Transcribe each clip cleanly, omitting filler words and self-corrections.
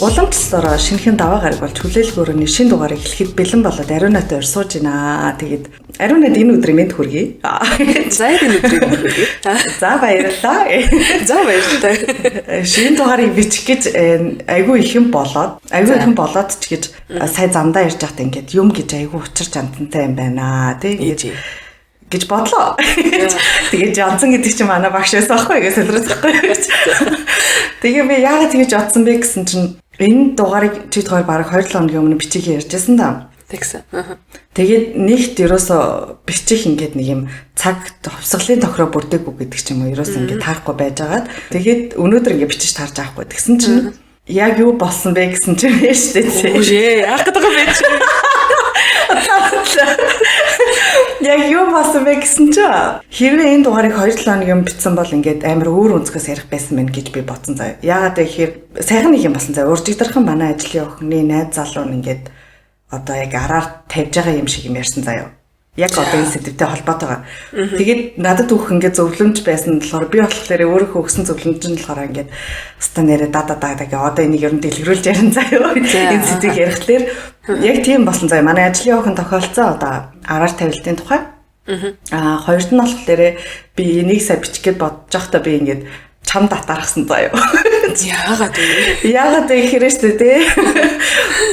Уламжлалаараа шинэхэн даваа гараг болж хүлээлгөөрөний шинэ дугаарыг эхлэхэд бэлэн болоод ариунаатай урьж сууж байна. Тэгээд ариунаад энэ өдрийн мэнд хүргэе. За энэ өдрийн мэнд хүргэе. За баярлалаа. За баярлалаа. Шинэ дугаарыг бичих гэж айгүй ихэн болоод ч гэж сая замдаа ярьж байхдаа ингээд юм гэж айгүй учир чандантай юм байна. Тэг ингэж гэж бодлоо. Тэгээд Жонсон гэдэг чинь манай багш байсан аахгүй гэж солироцохгүй. Тэгээ би яагаад тэгэж бодсон бэ гэсэн чинь энэ дугаарыг чи хоёр бараг 2-7 хоногийн өмнө бичих ярьжсэн да. Тэгсэн. Тэгээд нэгт ерөөсө бичих ингээд нэг юм цаг хувьсгалын тохироо бүрдээгүй гэдэг ч юм уу ерөөсө ингээд таарахгүй байжгаад тэгээд өнөөдөр ингээд бичиж таарж авахгүй. Тэгсэн чинь яг юу болсон бэ гэсэн чинь шүү дээ. Үгүй яах гэдэг юм бэ чи? Яг юу болсон бэ гэсэн чинь хэрвээ энэ дугаарыг 2-7 хоногийн өмнө бичсэн бол ингээд амар өөр өнцгөөс ярих байсан мэн гэж би бодсон заяа. Яагаад гэхээр сайхан нэг юм болсон заяа. Уржигдэрхэн манай ажлын охины найз залуу нь ингээд одоо яг араар тавьж байгаа юм шиг юм ярьсан заяа. Яг одоо энэ сэдвтэй холбоотойгоо. Тэгээд надад өөх ингээд зөвлөмж байсан болохоор би болохоор өөрийнхөө өгсөн зөвлөмж нь болохоор ингээд ста нэрэ дададаг одоо энийг ер нь дэлгэрүүлж ярин заяа. Энэ сэдвийг ярихлаар яг тийм болсон заяа. Манай ажлын охин тохиолцсон одоо араар тавилтын тухай. Хоёрт нь болохоор би энийг сая бичгээд бодож байхдаа би ингээд чам татаархсан заяа. Яагаад вэ? Яагаад вэ гэхээр шүү дээ.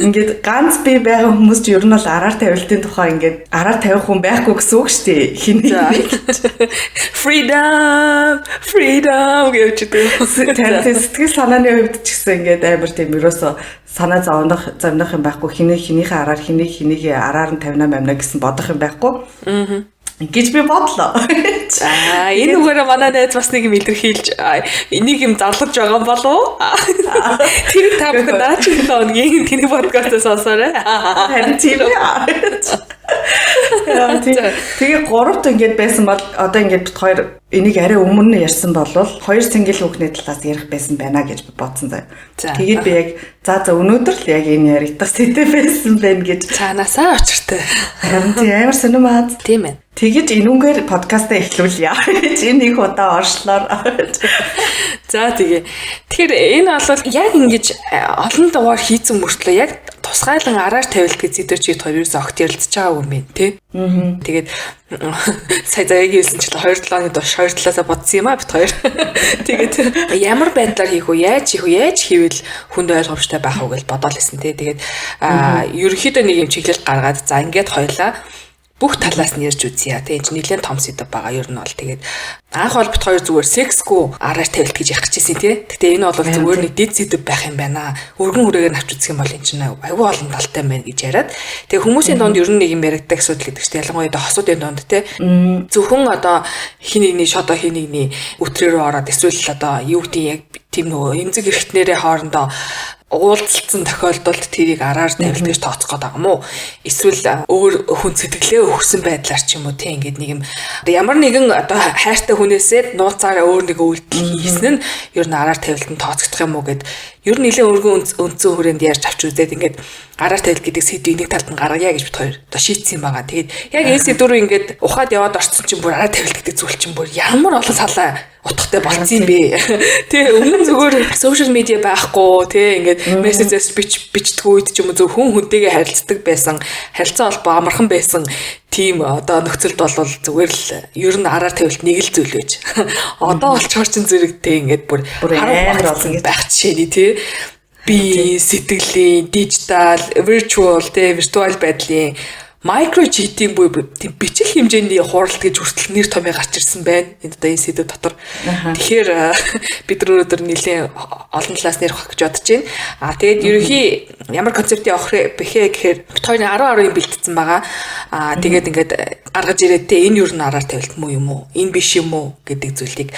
Ингээд ганц би байгаа хүмүүс ч ер нь бол араар тавилтын тухай ингээд араар тавих хүн байхгүй гэсэн үг шүү дээ. Хиний. Freedom гэж дээ. Сэтгэл санааны хувьд ч гэсэн ингээд амар тийм ерөөсө санаа зовнох юм байхгүй. Хинийхээ араар хэнийг араар нь тавина мэмнэ гэсэн бодох юм байхгүй. Гэж би бодлоо. За энэ үгээрээ манай найз бас нэг юм илэрхийлж энийг юм зарлаж байгаа юм болов уу? Тэр та бүхэн наач энэ өдрийн тэний подкастаас сонсоорой. Харин тийм яа. Тэгээ гуравт ингээд байсан бол одоо ингээд бит хоёр энийг арай өмнө нь ярьсан бол хоёр single хүүхний талаас ярих байсан байна гэж би бодсон заяа. Тэгээд би яг за өнөөдөр л яг энэ яригдах сэдв байсан байна гэж цаанаасаа очиртай. Харин тийм амар сонирмаад. Тийм ээ. Тэгэж энүүгээр подкастаа эхлүүлье. Энэ их удаа оршлоор. За тэгэхээр энэ бол яг ингэж олон дугаар хийцэн мөртлөө яг тусгайлан араар тавилт гэж зэдвэр чи хоёроос огт ярилцж байгаа юм байна тий. Тэгээд сая заяаг хэлсэн чинь 2-7 оны турш 2 талаасаа бодсон юм а бит хоёр. Тэгээд ямар байдлаар хийх вэ? Яаж хийвэл хүнд ойлгомжтой байх вэ гэж бодоол хэлсэн тий. Тэгээд ерөнхийдөө нэг юм чиглэл гаргаад за ингээд хоёлаа бүх талаас нь ярьж үзье. Тэгээ энэ нэлээд том сэдв байгаа. Ер нь бол тэгээд анх бол бит хоёр зүгээр сексгүй араар тавилт гэж ярих гэсэн тий. Гэтэ энэ бол зүгээр нэг дэд сэдв байх юм байна. Өргөн хүрээгээр авч үзэх юм бол энэ чинь аюу олон талтай байна гэж яриад. Тэгээ хүмүүсийн дунд ер нь нэг юм яригддаг асуудал гэдэг чинь ялангуяа хосуудын дунд тий. Зөвхөн одоо хин нэгний шодо хин нэгний өтрөөрөө ороод эсвэл одоо юу гэдэг яг тийм нөгөө эмзэг эрхтнэрээ хоорондоо уулзалцсан тохиолдолд тэрийг араар тавилт гэж тооцох гээд байгаа юм уу? Эсвэл өөр хүн сэтгэлээ өгсөн байдлаар ч юм уу тийм ингээд нэг юм ямар нэгэн одоо хайртай хүнээсээ нууцаараа өөр нэг үйлдэл хийсэн нь ер нь араар тавилтанд тооцогдох юм уу гэд ер нь нэлээд өргөн үндсэн хүрээнд ярьж авч үзээд ингээд араар тавилт гэдэг сэдвийг нэг талд нь гаргая гэж бит хоёр одоо шийдсэн юм байгаа. Тэгээд яг энэ сэдвүүр ингээд ухаад яваад орцсон чинь бүр араар тавилт гэдэг зүйл чинь бүр ямар олон салаа утгатай болсон юм бэ. Тэгээ өмнө зүгээр сошиал медиа байхгүй тий ингээд мессежээс бичдэг үед ч юм уу зөв хүн хүнтэйгээ харилцдаг байсан харилцаа холбоо амархан байсан тийм одоо нөхцөлд бол зүгээр л ер нь араар тавилт нэг л зүйл байж. Одоо болчоор чин зэрэгтэй ингээд бүр амар болсон байх жишээний тий би сэтгэлийн дижитал virtual тий виртуал байдлын микро читинг буюу тийм бичил хэмжээний хуралт гэж хүртэл нэр томьёо гарч ирсэн байна. Энэ одоо энэ сэдв дотор. Тэгэхээр бид өнөөдөр нэлээд олон талаас нэрх гэж бодож байна. Тэгээд ерөнхий ямар концептыг авах бэхэ гэхээр бид хоёрын 10 бэлдсэн байгаа. Тэгээд ингээд гаргаж ирээд энэ юу н араар тавилт муу юм уу? Энэ биш юм уу гэдэг зүйлийг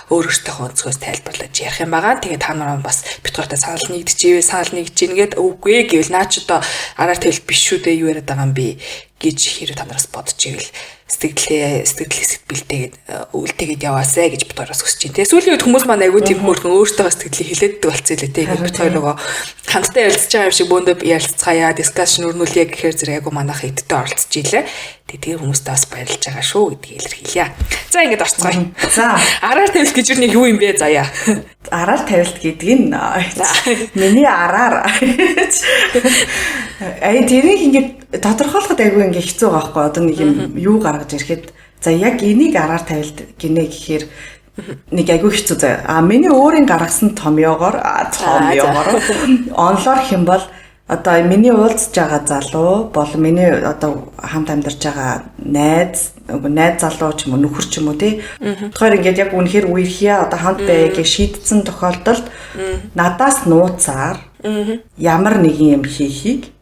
өөрөөсөө онцгоос тайлбарлаж ярих юм байгаа. Тэгээд та нараа бас битгүүртээ санал нэгдэж ингээд үгүй гэвэл наа ч одоо араар тавилт биш шүү дээ юу яриад байгаа юм бэ гэж хэрэг та нараас бодож ивэл сэтгэлтэйгээд үлдээгээд яваасай гэж бид хоёроос хүсэж байна. Тэгээ сүүлийн үед хүмүүс маань айгүй тийм хөргөн өөртөө сэтгэлийг хилээддэг болцсон лээ. Тэгээ бид хоёр нөгөө хамтдаа ярилцж байгаа юм шиг бөөндөө ярилцгаая, дискшн өрнүүлье гэхээр зэрэг айгүй манайх хэдтэй оролцож ийлээ. Тэгээ хүмүүстээ бас баярлж байгаа шүү гэдгийг илэрхийлье. За ингэж орцгоё. За араар тавилт гэж юу юм бэ заяа? Араар тавилт гэдэг нь миний араар. Тэрийг ингэж тодорхойлоход айгүй ингэ хэцүү байгаа байхгүй. Одоо нэг юм юу гаргаж ирэхэд за яг энийг араар тавилт гинэ гэхээр нэг айгүй хэцүү заяа. Миний өөрийн гаргасан томьёогоор онлоор хэм бол одоо миний уулзж байгаа залуу бол миний одоо хамт амьдарч байгаа найз залуу ч юм уу нөхөр ч юм уу тий. Тэгэхээр ингээд яг үнэхээр үерхий одоо хамт байгааг шийдсэн тохиолдолд надаас нууцаар ямар нэгэн юм хийхийг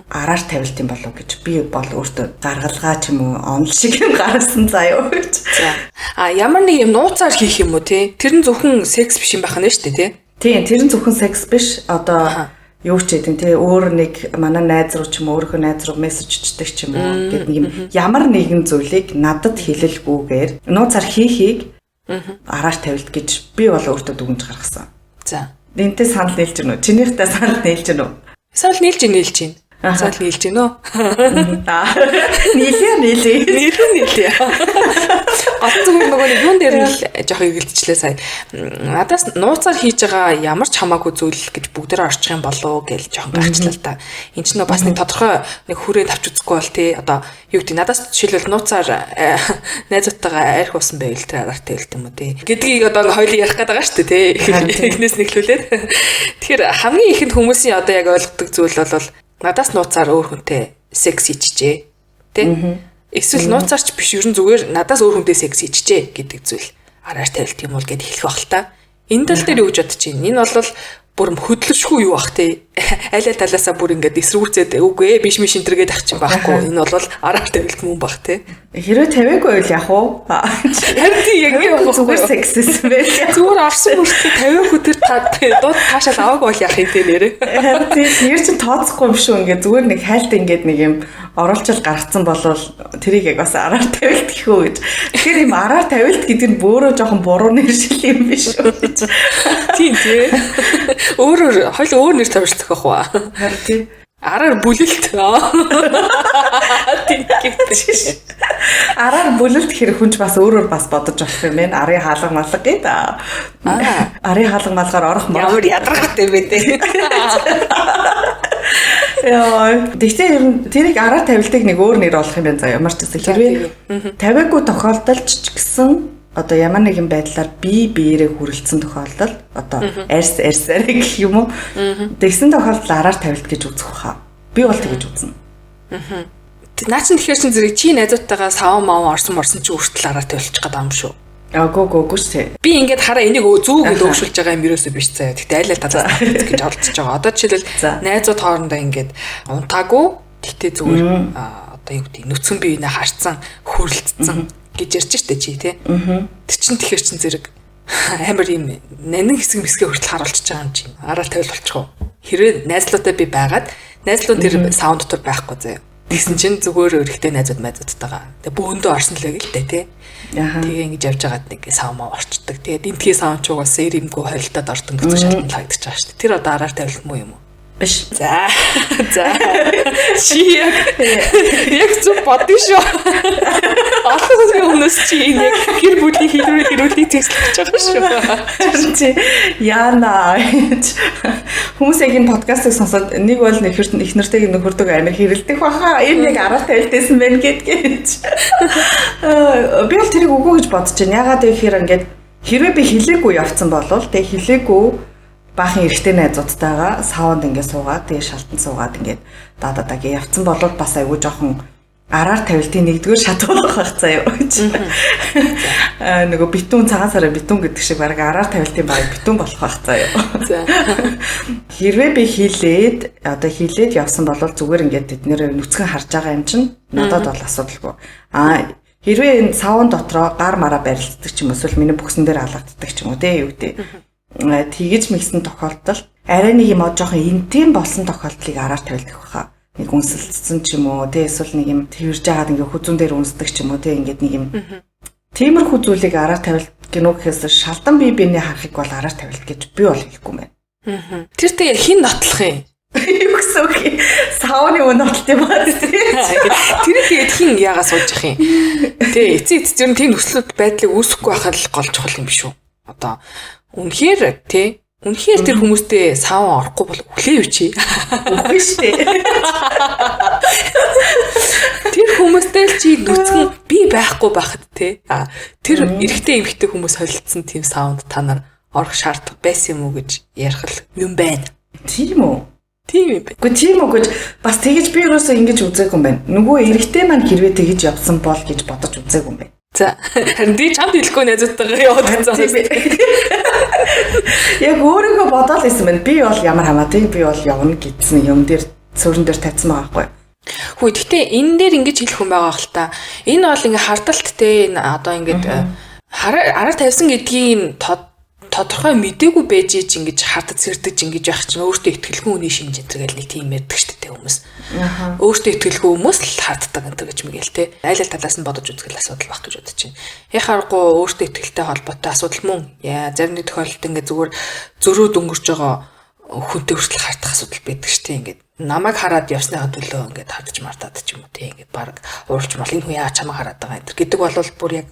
араар тавилт юм болов гэж би бол өөртөө гаргалгаа ч юм уу онл шиг юм гаргасан заяа гэж. Ямар нэг юм нууцаар хийх юм уу тий. Тэр нь зөвхөн секс биш юм байх нь шүү дээ тий. Тийм тэр нь зөвхөн секс биш одоо юу ч гэдэг тий өөр нэг манай найз руу ч юм уу өөрийнхөө найз руу мессеж өчтдөг ч юм уу гэдэг юм ямар нэгэн зүйлийг надад хэлэлгүйгээр нууцаар хийхийг араар тавилт гэж би бол өөртөө дүгнж гаргасан. За. Энтэй санал нийлж гэнэ үү? Чинийхтэй санал нийлж гэнэ үү? Санал нийлж гэнэ. Санал нийлж гэнэ үү? Нийлээ. Гол зүгээр нөгөө юун дээр нь жоох игэлтчлээ сая. Надаас нууцаар хийж байгаа ямар ч хамаагүй зүйл гэж бүгдээр орчих юм болов гэж жоохон гарчлаа л да. Энд чинь бас нэг тодорхой нэг хүрээнд авч үзэхгүй бол тий одоо юу гэдэг надаас жишээлбэл нууцаар найзуудтайгаа арх уусан байвал тэр араар тавилт юм уу тий. Гэдгийг одоо хоёул ярих гээд байгаа шүү дээ тий. Эхнээс нэглүүлээд. Тэгэхээр хамгийн ихэнд хүмүүсийн одоо яг ойлгодог зүйл бол надаас нууцаар өөр хүнтэй секс хийчихжээ тий. Эсвэл нууцаарч биш ерэн зүгээр надаас өөр хүнтэй секс хийчихжээ гэдэг зүйл араар тавилт юм уу гэд хэлэх баг л та. Энэ тал дээр юу гэж бодож байна? Энэ бол бүр хөдлөшгүй юу бах тий. Аль талаасаа бүр ингээд эсрүүцээд үгүй биш энтергээд ах чинь байхгүй. Энэ бол араар тавилт мөн бах тий. Хэрвээ тавиагүй бол яг уу? Харин тий яг юм зүгээр сексэс байл. Зүгээр орсон мөртөө тавиагүй тэр дууд таашаал аваагүй бол яах юм те нэрээ. Харин тий нэр чинь тооцохгүй юм шүү ингээд зүгээр нэг хайлт ингээд нэг юм оруулчил гарцсан болвол тэрийг яг бас араар тавилт гэх үү гэж. Тэгэхээр юм араар тавилт гэдэг нь бөөрөө жоохон буруу нэр шил юм биш үү гэж. Тийм тий. Өөр нэр тавьчих байх уу? Харин тий. Араар бүлэлт. Тийм гэж. Араар бүлэлт хэрэг хүнч бас өөрөөр бас бодож болох юм байна. Арын хаалга малга гэдэг. Арын хаалга малгаар орох ямар ядрахтай юм бэ те. Яа, тэгтээ ер нь тэрийг араар тавилтыг нэг өөр нэр олох юм байна заа. Ямар ч гэсэн хэрвээ тавиагүй тохиолдолд ч гэсэн одоо ямар нэгэн байдлаар биеэрээ хүрэлцсэн тохиолдолд одоо арьсаар гэх юм уу тэгсэн тохиолдолд араар тавилт гэж үзэх баха. Би бол тэгэж үзнэ. Наа чин тэгэхээр чин зэрэг чи найзуудтайгаа саван маав орсон чи хүртэл араар тавилчих гээд байгаа юм шүү. Гоо шүү. Би ингээд хараа энийг зүү гэж өгшүүлж байгаа юм ерөөсөө биш заяа. Тэгтээ аль талаас гэж оролцож байгаа. Одоо жишээлбэл найзууд хоорондоо ингээд унтаагүй тэгтээ зүгээр одоо юу гэдэг нүцгэн биенээ харцсан хүрэлцсэн гэж ярьж штэ чи тий. Тэр чин тэгэхээр чин зэрэг амар юм нанин хэсэг хүртэл харуулчихж байгаа юм чи. Араа тавил болчих уу. Хэрвээ найзлуутай би байгаад найзлуун тэр саунд дотор байхгүй заяа. Тэгсэн чинь зүгээр өрхтэй найзуудтайгаа. Тэгээ бөөндөө орсон л байг л дээ тий. Тэгээ ингэж явж байгаад нэг савмаа орчдөг. Тэгээд энтхий савн ч угаасаа ирэмгүй хойлтоод ордон гэж шалтгаалагдаж байгаа шүү дээ. Тэр одоо араар тавилт муу юм уу? Биш. За. Чи яг зүг бодсон шүү. Олон хүмүүс чи яг гэр бүлийн хэрүүлийг зэслэж байгаа шүү. Чи яана. Хүмүүс яг энэ подкастыг сонсоод нэг бол нэг их нартайг нөхөрдөг амир хэрэлдэх баха. Энэ яг араар тавилтээсэн байна гэдгийг. Би бол тэрийг үгүй гэж бодож байна. Ягаад гэхээр ингээд хэрвээ би хэлээгүй явцсан бол тэг хэлээгүй баахан эрэгтэй найзуудтайгаа саунд ингээд суугаад тэгээ шалтан суугаад ингээд дададагийн явцсан болоод бас айгүй жоохон араар тавилтын нэгдүгээр шат болох байх заа юу гэж. Нөгөө битүүн цагаан сараа битүүн гэдэг шиг баг араар тавилтын баг битүүн болох байх заа юу. Хэрвээ би хийлээд явсан бол зүгээр ингээд тэднэр нүцгэн харж байгаа юм чинь надад бол асуудалгүй. Хэрвээ энэ саунд дотроо гар мараа барилддаг ч юм уу эсвэл миний бүксэн дээр алгаддаг ч юм уу те юу гэдэг. Тэгэж мэгсэн тохиолдолд арай нэг юм жоохон интим болсон тохиолдлыг араар тавилдах баха. нэг үнсэлцсэн ч юм уу тий эсвэл нэг юм тэрж жагаад ингээ хүзүүн дээр үнсдэг ч юм уу тий ингээд нэг юм тиймэрхүү зүйлийг араар тавилт гинөө гэхээс шалдан бие биенээ харахыг бол араар тавилт гэж би бол хэлэхгүй мэн. Тэр тэгээ хин нотлох юм. Юу гэсэн үг юм? Сауны өн нотлт юм аа. Тэр тэгээд хин яагаад сууж явах юм? Тэ эцэг эцэг тийм нөхцөл байдлыг үүсэхгүй байхад л гол чухал юм биш үү? Одоо үнэхээр тий үнэхээр тэр хүмүүстэй саван орохгүй бол өглөө юу чи? Үгүй шүү дээ. Тэр хүмүүстэй л чи нүцгэн би байхгүй байхад тий. Тэр эрэгтэй эмэгтэй хүмүүс холилдсон тийм саунд та нар орох шаардлага байсан юм уу гэж ярих юм байна. Тийм үү? Тийм юм байна. Гэхдээ тийм үгүй бас тэгэж би юусоо ингэж үзээгүй юм байна. Нөгөө эрэгтэй маань хэрвээ тэгэж явсан бол гэж бодож үзээгүй юм байна. За харин би чамд хэлэхгүй найзуудтайгаа яваад байсан. Яг өөрийгөө бодоод байсан байна. Би бол ямар хамаатай би бол явна гэсэн юм дээр цөөрөн дээр тавьсан байгаа байхгүй. Хүү гэхдээ энэ дээр ингэж хэлэх юм байгаа хэл та. Энэ бол ингээ хардалт те энэ одоо ингээд араар тавьсан гэдгийг тодорхой мэдээгүй байж ич ингэж хардаж сэрдэж ингэж явах чинь өөртөө ихтгэлгүй хүний шинж зэрэг нэг тийм ярьдаг шүү дээ хүмүүс. Өөртөө ихтгэлгүй хүмүүс л харддаг энэ гэж мэгэл те. Айл ал талаас нь бодож үзэх асуудал байх гэж бодож байна. Яхааргүй өөртөө ихтгэлтэй холбоотой асуудал мөн. Яа зарим нэг тохиолдолд ингээ зүгээр зөрүүд өнгөрч байгаа хүнтэй хүртэл хардах асуудал байдаг шүү дээ. Ингээд намайг хараад явсныхаа төлөө ингээд хардаж мартаад ч юм уу те. Ингээд баг уурч мал энэ хүн яа чамайг хараад байгаа энэ гэдэг бол бүр яг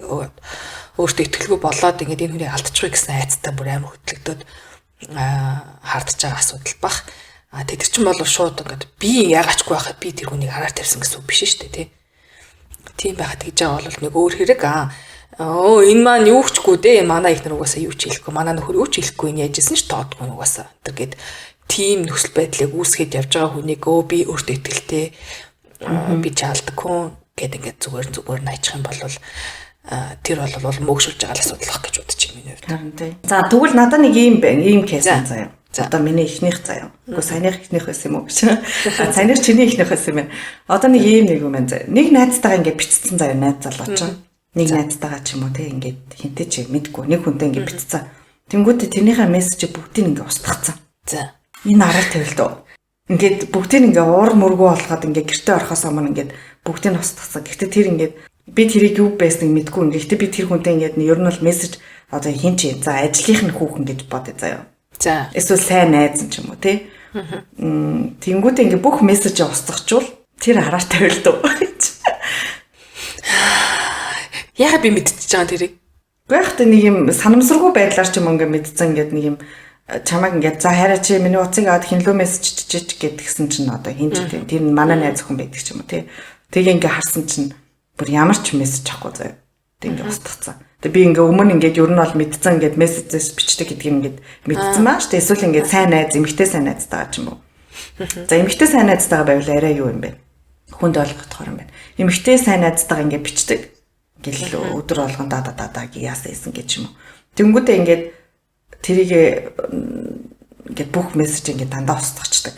өөртөө итгэлгүй болоод ингээд энэ хүнийг алдчихгүй гэсэн айцтай бүр амар хөтлөгдөд хардж байгаа асуудал бах. Тэр чинь бол шууд ингээд би яагаачгүй байхад би тэр хүнийг хараар тавьсан гэсэн үг биш шүү дээ тий. Тийм байхад гэж байгаа бол нэг өөр хэрэг энэ маань юу хчгүй дээ. Манай ихнэр угаасаа юу ч хэлэхгүй. Манай нөхөр юу ч хэлэхгүй энэ яжсэн ш тоодгүй угаасаа. Тэгээд тийм нөхцөл байдлыг үүсгэж явж байгаа хүнийг би өөртөө итгэлтэй би чаалдаггүй гэдэг ингээд зүгээр найчих юм бол тэр бол мөөгшүүлж байгаа асуудал байх гэж бодож байна миний хувьд. Харин тий. За тэгвэл надад нэг ийм байна. Ийм кейс заяа. Одоо миний эхнийх заяа. Үгүй саяных эхнийх байсан юм уу гэж. Саяных чиний эхнийх байсан юм байна. Одоо нэг ийм нэг юм байна заяа. Нэг найзтайгаа ингээд бичсэн заяа найз залуу ч. Нэг найзтайгаа ч юм уу тий ингээд хинтээ ч мэдгүй. Нэг хүнтэй ингээд бичсэн. Тэнгүүтээ тэрнийхээ мессежийг бүгдийг ингээд устгацсан. За. Энэ араар тавилдуу. Ингээд бүгдийг ингээ уур мөргөө болгоод ингээ гэртээ орохоос өмнө ингээд бүгдийг нь устгацсан. Гэхдээ тэр ингээд би тэрийг юу байсныг мэдгүй. Гэхдээ би тэр хүнтэй ингээд ер нь бол мессеж одоо хин чи за ажлынх нь хүүхэн гэж бодъё заяа. За. Эсвэл сайн найз ч юм уу тий. Тэнгүүтээ ингээ бүх мессежээ устгачвал тэр араар тавилдуу. Яагаад би мэдчихэж байгаа тэрийг? Гэхдээ нэг юм санамсаргүй байдлаар ч юм ингээ мэдсэн ингээд нэг юм чамайг ингээд за хараа чи миний утсыг аваад хинлүү мессеж чичиж гэдгсэн чинь одоо хин ч тийм тэр нь манай найз охин байдаг ч юм уу тий. Тэгээ ингээ харсан чинь бүр ямар ч мессеж авахгүй заяа. Тэг ингээ устгацсан. Тэг би ингээ өмнө ингээд ер нь бол мэдсэн ингээд мессежээс бичдэг гэдгийг ингээд мэдсэн маа шүү дээ. Эсвэл ингээд сайн найз, эмэгтэй сайн найзтайгаа ч юм уу. За эмэгтэй сайн найзтайгаа байвал арай юу юм бэ? Хүнд ойлгохдохоор юм байна. Эмэгтэй сайн найзтайгаа ингээд бичдэг. Ингээл өдөр болгон даа яасан ийсэн гэж юм уу. Тэнгүүдээ ингээд тэрийг ингээд бүх мессеж ингээд дандаа устгачдаг.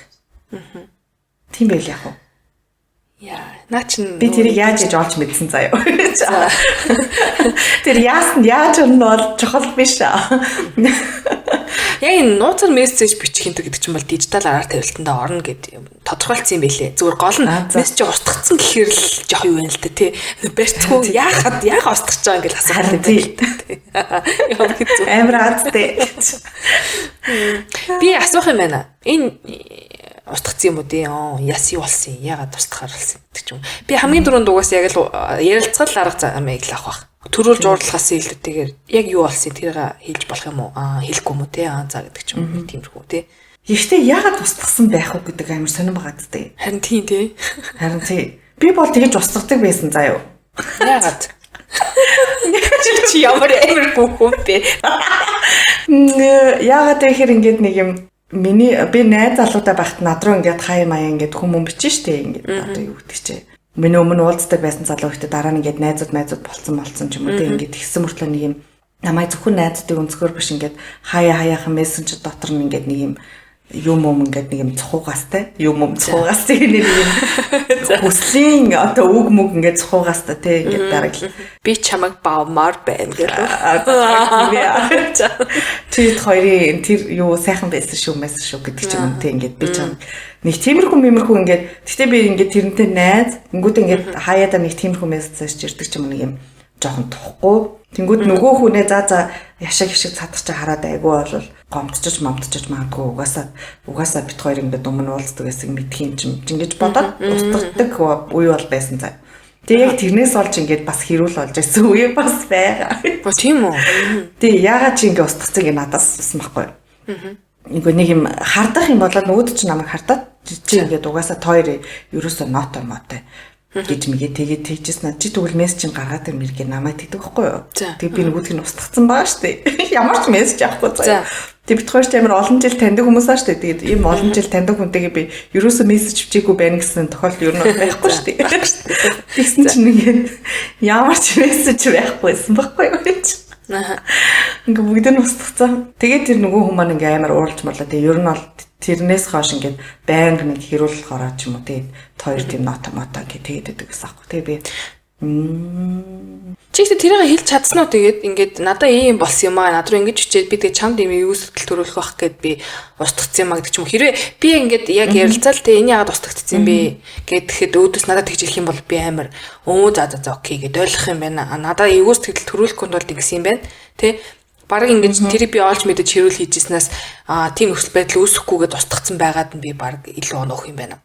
Тийм байл яг уу. Яа, наа чин би тэрийг яаж гэж олж мэдсэн заяа. Тэр яаж нь бол чухал биш аа. Яг энэ нууцар мессеж бичих юм гэдэг чинь бол дижитал араар тавилтанд орно гэдэг тодорхойлцсон юм байлээ. Зүгээр гол нь мессеж устгацсан гэхээр л жоох юу байна л да тий. Барьцгүй яагаад устгаж байгаа ингээл асуух юм байна. Амар азтай. Би асуух юм байна. Энэ устгацсан юм уу тий? Яс юу болсон юм? Яагаад устгахаар болсон гэдэг ч юм. Би хамгийн түрүүнд угаас яг л ярилцгал арга замыг л авах байх. Төрүүлж уурлахаас илүүтэйгээр яг юу болсон тэрийг хэлж болох юм уу? Хэлэхгүй юм уу тий? За гэдэг ч юм. Тиймэрхүү тий. Гэхдээ яагаад устгасан байх вэ гэдэг амар сонирн байгаа гэдэг. Харин тийм тий. Харин тий. Би бол тэгэж устгадаг байсан заа юу. Яагаад? Чи ямар амар гүхэн бэ? Яагаад тэгэхээр ингээд нэг юм би найз залуудаа байхад над руу ингээд хаяа маяа ингээд хүмүүс бичэн штэ ингээд одоо юу гэдэг чи. Миний өмнө уулздаг байсан залуу ихтэй дараа нь ингээд найзууд болцсон ч юм уу тийм ингээд тэгсэн мөртлөө нэг юм намайг зөвхөн найзуудыг өнцгөр биш ингээд хаяахан мессенжер дотор нь ингээд нэг юм юм ингээд нэг юм цухуугастай юм цухуугастай нэг юм хүслийн одоо үг мүг ингээд цухуугастай те ингээд дараг би чамайг баамаар байна гэдэг. Тэр хоёрын тэр юу сайхан байсан шүү гэдэг ч юм те ингээд би чам нэг тиймэрхүү ингээд гэтээ би ингээд тэрнтэй найз ингүүд ингээд хаяада нэг тиймэрхүү мессеж ирдэг ч юм нэг юм жоохон тухгүй. Тэнгүүд нөгөө хүнээ за яшиг цадах чи хараад айгүй бол гомдчиж магадгүй угаасаа бит хоёр ингээд өмнө уулздаг гэсэн мэдх юм чинь ингэж бодоод устгадаг үе бол байсан заа. Тэгээ яг тэрнээс олж ингээд бас хэрүүл болж байсан үе бас байгаа. Бо тийм үү. Тэгээ яагаад чи ингээд устгацыг надаас авсан байхгүй юу? Ингээ нэг юм хардах юм болоод нөгөөд чи намайг хардаад чи ингээд угаасаа хоёр ерөөсөө нотой гэж мэгээ тэгээд тэгжсэн чи тэгвэл мессеж гаргаад ирмэргээ намайг тэгдэг байхгүй юу. Тэгээд би нөгөөдг нь устгацсан байгаа шүү дээ. Ямар ч мессеж авахгүй заа. Тэгээд бит хоёр ч амар олон жил таньдаг хүмүүс аа шүү дээ. Тэгээд ийм олон жил таньдаг хүнтэйгээ би ерөөсөө мессеж бичээгүй байна гэсэн тохиолдол ер нь байхгүй шүү дээ. Тэгсэн чинь ингээд ямар ч мессеж байхгүйсэн байхгүй юу гэж. Ингээ бүгд нь устгацсан. Тэгээд тэр нөгөө хүмүүс маань ингээ амар ууралж марлаа. Тэгээд ер нь бол тэрнээс хойш ингээд байнга нэг хэрүүлэх ороо ч юм уу тэгээд хоёр тийм нота гэх тэгээд байдаг гэсэн аахгүй. Тэгээд би чи ихтэй тэрийг хэлж чадсан уу тэгээд ингээд надаа ийм болсон юм аа над руу ингэж хичээд би тэгээд чамд ийм юу сэтгэл төрүүлэх байх гэд би устгацсан юм аа гэдэг ч юм хэрвээ би ингээд яг ярилцаал тэ энэ яагаад устгацсан бэ гэхэд өөдөөс надад тэгж хэлэх юм бол би амар за окей гэд ойлгох юм байна. Надаа эйгүү сэтгэл төрүүлэхгүй бол ингэсэн юм байна тэ. Бараг ингэж тэр би олж мэдэж хэрүүл хийжснээс тийм нөхцөл байдал үүсэхгүйгээд устгацсан байгаад нь би бараг илүү онох юм байна.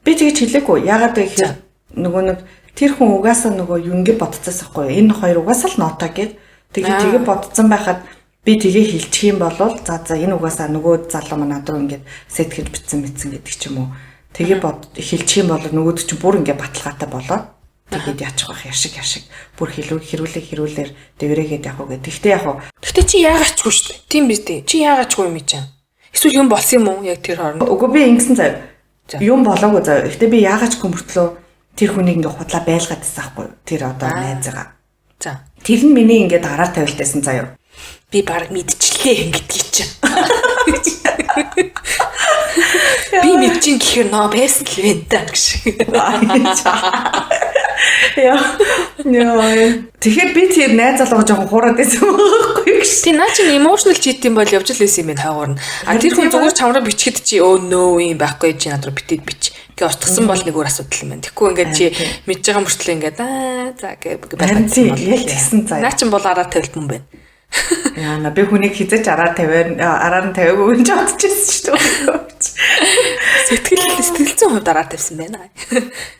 Би тэгж хэлээгүй. Яагаад гэхээр нөгөө нэг тэр хүн угаасаа нөгөө юнгээ бодцоос ахгүй. Энэ хоёр угаасаа л нота гэд тэгээ бодцсон байхад би тэгээ хэлчих юм бол за энэ угаасаа нөгөө залуу маань над руу ингээд сэтгэж битсэн гэдэг ч юм уу. Тэгээ хэлчих юм бол нөгөөд чинь бүр ингээд баталгаатай болоод тэгээд яачих байх яшиг бүр хэрүүлээр дэврээгээд явах уу гэдэг. Гэхдээ чи яагаачгүй шүү дээ. Тийм биз дээ. Чи яагаачгүй юм чинь. Эсвэл юм болсон юм уу яг тэр хооронд? Үгүй би ингэсэн заяа. Юм болоогүй заяа. Гэхдээ би яагаачгүй мөртлөө тэр хүнийг ингээ худлаа байлгаад байсан байхгүй юу? Тэр одоо найзгаа. За. Тэр нь миний ингээ дараар тавилтайсан заяа. Би баг мэдчихлээ гэдгийг чинь. Би мэдчин гэхээр нөө байсан л вэ даа гэж. Тэгэхээр би тэр найз залууга жоохон хуураад байсан байхгүй гэж. Тий наа чинь emotional cheating бол явж л байсан юм байна хаагур нь. Тэр хүн зүгээр чамраа бичгэд чи нөө юм байхгүй чи над руу битэд бич. Гэ устгасан бол нэг өөр асуудал юм байна. Тэгэхгүй ингээд чи мэдж байгаа мөртлөө ингээд за гэ байсан заа. Наа чинь бол араа тавилт юм байна. Яна би хүнийг хизэж араар нь тавиагүй гэж бодчихсон шүү дээ. Сэтгэлзэн хувьд араар тавьсан байна.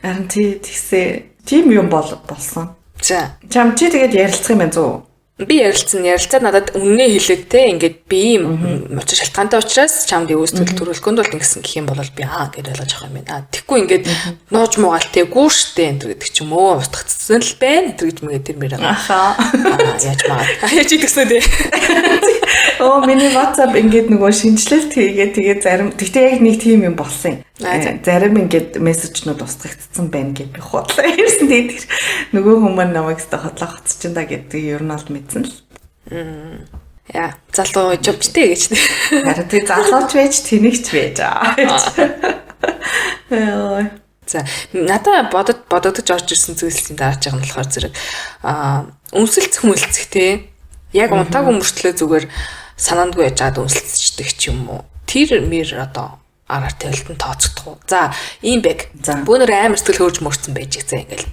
Харин тийсээ тийм юм болсон. За. Чам чи тэгээд ярилцах юм байна зүү? Би ярилцаад надад үннээ хэлээд те ингээд би ийм учир шалтгаантай учраас чамд юу сэтгэл төрүүлэхэд бол ингэсэн гэх юм бол би гэж ойлгож байгаа юм байна. Тэгэхгүй ингээд нууж муугаалтай гүүштэй энэ гэдэг ч юм уу устгацсан л байна гэж мэгээ тэр мэр байгаа. Яаж маа. Яаж идэгсэн дээ. Миний WhatsApp ингээд нөгөө шинжилэлт тэгээд зарим тэгтээ яг нэг тийм юм болсон юм. Зарим ингээд мессежнүүд устгагдсан байна гэж би худлаа ирсэн. Тэгээд нөгөө хүмүүс намайг өстө хотлоо хоцчихна да гэдэг ер нь бол мэдсэн л. Яа, залуу жовчтэй гэж. Харин тий залууч байж тэнэгч байж аа. За, надаа бодогдож орж ирсэн зүйлсийн дараач байгаа нь болохоор зэрэг өмсөлцөх мөлцөх те. Яг унтаагүй мөртлөө зүгээр санаандгүй яжгаад өмсөлцчдэг ч юм уу. Тэр мэр одоо араар тавилт нь тооцогдох уу. За, ийм бэг. Бөөнөр амар сэтгэл хөөрж мөрцөн байж за ингээл.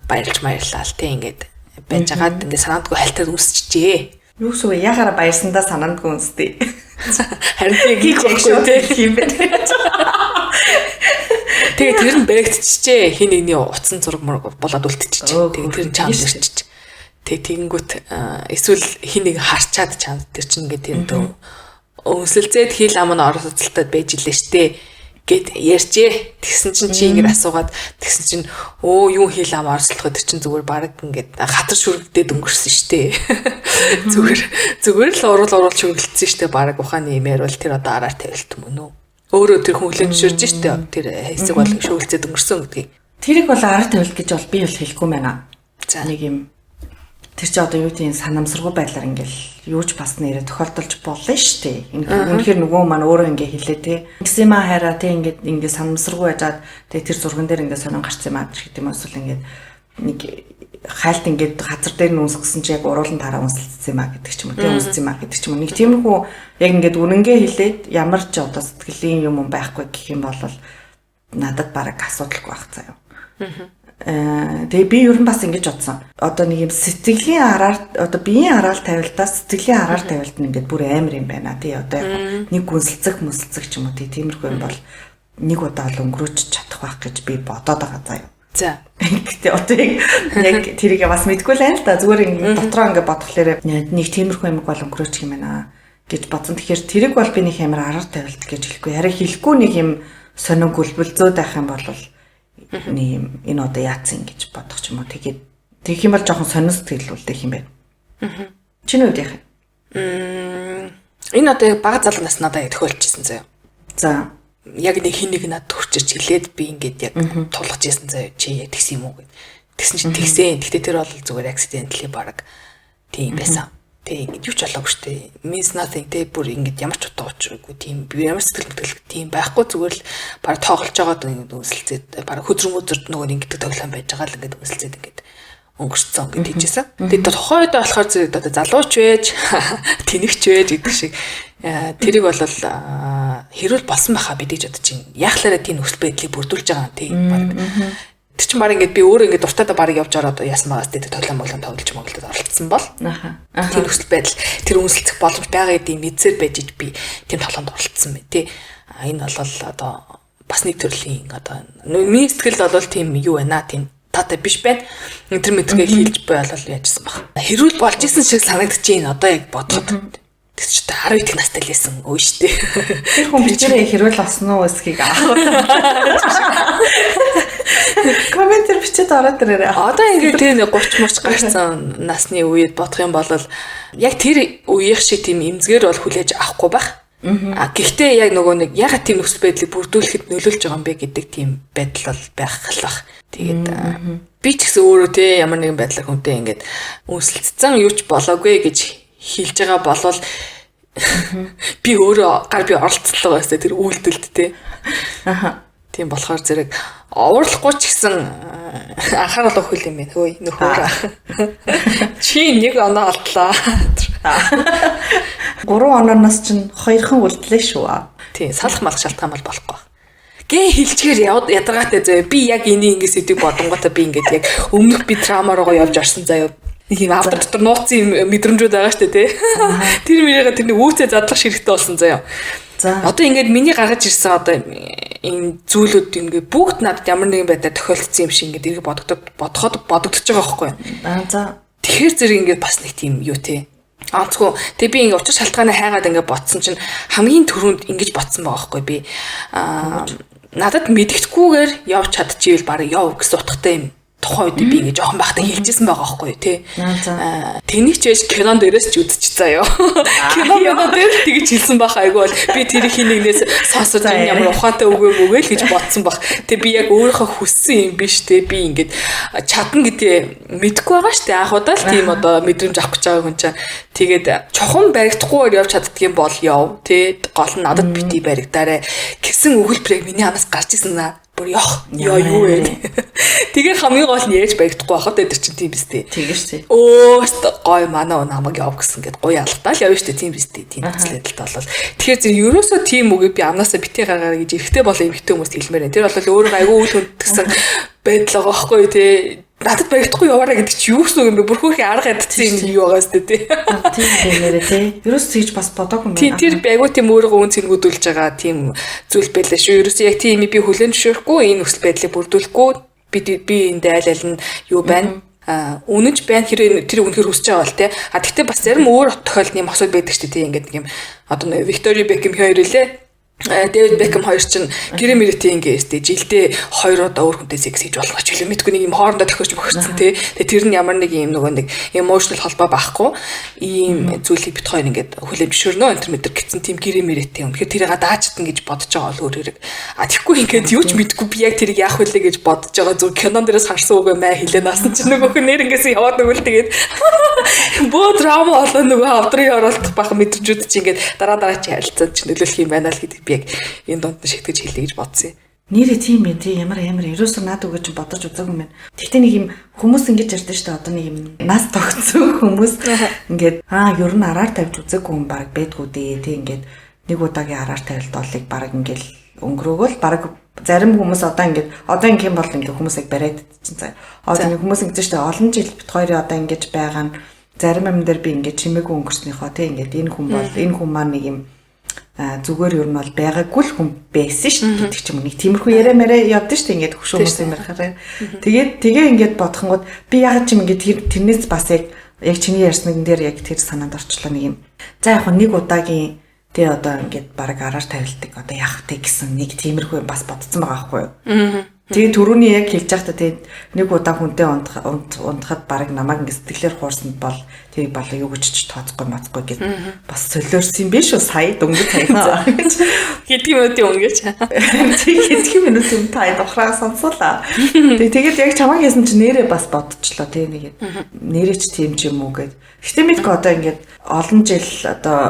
Баярлалаа л те ингээд байж байгаад ингээд санаандгүй хальтад өмсчихжээ. Юу гэсэн яхаараа баярсандаа санаандгүй өмсдөө. Харин тийм юм байна. Тэгээ тэр нь баригдчихжээ. Хин нэгний утсан зураг болоод үлдчихжээ. Тэгээ тэр нь чамд ирчихжээ. Тэгэнгүүт эсвэл хин нэг харчаад чамд тэр чинь ингээд тэр дөө өмсөлцээд хил ам нь оролцолтод байж илээ штэ гэд ярьжээ. Тэгсэн чинь чи ингэж асуугаад тэгсэн чинь юу хил ам оролцоход чинь зүгээр баг ингээд хатар шүргдээд өнгөрсөн штэ. Зүгээр л урал шүргэлцсэн штэ баг ухааны имээр бол тэр одоо араар тавилт мөн үү. Өөрөө тэр хүн хүлэн зөвшөөрж штэ тэр хэсэг бол шүргэлцээд өнгөрсөн гэдгийг. Тэрийг бол араар тавилт гэж бол би бол хэлэхгүй байна. За нэг юм Тэр чи одоо юу тийм санамсаргуу байдлаар ингээл юу ч бас нэрэ тохиолдолж болно шүү дээ. Үнэхээр нөгөө маань өөрөө ингээ хэлээ те. Экзема хараа те ингээ санамсаргуу яжаад тэгээ тэр зурган дээр ингээ сонин гарцсан маа гэх юм эсвэл ингээ нэг хайлт ингээ газар дээр нь үнсгсэн чи яг уруулан тараа үнсэлцсэн маа гэдэг ч юм уу те үнссэн маа гэдэг ч юм уу. Нэг тиймэрхүү яг ингээ үнэнгээ хэлээд ямар ч одоо сэтгэлийн юм байхгүй гэх юм бол надад бараг асуудалгүй байх заяа. Тэгээ би ер нь бас ингэж бодсон. Одоо нэг юм сэтгэлийн араар одоо биеийн араал тавилтаас сэтгэлийн араар тавилт нь ингээд бүр амар юм байна. Тий одоо яг нэг гүнсэлцэх ч юм уу тиймэрхүү юм бол нэг удаа л өнгөрөөж чадах байх гэж би бодоод байгаа заяа. За. Гэтэ одоо яг тэрийг бас мэдгүй л байна л да. Зүгээр ингээд дотроо ингээд бодхолоор нэг тиймэрхүү юм бол өнгөрөөж юм байна гэж бодсон. Тэгэхээр тэрийг бол би нэг амар араар тавилт гэж хэлэхгүй. Харин хэлэхгүй нэг юм сонин гүлбэлзүүд байх юм бол нэг юм энэ одоо яатсан гэж бодох ч юм уу. Тэгээд тэгэх юм бол жоохон сонин сэтгэл үлдээх юм байна. Чиний үед яах юм? Энэ одоо яг бага залуу нас надад тохиолдчихсэн заяа. За. Яг нэг хин нэг надад хүрчиж хэлээд би ингээд яг тулгаж ийсэн заяа. Чи яг тэгсэн юм уу гэд. Тэгсэн чинь тэгсэн. Гэтэ тэр бол зүгээр accidentally баг тийм байсан. Тэг ингэж юу ч болоогүй штэ. Means nothing тэг бүр ингэж ямар ч утга учиргүй тийм би ямар сэтгэл хөдлөлт тийм байхгүй зүгээр л баг тоглож байгаад ингэ үнсэлцээд баг хөзрөмөзөрд нөгөө ингэ тоглоом байж байгаа л ингэ үнсэлцээд ингэ өнгөрцсөн гэж хэлжсэн. Тэгээд тухайд болохоор зэрэг одоо залууч байж тэнэгч байж гэдэг шиг тэрийг бол хэрүүл болсон байхаа бидэж бодож чинь яахлаараа тийм нөхцөл байдлыг бүрдүүлж байгаа юм тийм баг. Тэр чинь баг ингээд би өөрөө ингээд дуртайдаа баг явж ороод яасан байгаас тэгээд тоглоом тоглож Монголд оролцсон бол тэр нөхцөл байдал тэр үнсэлцэх боломж байгаа гэдгийг мэдсээр байж би тийм тоглоомд оролцсон байна тий. Энэ бол одоо бас нэг төрлийн одоо миний сэтгэлд бол тийм юу байна тийм таатай биш байна. Тэр мэдрэгээ хийлж болол яажсан баг. Хэрүүл болж исэн шиг санагдчихээн одоо яг бодоход. Тэс ч 12 дэх настай л байсан өө штэ. Тэр хүн бичээрээ хэрүүл болсон уу эсхийг аах. Комментэр бичээд ороод ирээрээ. Одоо ингээд тийм 30 морч гарсан насны үед бодох юм бол яг тэр үеийнх шиг тийм эмзгээр бол хүлээж авахгүй байх. Гэхдээ яг нөгөө нэг ягаад тийм нөхцөл байдлыг бүрдүүлэхэд нөлөөлж байгаа юм бэ гэдэг тийм байдал бол байх л бах. Тэгээд би ч гэсэн өөрөө те ямар нэгэн байдлаар хүнтэй ингээд үнсэлцсэн юу ч болоогүй гэж хэлж байгаа болвол би өөрөө гар би оролцлоо гэсэн тэр үйлдэлд те. Тийм болохоор зэрэг овоорлохгүй ч гэсэн анхаарал өгөх юм байна. Хөөе нөхөр. Чи нэг оноо олдлоо. 3 онооноос чинь 2хан үлдлээ шүү. Тийм салах малах шалтгаан бол болохгүй. Гээ хилчгээр ядаргаатай заяа. Би яг энийг ингэ сэдвийг бодонготой би ингээд яг өмнөх би драмаараа явж орсон заяа. Нэг юм автор дотор нууцсан мэдрэмжүүд байгаа штэ тий. Тэр мөрийгээ тэрний үүсээ задлах хэрэгтэй болсон заяа. За одоо ингээд миний гаргаж ирсэн одоо энэ зүйлүүд ингээд бүгд надад ямар нэгэн байдлаар тохиолдсон юм шиг ингээд эргэ бодоход бодогдож байгаа байхгүй юу? За. Тэгэхээр зэрэг ингээд бас нэг тийм юу тий. Аацгүй. Тэгээ би ингээ учир шалтгаанаа хайгаад ингээ ботсон чинь хамгийн түрүүнд ингэж ботсон байгаа байхгүй би. Надад мэдгэдэггүйгээр явж чадчихвэл баг яв гэсэн утгатай юм. Тухайн үед би ингээ жоохон байхдаа хэлжсэн байгаа байхгүй тий. Тэнийг ч байж кинон дээрээс ч үзчих заяа. Кинон дээр тэгж хэлсэн байх айгүй бол би тэр хин нэгнээс сонсож ямар ухаантай өгөө мөгөө л гэж ботсон баг. Тэгээ би яг өөрийнхөө хүссэн юм биш тий. Би ингээд чадна гэдээ мэдгүй байгаа штэ. Анх удаа л тийм одоо мэдрэмж авах гэж байгаа хүн чинь тэгээд чохон баригдахгүйгээр явж чаддгийн бол яв тий. Гол нь надад бити баригдаарэ гэсэн өгүүлбэрийг миний анаас гарч ирсэн наа. Бүр яа юу вэ? Тэгээ хамгийн гол нь яаж баригдахгүй байхад тэр чинь тийм биз дээ. Тэгэж тий. Өө гой манай намайг яв гэсэн гээд гоё алгатаа л явна штэ тийм биз дээ. Тийм зүйлэлт болол. Тэгэхээр зөв ерөөсөө тийм үгүй би амнаасаа битээ гаргаараа гэж эрэхтэй болоо эмхтэй хүмүүст хэлмээр байна. Тэр бол өөрөө айгүй үйл хөдлөсөн байдал байгаа байхгүй тий. Надад баригдахгүй яваараа гэдэг чи юу гэсэн юм бэ? Бүрхүүхийн арга ядцсан юм юу байгаас тээ тий. Тийм нэрээ тий. Ерөөс тэгж бас бодоогүй юм байна. Тэр айгүй тийм өөрийгөө үн цэнгүүдүүлж байгаа тийм зүйл байлаа шүү. Ерөөс яг тийм би хүлэн зөвшөөрөхгүй энэ нөхцөл байдлыг бүрдүүлэхгүй би энд айл нь юу байна? Үнэнч байна хэрэг тэр үнэхээр хүсэж байгаа бол тий. Гэхдээ бас зарим өөр тохиолдолд юм асуудал байдаг шүү дээ тий. Ингээд нэг юм одоо Виктори Бекхэм хоёр үлээ. Дэвид Бекхэм хоёр чинь гэрээ мэрэтийн ингээд жилдээ 2 удаа өөр хүнтэй секс хийж болох ч юм мэдгүй нэг юм хоорондоо тохиож бохирцсан тий. Тэгээ тэр нь ямар нэг юм нөгөө нэг emotional холбоо байхгүй ийм зүйлийг бит хоёр ингээд хүлээн зөвшөөрнө энэ төр гэсэн тийм гэрээ мэрэтийн. Тэгэхээр тэрийг даачтан гэж бодож байгаа бол өөр хэрэг. Тэгэхгүй ингээд юу ч мэдгүй би яг тэрийг яах вүлээ гэж бодож байгаа зүг кинон дээрээс харсан үг маа хэлээ наасан чинь нөгөөх нь нэр ингээс яваад нөгөөл тэгээд бөө драма болоо нөгөө авдрын оролдох бахан мэдрэмжүүд чи ингээд дараа чи харилцаад чи нөлөөлөх юм байна л гэдэг би яг энэ донд нь шигтгэж хэлье гэж бодсон юм. Нэрээ тийм ээ тий ямар ерөөсөө наад үгүй ч бодож үзээгүй юм байна. Тэгтээ нэг юм хүмүүс ингэж ярьдэн шүү дээ одоо нэг юм нас тогтсон хүмүүс ингээд ер нь араар тавьж үзээгүй юм баг байдгүй дээ тий ингээд нэг удаагийн араар тавилт олыг баг ингээл өнгөрөөгөл баг зарим хүмүүс одоо ингэ юм бол ингээ хүмүүсийг бариад чинь заа. Одоо нэг хүмүүс ингэж шүү дээ олон жил бит хоёрын одоо ингэж байгаа нь зарим юм дээр би ингээ чимээгүй өнгөрснөөхөө тий ингээд энэ хүн маань нэг юм зүгээр ер нь бол байгаагүй л хүн байсан шүү дээ гэдэг ч юм уу нэг тиймэрхүү яриа мэрэ явдсан шүү дээ ингээд хөшөө хүмүүс юм ярихаар. Тэгээ ингээд бодохгүйд би ягаад ч юм ингээд тэрнээс бас яг чиний ярьсан дээр яг тэр санаанд орчлоо нэг юм. За яг нэг удаагийн тий одоо ингээд баг араар тавилдаг одоо яах вэ гэсэн нэг тиймэрхүү бас бодсон байгаа байхгүй юу. Тэгээ түрүүний яг хэлж байхдаа тий нэг удаа хүнтэй унтахад баг намайг ингээд сэтгэлээр хуурсанд бол тий болоо юу гэж ч тооцохгүй мацгүй гэж бас солиорсон юм биш үү сая дөнгөж цайнаа гэж хэдэн минутын өнгөж тий хэдэн минутын тай дохраа сонсуулаа. Тэгээд яг чамаа гэсэн чи нэрээ бас бодчихлоо тий нэг нэрээ ч тийм ч юм уу гэд. Гэтэ мэдгүй одоо ингээд олон жил одоо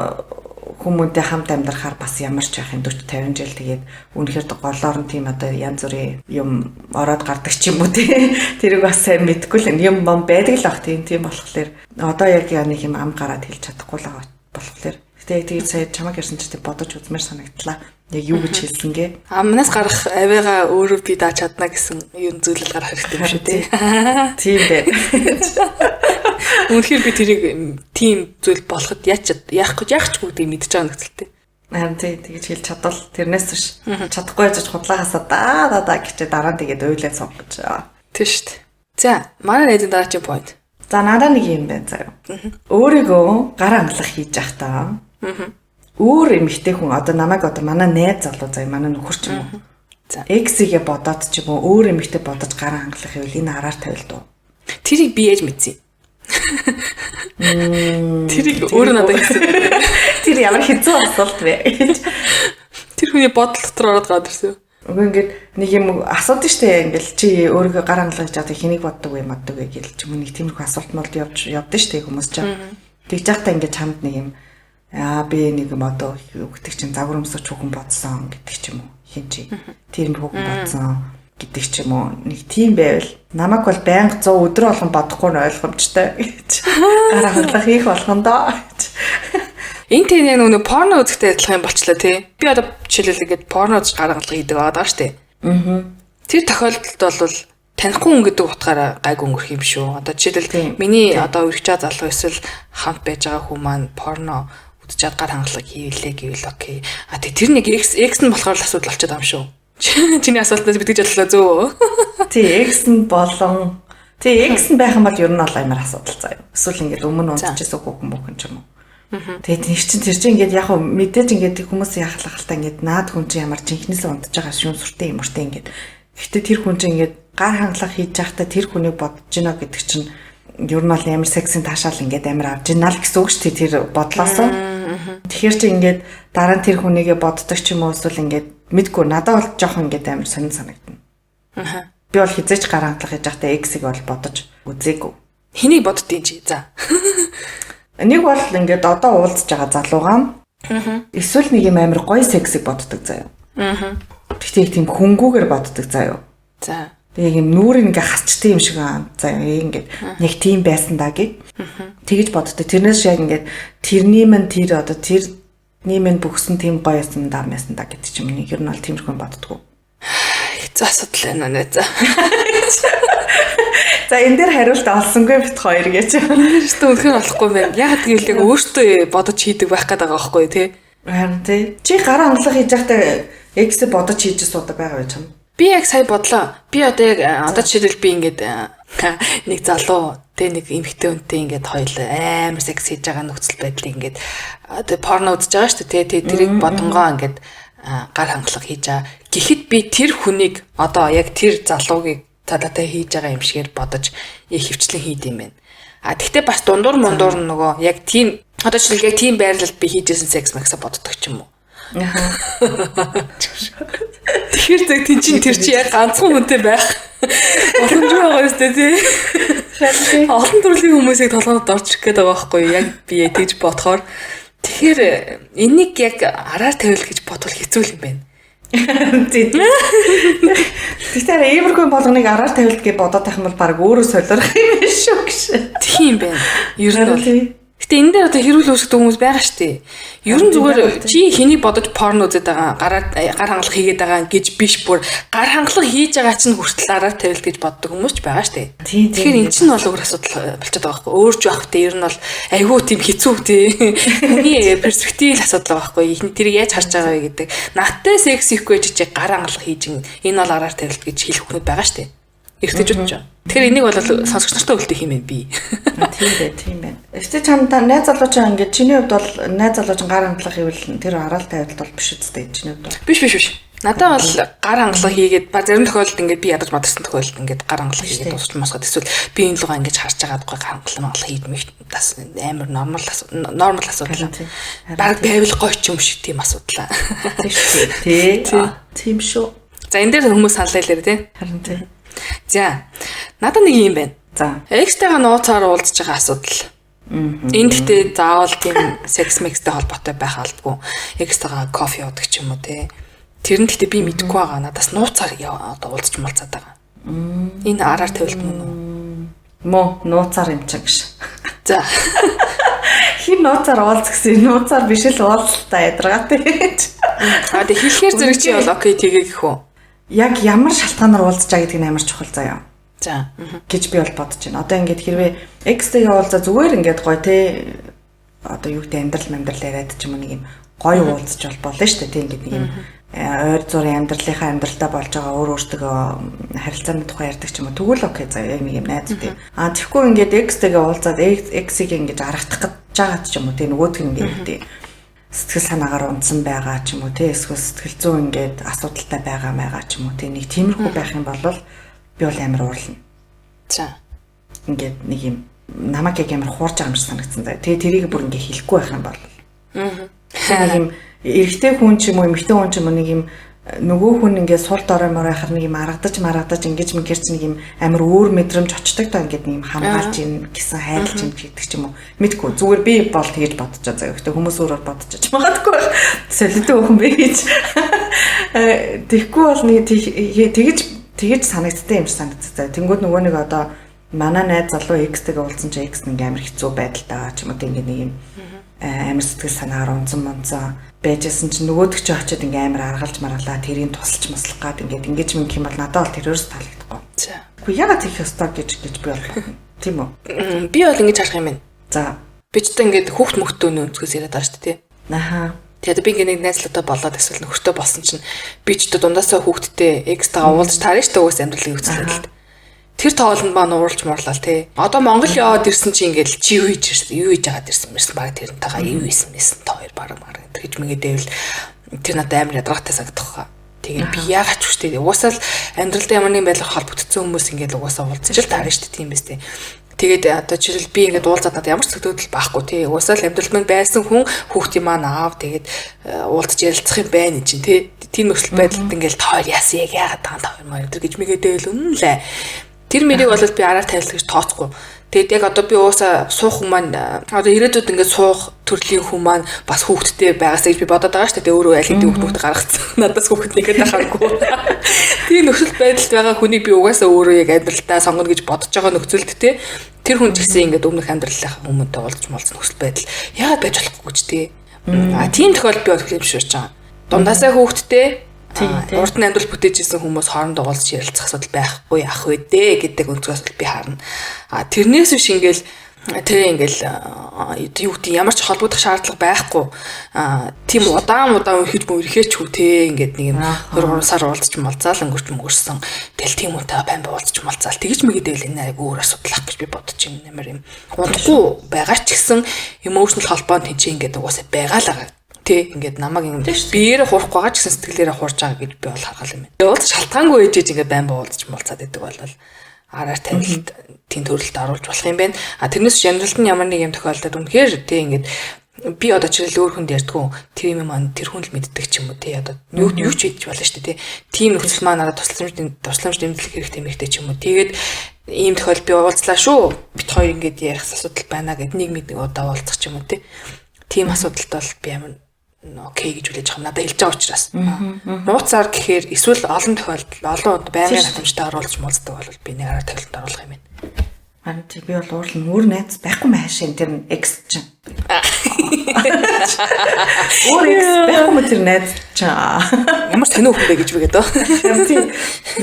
хүмүүнтэй хамт амьдрахаар бас ямар ч байх юм 40 50 жил тэгээд үнэхээр голоор нь тийм одоо янз бүрийн юм ороод гардаг ч юм уу тий. Тэрийг бас сайн мэдгүй л юм байдаг л ах тийм болохоор одоо яг нэг юм ам гараад хэлж чадахгүй л байгаа болохоор тэгээд сая чамаг ярьсан ч тийм бодож үзмээр санагдлаа. Яг юу гэж хэлсэнгээ. Амнаас гарах авигаа өөрөө би дааж чадна гэсэн юм зүйлэл гарах хэрэгтэй юм шүү тий. Тийм дээ. Үнэхээр би тэрийг тийм зүйл болоход яах ч бүгдийг мэдчихэж байгаа нөхцөлтэй. Харин тэгэж хэлж чадвал тэрнээс биш. Чадахгүй гэж худлаагасаа даа гэчээ дараа нь тэгээд уйлаад сонгож байгаа. Тийм шүү дээ. За, манай найзын дараагийн point. За, надаа нэг юм байна заяа. Өөрийгөө гар хангалах хийж явахдаа. Өөр эмэгтэй хүн одоо намайг одоо манай найз залуу заяа манай нөхөр ч юм уу. За, X-ийг бодоод ч юм уу өөр эмэгтэй бодож гар хангалах юм энэ араар тавилд уу. Тэрийг би ээж мэдсэн. Тэрийг өөрөө надад хэлсэн. Тэр ямар хэцүү асуулт вэ? Тэр хүний бодол дотор ороод гад ирсэн. Үгүй ингээд нэг юм асуудаг штэ ингээл чи өөрийгөө гар хангалж чадах хэнийг боддог вэ маддаг вэ гэл ч юм нэг тиймэрхүү асуулт мод явдсан штэ хүмүүс ч. Тэгж яхтаа ингээд чамд нэг юм би нэг юм одоо юу гэдэг чинь загвар өмсөж хүүхэн бодсон гэдэг ч юм уу хин чи тиймэрхүү хүүхэн бодсон гэдэг ч юм уу нэг тийм байвал намайг бол байнга 100 өдөр болгон бодохгүй нь ойлгомжтой гэж гар хангалах их болгондоо. Энэ тийм яг нэг порно үзэхтэй адилхан юм болчлаа тий. Би одоо жишээлбэл ингээд порно үзэж гар хангалах хийдэг байгаа шүү дээ. Тэр тохиолдолд бол танихгүй хүн гэдэг утгаараа гайг өнгөрөх юм шүү. Одоо жишээлбэл миний одоо үргэлжлээ залуу эсвэл хамт байж байгаа хүн маань порно үзэж гар хангалах хийлээ гэвэл окей. Тэр нэг X нь болохоор л асуудал болчиход байгаа юм шүү. Чиний асуултаас битгэж бодлоо зөө. Тий, X нь болон X нь байх юм бол ер нь бол амар асуудал заяа. Эсвэл ингээд өмнө унтчихсан хүүхэн ч юм уу. Тэгээд тэр чинь ингээд яг мэдээж ингээд хүмүүс яхалахалтай ингээд наад хүн чинь ямар ч инхнээсээ унтж байгаа шүүн сүртэй юм уртай ингээд. Гэхдээ тэр хүн чинь ингээд гар хангалах хийж байхдаа тэр хүнийг бодож гинэ гэдэг чинь ер нь бол амар сексийн таашаал ингээд амар авж гинэ л гэсэн үг шүү дээ тэр бодлоосоо. Тэгэхээр чи ингээд дараа нь тэр хүнийгээ боддог ч юм уу эсвэл ингээд мэдгүй надад бол жоохон ингээд амар сонир санагдана. Би бол хизээч гар хангалах хийж байхдаа X-ийг бол бодож үзээгүй. Хэнийг боддیں чи? За. Нэг бол ингээд одоо уулзж байгаа залуугаан. Эсвэл нэг юм амар гоё сексийг боддог заяа. Тэгтээ тийм хөнгүүгээр боддог заяа. За. Тэгээ юм нүрийг ингээ хасчтай юм шиг аа. Заяа ингээд нэг тийм байсан даа гэж. Тэгэж боддог. Тэрнээс яг ингээд тэрний мэн тэр одоо тэрний мэн бүгсэн тийм гоё байсан даа байсан даа гэдэг ч юм нэг ер нь бол тиймэрхүү боддгоо. Хэцүү асуудал байна нэ. За. За энэ дээр хариулт олсонгүй бит хоёр гэж. Өөртөө үнэхээр олохгүй байна. Яг гэвэл яг өөртөө бодож хийдэг байх гэдэг байгаа байхгүй тий. Харин тий. Чи гар хангалах хийж байхдаа X бодож хийж суудаг байгаа байж юм. Би яг сая бодлоо. Би одоо яг одоо жишээлбэл би ингээд нэг залуу тий нэг эмэгтэй хүнтэй ингээд хоёул амар секс хийж байгаа нөхцөл байдлыг ингээд одоо порно үзэж байгаа шүү дээ тий. Тэрийг бодонгоо ингээд гар хангалах хийж байгаа. Гэхдээ би тэр хүнийг одоо яг тэр залуугийг талаатай хийж байгаа юм шигээр бодож хөвчлэн хийд юм байна. Тэгтээ бас дундуур мундуур нөгөө яг тийм одоо жишээл яг тийм байрлалд би хийжсэн секс макса боддог ч юм уу. Тэгэхээр зөв тийм тэр чи яг ганцхан хүнтэй байх боломжтой байгаа юм тий. Олон төрлийн хүмүүсийг толгойд орчих гээд байгаа байхгүй яг би тэгж бодохоор тэгэхээр энийг яг араар тавил гэж бодвол хэцүү юм байна. Тэгэхээр иймэрхүү болгоныг араар тавилт гэж бодоод байх юм бол баг өөрөө солиорох юм шүү гэж. Тийм байна. Ер нь бол гэтэ энэ дээр одоо хэрүүл үүсгдэг хүмүүс байгаа шүү дээ. Ер нь зүгээр чи хэнийг бодож порно үзээд байгаа гар хангалах хийгээд байгаа гэж биш бүр гар хангалах хийж байгаа чинь хүртэл араар тавилт гэж боддог хүмүүс ч байгаа шүү дээ. Тэгэхээр эн чинь бол өөр асуудал болчиход байгаа байхгүй. Өөрч байх те ер нь бол айгүй тийм хэцүү те. Хүний перспектив асуудал байгаа байхгүй. Тэрийг яаж харж байгаа вэ гэдэг. Надтай секс хийхгүй ч гар хангалах хийж энэ бол араар тавилт гэж хэлэх хүмүүс байгаа шүү дээ. Эртэжүүд ч. Тэгэхээр энийг бол сонсогч нартай үлдэх юм байна би. Тийм байна. Эсвэл чамдаа найз залууч ингээд чиний хувьд бол найз залууч гар хангалах хийвэл тэр араал тавилт бол биш үстэй чиний хувьд бол. Биш. Надад бол гар хангалах хийгээд зарим тохиолдолд ингээд би ядаж мадсан тохиолдолд ингээд гар хангалах хийгээд дуусч мосгоод эсвэл би энэ лугаа ингээд харж байгаа гар хангалах хийдмэх бас амар нормал асуудал. Бараг байвал гоё ч юм шиг тийм асуудал. Тийм шүү. За энэ дээр хүмүүс саналаа хэлээ тий. Харин тийм. За надад нэг юм байна. За. Экстрагаа нууцаар уулзж байгаа асуудал. Энд гэхдээ заавал тийм секс мекстэй холбоотой байх албагүй. Экстрагаа кофе уудаг ч юм уу те. Тэр нь гэхдээ би мэдэхгүй байгаа. Надаас нууцаар одоо уулзч малцаад байгаа. Энэ араар тавилт мөн үү? Мо нууцаар юм чаг ш. За. Хин нууцаар уулз гэсэн. Нууцаар биш л уулзалтаа ядаргатай. Тэг хэлэхээр зэрэг чи бол окей тэгээ гэх үү? Яг ямар шалтгаанаар уулзж байгаа гэдэг нь амар чухал заяа. За. Гэж би бол бодож байна. Одоо ингээд хэрвээ X-тэй уулзаа зүгээр ингээд гоё те одоо юу гэдэг амьдрал яриад ч юм уу нэг юм гоё уулзч болно шүү дээ. Тэ ингээд нэг юм ойр зургийн амьдралынхаа амьдралдаа болж байгаа өөртөө харилцааны тухай ярьдаг ч юм уу. Тэгвэл окей заяа яг нэг юм найзууд. Тэгэхгүй ингээд X-тэйгээ уулзаад X-ийг ингээд аргадах гэж байгаа ч юм уу. Тэ нөгөөдг нь ингээд сэтгэл санаагаар унтсан байгаа ч юм уу те эсвэл сэтгэл зүйн ингээд асуудалтай байгаа ч юм уу те нэг тиймэрхүү байх юм бол би бол амар уурлна. За. Ингээд нэг юм намайг яг амар хуурж байгаа юм шиг санагдсан заа. Тэгээ тэрийг бүр ингээд хэлэхгүй байх юм бол. Нэг юм эрэгтэй хүн ч юм уу эмэгтэй хүн ч юм уу нэг юм нөгөө хүн ингээд сул дорой моройхор нэг юм аргадаж ингэж мэгэр чи нэг юм амар өөр мэдрэмж очдог та ингээд нэг юм хамгаалж ийн гэсэн хайрлж ийн гэдэг ч юм уу мэдгүй зүгээр би бол тэгж бодож байгаа. Гэхдээ хүмүүс өөрөөр бодож байгаа магадгүй солиотой хүн бэ гэж. Тэгэхгүй бол нэг тэгж санагдтай юм шиг санагдсан. Тэнгүүд нөгөө нэг одоо манай найз залуу X-тэйгээ уулзсан чи X нэг амар хэцүү байдалтай ч юм уу ингээд нэг юм амар сэтгэл санаагаар унцсан байжсэн чинь нөгөөдөг чи очиод ингээ амар аргалж маргалаа тэрийг тусалж маслах гад ингэж мөнгө юм бол надад бол тэрөөс таалагдахгүй. За. Гэхдээ ягаад тийх ёстой гэж би бол тийм үү? Би бол ингэж харах юм байна. За. Би ч одоо ингээ хүүхд мөхтөөний өнцгөөс яриад байгаа шүү дээ. Аха. Тэгээд би ингээ нэг найзлаатай болоод эсвэл нөхөртөө болсон чинь би ч одоо дундаасаа хүүхдтэй экстра уулзч таарна шүү дээ уус амьдралын үүсэлтэй. Тэр тоолонд маань уурлж муурлал тий. Одоо Монгол яваад ирсэн чи ингээл чи юу хийж яагаад ирсэн баг тэрнтэйгээ юу ийсэн та хоёр баг гэж мэгээдээвэл тэр надад амар ядаргатай санагдах. Тэгээд би яагаад ч үстэй уусаал амьдралдаа ямар нэг байдлаар холбогдсон хүмүүс ингээл угаасаа уулзч л таарна шүү дээ тийм биз дээ. Тэгээд одоо жишээл би ингээд уулзаад надад ямар ч төдөл байхгүй тий. Уусаал амьдрал маань байсан хүн хүүхдийн маань аав тэгээд уулзж ярилцах юм байна чинь тий. Тийм нөхцөл байдалд ингээл та хоёр яасан яагаад та хоёр маа гэж мэгээдээвэл үнэлээ. Тэр мэрийг бол би араар тавилт гэж тооцохгүй. Тэгээд яг одоо би уусаа суух хүн маань одоо ирээдүйд ингээд суух төрлийн хүн маань бас хүүхдтэй байгаасаа гэж би бодоод байгаа шүү дээ. Өөрөө аль хэдийн хүүхд гаргацсан. Надаас хүүхд нэгэд ахааргүй. Тийм нөхцөл байдалд байгаа хүнийг би угаасаа өөрөө яг амьдралтаа сонгоно гэж бодож байгаа нөхцөлд те. Тэр хүн ч гэсэн ингээд өмнөх амьдралынхаа хүмүүнтэй уулзч молцсон нөхцөл байдал яагаад байж болохгүй ч те. Тийм тохиолдол би бол хэлэмшүүлж байгаа. Дундаасаа хүүхдтэй урд нь амьдрал бүтээжсэн хүмүүс хоорондоо уулзч ярилцах асуудал байхгүй ах вэ дээ гэдэг өнцгөөс би харна. Тэрнээс биш ингээл тэр ингээл юу гэдэг ямар ч холбогдох шаардлага байхгүй. Тийм удаан хийж мөрөхөөч хүү те ингээд нэг юм 2-3 сар уулзч малцаал өнгөрсөн. Тэгэл тийм үнтэй байн уулзч малцаал тэгж мэгэдэвэл энэ айгүй өөр асуудал ах гэж би бодож байна. Ямар юм удахгүй байгаа ч гэсэн emotional холбоонд тийч ингээд угаасаа байгаа л байгаа. Тэ ингээд намайг ингээд биеэрээ хуурахгүй байгаа ч гэсэн сэтгэлээрээ хуурж байгаа гэж би бол харгал юм байна. Уулзах шалтгаангүй ээжээж ингээд байн буулдаж муулцаад байдаг бол араар тавилт тийм төрөлд оруулж болох юм байна. А тэрнээс шанралт нь ямар нэг юм тохиолдоод үнэхээр тэ ингээд би одоо чирэл өөр хүнд ярьдгүй тэр юм маань тэр хүн л мэддэг ч юм уу тий одоо юу ч хийж болно шүү дээ тий. Тийм нөхцөл маань надад тусламж дэмжлэг хэрэгтэй мэгтэй ч юм уу. Тэгээд ийм тохиол би уулзлаа шүү. Бит хоёр ингээд ярих асуудал байна гэд нэг удаа уулзах ч юм уу тий. Тийм асуудалд бол би ямар окей гэж үлээж байгаа надад хэлж байгаа учраас. Нууцаар гэхээр эсвэл олон тохиолдолд олон байнгын хатамжтай оруулж муулцдаг бол би нэг араар тавилтанд оруулах юм байна. Харин би бол уурлан өөр найз байхгүй маашин тэр X чинь. Өөр X байхгүй тэр найз чинь. Ямар сонио хүн бэ гэж үгээд оо. Тийм.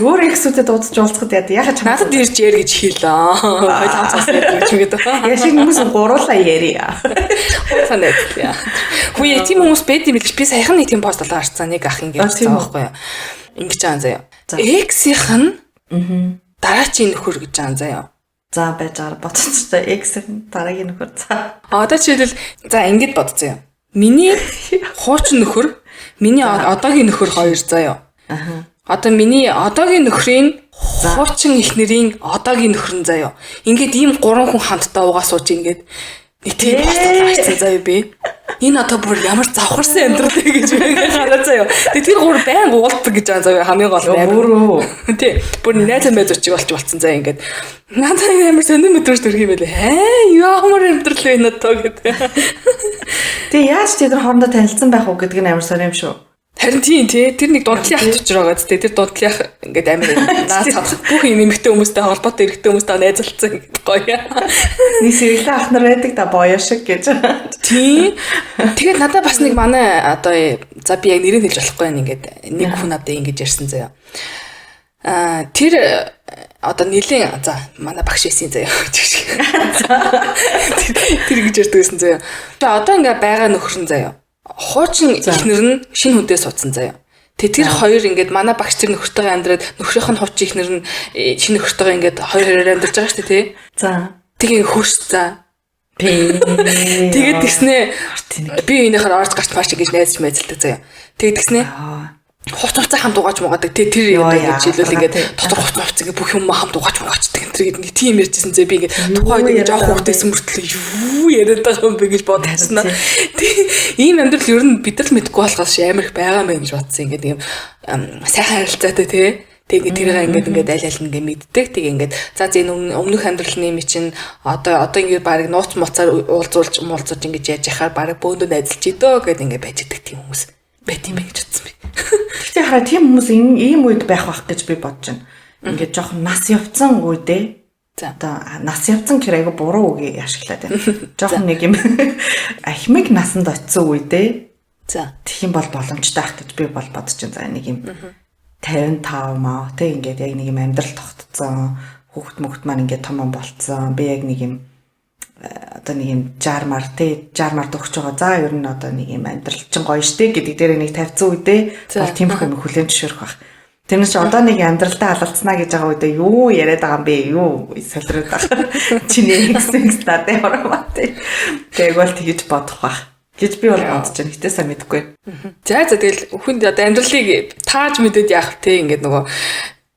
Өөр X-үдэд дуудаж уулзахад яхаа чамд надад ирж яар гэж хэлээ. Хоёр хамсаас гэж үгээд оо. Яшиг хүмүүс гуруулаа яриа. Уусан найз. Хүйе тийм хүмүүс байд юм биш би саяхан нэг тийм пост олоо харцсан нэг ах ингэж байгаа байхгүй юу. Ингэж байгаа заяа. X-ийнх нь дараачийн нөхөр гэж байгаа заяа. За байж байгаа бодцтой X-ийн дараагийн нөхөр за. Одоо жишээлбэл за ингэж бодцоо. Миний хуучин нөхөр, миний одоогийн нөхөр хоёр заяа. Одоо миний одоогийн нөхрийн хуучин эхнэрийн одоогийн нөхөр нь заяа. Ингээд ийм гурван хүн хамтдаа угаа сууж ингээд нэг тийм постолгоочсон заяа би. Энэ одоо бүр ямар завхарсан амьдрал вэ гэж хараа заяа. Тэгээ тэр гур байн уулздаг гэж байгаа заяа хамгийн гол нь. Өөрөө. Тий. Бүр найз мэдвч болцсон заяа ингээд. Надад ямар сонио мэдрэмж төрх юм бэ? Ямар амьдрал вэ надад гэдэг. Тэгээ яаж тэр хоорондоо танилцсан байх уу гэдэг нь амар сонио юм шүү. Харин тийм тий тэр нэг дундлын ах учраа байгаа тий тэр дундлын ах ингээд амар наад цадах бүх юм эмэгтэй хүмүүстэй холбоотой эрэгтэй хүмүүстэй найзалцсан гэдэг гоё. Нэг сэргэлэн ах нар байдаг да боёо шиг гэж. Тий. Тэгээд надад бас нэг манай одоо за би яг нэрийг хэлж болохгүй байна ингээд нэг хүн надад ингэж ярьсан заяа. Тэр одоо нилийн за манай багш байсан заяа. Тэр ингэж ярьдаг байсан заяа. Тэгээ одоо ингээ байгаа нөхөр нь заяа. Хуучин ихнэр нь шинэ хүнтэй суудсан заяа. Тэр хоёр ингээд манай багш тэр нөхөртөйгээ амьдраад нөхрийнх нь хуучин ихнэр нь шинэ нөхөртөйгээ ингээд хоёр амьдарч байгаа шүү дээ тий. За. Тэгээ хөрс за. Тэгээд тэгснээ би энийхээр орж гарч марч гэж найзч мэзэлдэг заяа. Тэгээд тэгснээ хуцуцаа хамт угааж муугадаг тэр юм гэж хэлвэл ингээд дотор хуцууц ингээд бүх юм хамт угааж муугаачдаг энэ гээд нэг тийм ярьжсэн зэ би ингээд тухайд ингээд жоох хүүхдээс мөртлөө юу яриад байгаа юм бэ гэж бодсон. Ийм амьдрал ер нь бид нар мэдгүй болохоос амар их байгаа мэн гэж бодсон ингээд юм сайхан харилцаатай тий. Тэгээд тэрийг ингээд аль аль нэгэ мэддэг. Тэгээ ингээд за энэ өмнөх амьдралны юм чинь одоо ингээд баг нууц муцаар уулзуулж муулзуулж ингээд яаж яхаар баг бөөндөө найзалж идөө гэдэг ингээд байж идэг тийм хүмүүс байт юм бэ гэж бодсон би. Тэгтээ хараа тийм хүмүүс ийм үед байх бах гэж би бодож байна. Ингээд жоохон нас явцсан үедээ. За одоо нас явцсан гэхээр айгу буруу үг ашиглаад байна. Жоохон нэг юм ахмиг насанд очисон үедээ. За тэгэх юм бол боломжтой ах гэж би бол бодож байна. За нэг юм 55 маа тэг ингээд яг нэг юм амьдрал тогтцсон. Хүүхд мөхт маань ингээд том болцсон. Би яг нэг юм одоо нэг юм 60 мар дөгч байгаа. За ер нь одоо нэг юм амьдрал чинь гоё штэ гэдэг дээр нэг тавьцсан үедээ бол тийм их юм хүлэн зөвшөөрөх байх. Тэрнээс чи одоо нэг амьдралдаа алалцснаа гэж байгаа үедээ юу яриад байгаа юм бэ? Юу солиод байгаа. Чиний эксэнс надад яваа тий. Тэг бол тэгэж бодох байх гэж би бол бодож байна. Гэтээсээ мэдэхгүй. За тэгэл хүнд одоо амьдралыг тааж мэдээд яах вэ? Ингээд нөгөө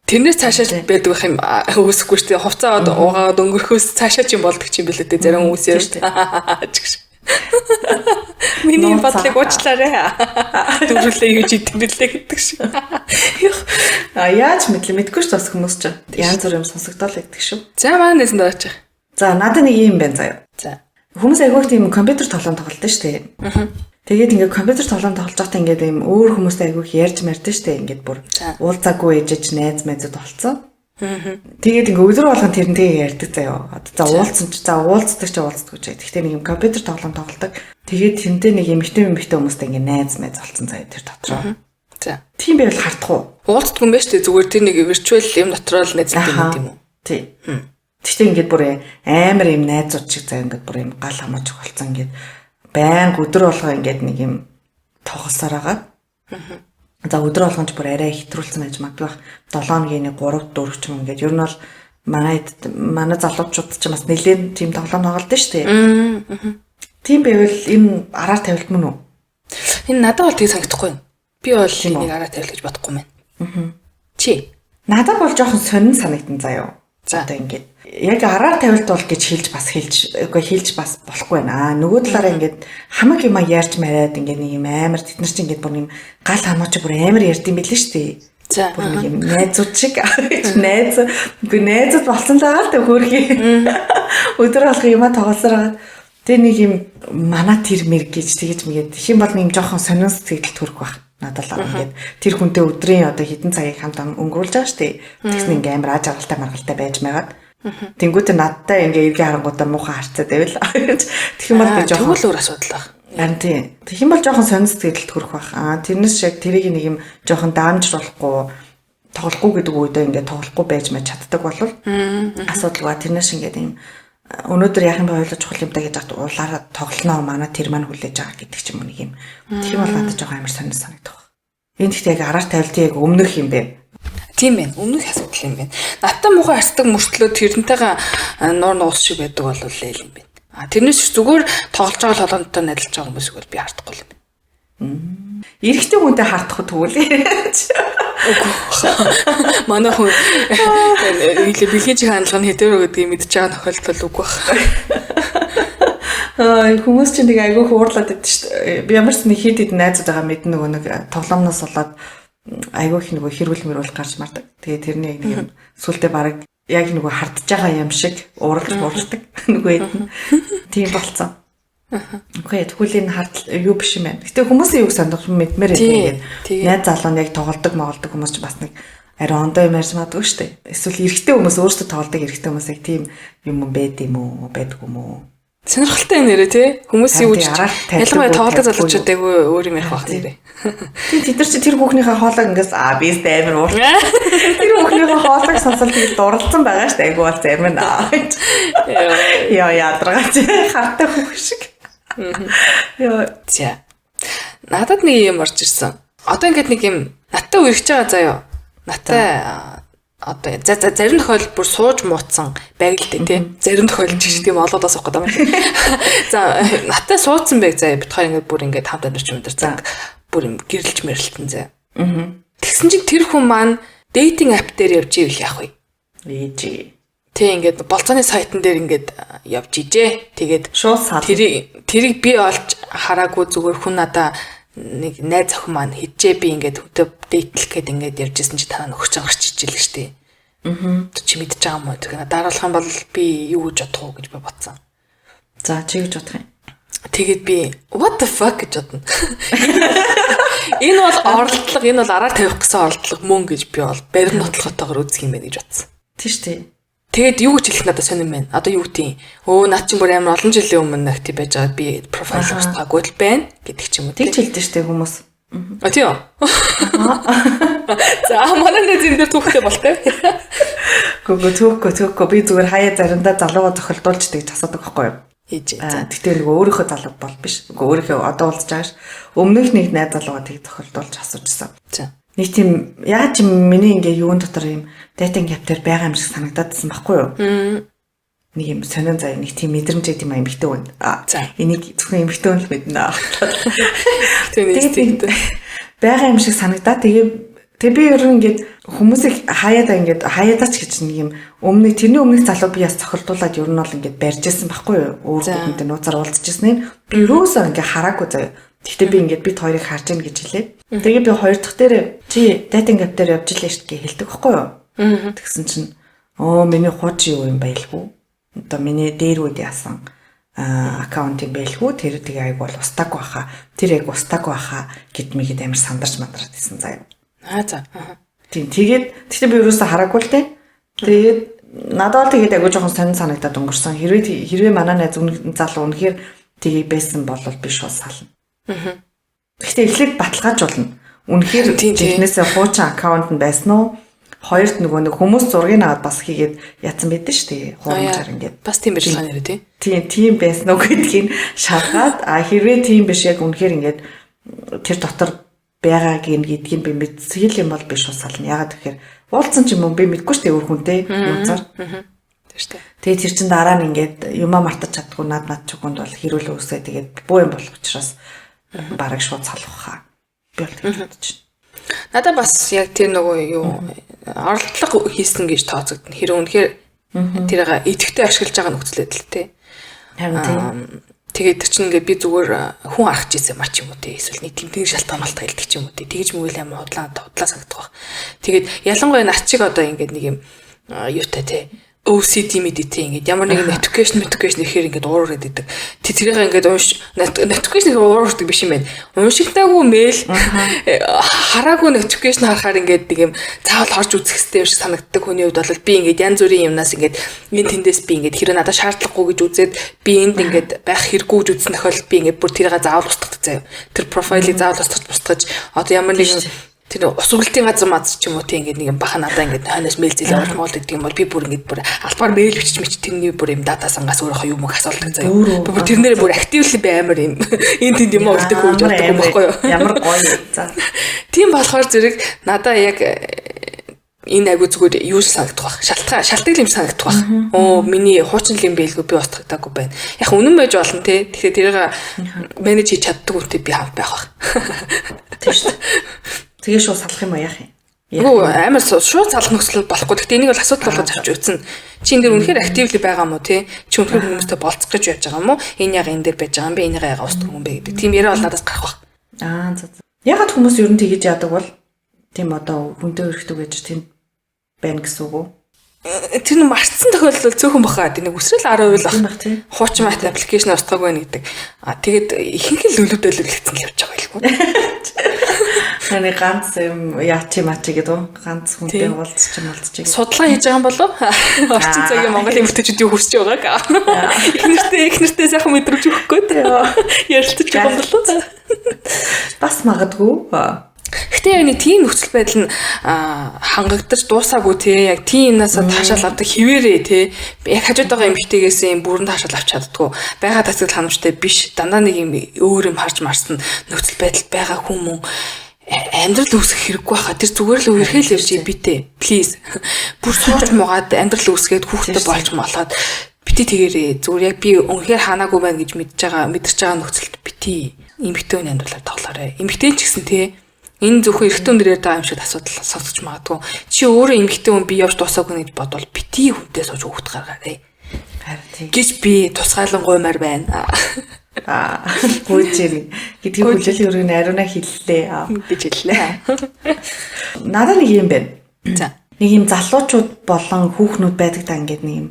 тэрнээс цаашаа байдаг юм өсөхгүй шүү дээ. Хувцаа уугаад өнгөрөхөөс цаашаа ч юм болдог юм билээ дээ. Зарим хүмүүс яа шүү дээ. Миний бодлыг уучлаарай. Дөрвөлээ юу ч идэм билээ гэдэг шиг. Яаж мэдэхгүй шүү дээ хүмүүс ч. Янз бүр юм сонсогдол гэдэг шүү. За маань нэсэн даач. За надад нэг юм байна заяа. За. Хүмүүс айгүйх тийм компьютер тоглоом тоглолт шүү дээ. Тэгээд ингээд компьютер тоглоом тоглож байхдаа ингээд ийм өөр хүмүүстэй айгүйх ярьж марьдсан шүү дээ. Ингээд бүр уулзаагүй ээжэж найз мэдүүд болцсон. Тэгээд ингээ өдөр болгон тэрнтэй ярьдаг заяа. За уулзсан ч за уулздаг ч уулздаг ч. Гэхдээ нэг юм компьютер тоглоом тоглодог. Тэгээд тэрнтэй нэг эмэгтэй хүмүүстэй ингээ найз мэз болцсон заяа тэр дотроо. За. Тийм байвал хардах уу? Уулздаг юм байна шүү дээ. Зүгээр тэр нэг virtual юм дотроо л найзлдаг юм уу? Тий. Тэгтээ ингээд бүр амар юм найзууд шиг заяа ингээд бүр юм гал хамаач болцсон ингээд байнга өдөр болго ингээд нэг юм тоглосоор байгаа. За өдөр болгонч бүр арай хэтрүүлсэн байж магадгүй. 7 хоногийн 3 4 ч юм ингээд ер нь бол манай залуучууд ч бас нэлээд тийм тоглоом тоглолт нь шүү дээ. Тийм байвал энэ араар тавилт мөн үү? Энэ надад бол тийг санагдахгүй юм. Би бол энийг араа тавил гэж бодохгүй мэн. Чи надад бол жоохон сонин санагдан заяа. Одоо ингээд яг араар тавилт бол гэж хэлж бас болохгүй байна. Нөгөө талаараа ингээд хамаг юм ярьж мараад ингээд нэг юм амар тэд нар чинь ингээд бүр юм гал хамаач бүр амар ярьд юм билээ шүү дээ. за Бүр нэг юм найзууд шиг найзууд болсон л байгаа л дээ хөөрхий. Өдөр алга юма тоглосоор тэгээ нэг юм манай тэр мэр гэж тэгэж мэгээд их юм бол нэг жоохон сонин сэтгэл төрөх байх. Надад л ингээд тэр хүнтэй өдрийн одоо хэдэн цагийг хамт өнгөрүүлж байгаа шүү дээ. Тэгсэн ингээ амар ааж аргалтай маргалтай байж байгаад. Тэнгүүтээ надтай ингээ эргээ харангуудаа муухай харцаад байвал. Тэгэх юм бол би жоохон тэгвэл өөр асуудал баг. харин тийм. Тэгэх юм бол жоохон сонин сэтгэлд хүрэх байх. Тэрнээс яг тэрийг нэг юм жоохон даамжруулахгүй тоглохгүй гэдэг үедээ ингээ тоглохгүй байж чаддаг болвол асуудал ба тэрнээс ингээд юм өнөөдөр яах юм бэ ойлгож чухал юм да гэж хат уулаараа тоглоно манай тэр маань хүлээж байгаа гэдэг ч юм уу нэг юм. Тийм бол надад жоохон амар сонир санагдах. Энэ гэхдээ яг араар тавилтын яг өмнөх юм бэ. Тийм ээ. Өмнөх асуудал юм байна. Надтай муухай харцдаг мөртлөө тэрнтэйгээ нуур нуус шиг байдаг бол л юм байна. Тэрнээс зүгээр тоглож байгаа толгоонтой найдалж байгаа хүмүүсийг бол би хардахгүй юм байна. Эрэгтэй хүнтэй хардах тэгвэл манай хүн бэлгийн чих хандлага нь хэдэрөө гэдгийг мэдж байгаа тохиолдол үгүй байна. Хүмүүс чинь нэг айгүй хуурлаад байдаг шүү дээ. Би ямар ч нэг хэд хэд найзууд байгаа мэд нөгөө нэг тоглоомноос болоод айгүй их нөгөө хэрүүл мөрүүл гарч мардаг. Тэгээ тэрний нэг юм сүултээ бараг яг нөгөө хардж байгаа юм шиг ууралж буурдаг нөгөө хэд нь. Тийм болцсон. Окей, тэгвэл энэ хардл юу биш юм байна. Гэтэ хүмүүсийн юг сандах мэдмээр байдаг. Найз залуу нь яг тоглодог хүмүүс ч бас нэг арай ондоо юм ярьж магадгүй шүү дээ. Эсвэл эрэгтэй хүмүүс өөрсдөө тоглодог эрэгтэй хүмүүс яг тийм юм байд юм уу, байдгүй юм уу? Сонирхолтой нэрээ тий. Хүмүүсийн үж ялангуяа тоглодог залуучуудыг өөр юм ярих байх нэрээ. Тэд нар чи тэр хүүхнийхээ хоолойг ингээс бист амар уур. Тэр хүүхнийхээ хоолойг сонсол тэгээд дурлцсан байгаа шүү дээ. Айгу бол зарим нь. Яа ядраач хартай хүүх шиг. Яа. За. Надад нэг юм орж ирсэн. Одоо ингээд нэг юм наттай үргэж байгаа заяа. Наттай одоо зарим тохиолдолд бүр сууж муутсан байг л дээ тий. Зарим тохиолдолд ч тийм олоодаас авах гэдэг юм. За наттай суудсан байг заяа бит хоёр ингээд бүр ингээд хамт амьдарч өндөр зан бүр юм гэрэлж мэрэлтэн заяа. Тэгсэн чинь тэр хүн маань дейтинг апп дээр явж ивэл яах вэ? Ээжи. Тэг ингээд болцооны сайтн дээр ингээд явж ижээ. Тэгээд шууд сал. Тэрийг би олж хараагүй зүгээр хүн надаа нэг найз охин маань хийжээ би ингээд хөтөв дейтлэх гээд ингээд явжсэн чи танаа нөхөж гарч ижил штэ. Чи мэдчихэж байгаа юм уу? Тэгээд дараалах юм бол би юу гэж бодох уу гэж би бодсон. За чи гэж бодох юм. Тэгээд би what the fuck гэж бодно. Энэ бол оролдлого, энэ бол араар тавих гэсэн оролдлого мөн гэж би бол барин нотлохотойгоор үзэх юм байна гэж бодсон. Тийш тий. Тэгээд юу гэж хэлэх надад сонирм байна. Одоо юу гэдэг юм? Наад чинь бүр амар олон жилийн өмнө актив байж байгаа би профайл устгаагүй л байна гэдэг ч юм уу. Тэгж хэлдэг штэ хүмүүс. Тийм. За манай нэг зэндэр түүхтэй болтой. Гүгөө би зүгээр хаяа заримдаа залууга зохилдуулж тэгж асуудаг байхгүй юу? Хийж. Тэгтээ нөгөө өөрийнхөө залуу бол биш. Өөрийнхөө одоо уулзж байгаа ш. Өмнөх нэг найз залууга тэг зохилдуулж асуужсан. За. Нэг тийм яаж юм миний ингээ юун дотор юм датинг апп дээр байгаа юм шиг санагдаадсан байхгүй юу? Нэг юм сонин заяа нэг тийм мэдрэмж гэдэг юм эмхтэй байна. За. Энийг зөвхөн эмхтэй хүн л мэднэ. Тэгээд байгаа юм шиг санагдаа. Тэгээ би ер нь ингээд хүмүүсийг хаяадаач гэж нэг юм тэрний өмнөх залуу би яс цохилдуулаад ер нь бол ингээд барьжсэн байхгүй юу? Өөр хүнтэй нууцаар уулзчихсан юм. Би юусаа ингээ хараагүй заяа. Гэхдээ би ингээд бид хоёрыг харж гин гэж хэлээ. Тэгээ би хоёр дахь дээр чи датинг апп дээр явж илээ шүү гэж хэлдэг байхгүй юу? Тэгсэн чинь миний хууч юу юм байлгүй. Одоо миний дээр үед яасан аккаунтын байлгүй. Тэр тэгээ айг бол устаг байхаа. Тэр айг устаг байхаа гэдмигэд амар сандарч мандраад исэн заяа. За. Тийм тэгээд тэгтээ би юусаа хараагүй л дээ. Тэгээд надад бол тэгээд айгуу жоохон сонин санагдаад өнгөрсөн. Хэрвээ манай найз залуу үнэхээр тгийг байсан бол би шууд сална. Гэхдээ эхлээд баталгаажуулна. Үнэхээр технээсээ хуучин аккаунт нь байсан уу? Хоёрт нөгөө нэг хүмүүс зургийг аваад бас хийгээд ятсан байдэн шүү дээ. Хуурамчаар ингээд. Бас тийм байж байгаа нэрээ тий. Тийм байсан уу гэдгийг шалгаад хэрвээ тийм биш яг үнэхээр ингээд тэр дотор байгааг гэдгийг би мэдсгэл юм бол би шууд сална. Ягаад гэхээр уулзсан ч юм уу би мэдгүй шүү дээ өөр хүнтэй нууцаар. Тэгээд тэр чин дараа нь ингээд юмаа мартаж чаддгүй над ч хүнд бол хэрүүл үсээ тэгээд буу юм болох учраас бараг шууд салах хаа. Би бол тэгж бодож байна. Надад бас яг тэр нөгөө юу орлого хийсэн гэж тооцогдно. Хэрэг үнэхээр тэрийг идэвхтэй ашиглаж байгаа нөхцөл байдалтай. Харин тийм. Тэгээд тэр чинь ингээд би зүгээр хүн арах гэсэн мач юм уу те эсвэл нэг тэмдэг шалтгаан малтаа хэлдэг ч юм уу те тэгж мөөл юм худлаа санагдах баг. Тэгээд ялангуяа нарчиг одоо ингээд нэг юм юутай те OCD медитэ ингээд ямар нэгэн notification ихээр ингээд уураад идэг. Тэрийг ингээд notification уурдаг биш юм байна. Уншигтаагүй мэйл хараагүй notification харахаар ингээд нэг юм заавал орж үзэх хэрэгтэй юм шиг санагддаг хүний хувьд бол би ингээд янз бүрийн юмнаас ингээд энэ тэндээс би ингээд хэрэг надад шаардлагагүй гэж үзээд би энд ингээд байх хэрэггүй гэж үзсэн тохиолдолд би ингээд бүр тэрийг заавал устгах заяа. Тэр профайлыг заавал устгаж одоо ямар нэгэн тэр усралтын газар маз ч юм уу тийм ингээд нэг баха надаа ингээд хойноос мэйл зээл явуулж моолдог гэдэг юм бол би бүр ингээд бүр албаар мэйл бичиж тэрний бүр юм дата сангаас өөрөө юм асуулдаг заяа. Би бүр тэрнээр бүр активли би амар юм энэ тэнд юм олдог хөөж болдог юм баггүй юу. Ямар гоё. За. Тийм болохоор зэрэг надаа яг энэ агуу зүгээр юу санагдах баг. Шалтгаан юм санагдах баг. Оо миний хуучин юм байлгүй би устгагдаагүй байна. Яг үнэн байж болно те. Тэгэхээр тэрийг менеж хийж чаддаг үнтэй би хамт байх баг. Тийм шүү дээ. Тэгээ шууд салах юм аа яах юм? Үгүй амар шууд салах нөхцөл болохгүй. Гэхдээ энийг бол асуудал болгож авч үзсэн. Чи энэ дэр үнэхээр активли байгаа мó те? Чи үнэхээр хүмүүстэй болцох гэж яаж байгаа мó? Энэ яг энэ дэр байж байгаа юм бэ? Энийг яага устгах юм бэ гэдэг. Тийм яриа бол надаас гарах баг. За. Ягаад хүмүүс ер нь тэгэж яадаг бол? Тийм одоо хүнтэй өрхтөг гэж тийм байна гэсэн үг үү? Тэр нь марцсан тохиолдол цөөхөн баха. Нэг үсрэл 10% баг. Хуучин мат аппликейшн устгаагүй байна гэдэг. Тэгээд ихэнх нь лүлүүдэл хэлсэн явж байгаа юм байна. Хани ганц юм яачи мачи гэдэг ганц хүнтэй уулзчих. Судлаа хийж байгаа юм болов? Орчин цагийн Монголын бүтээгчид юу хүсэж байгааг. Эхнэртэй сайхан мэдрүүлж өгөхгүй дээ. Ярилцаж байгаа юм болов? Бас магадгүй. Гэтэ яг нэг тийм нөхцөл байдал нь хангагдаж дуусаагүй те яг тийм юмнаас таашаал авдаг хിവэрээ те яг хажууд байгаа эмэгтэйгээс юм бүрэн таашаал авч чаддгүй байгаа тасгал ханамжтай биш дандаа нэг юм өөр юм харж марсан нөхцөл байдал байгаа хүмүүс амьдрал үүсгэх хэрэггүй хаа тэр зүгээр л үерхэл ярьж битээ please бүр сууж муугаад амьдрал үүсгээд хүүхдэд болж молоод бити тэгэрээ зүгээр яг би үнэхээр ханаагүй байна гэж мэдэрч байгаа нөхцөлд бити эмэгтэй хүний амьдралаар тоглоорой эмэгтэй ч гэсэн те энэ зөвхөн эрэгтэй хүн дээрээ байгаа юм шиг асуудал сонсож магадгүй. Чи өөрөө эмэгтэй хүн би явж дуусаагүй гэж бодвол бити хүнтэй сууж хүүхд гаргаарай. Харин гэж би тусгайлан гуймаар байна. Гүйжээ гэдгийг хүлээлгийн өргөний ариунаа хэллээ. Гэж хэллээ. Надад нэг юм байна. За. Нэг юм залуучууд болон хүүхнүүд байдаг та ингээд нэг юм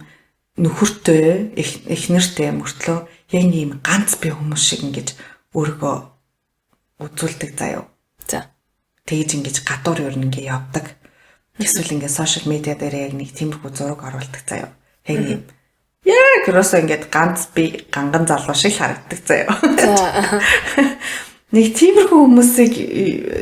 нөхөртэй эхнэртэй мөртлөө яг нэг юм ганц бие хүмүүс шиг ингэж өөрийгөө үзүүлдэг заяа. За. Тэгж ингэж гадуур ер нь ингэ явдаг. Эсвэл ингэ сошиал медиа дээр яг нэг тиймэрхүү зураг оруулдаг заяа. Яг нэг яг ерөөсөө ингэ ганц би ганган залуу шиг харагддаг заяа. Нэг тиймэрхүү хүмүүсийг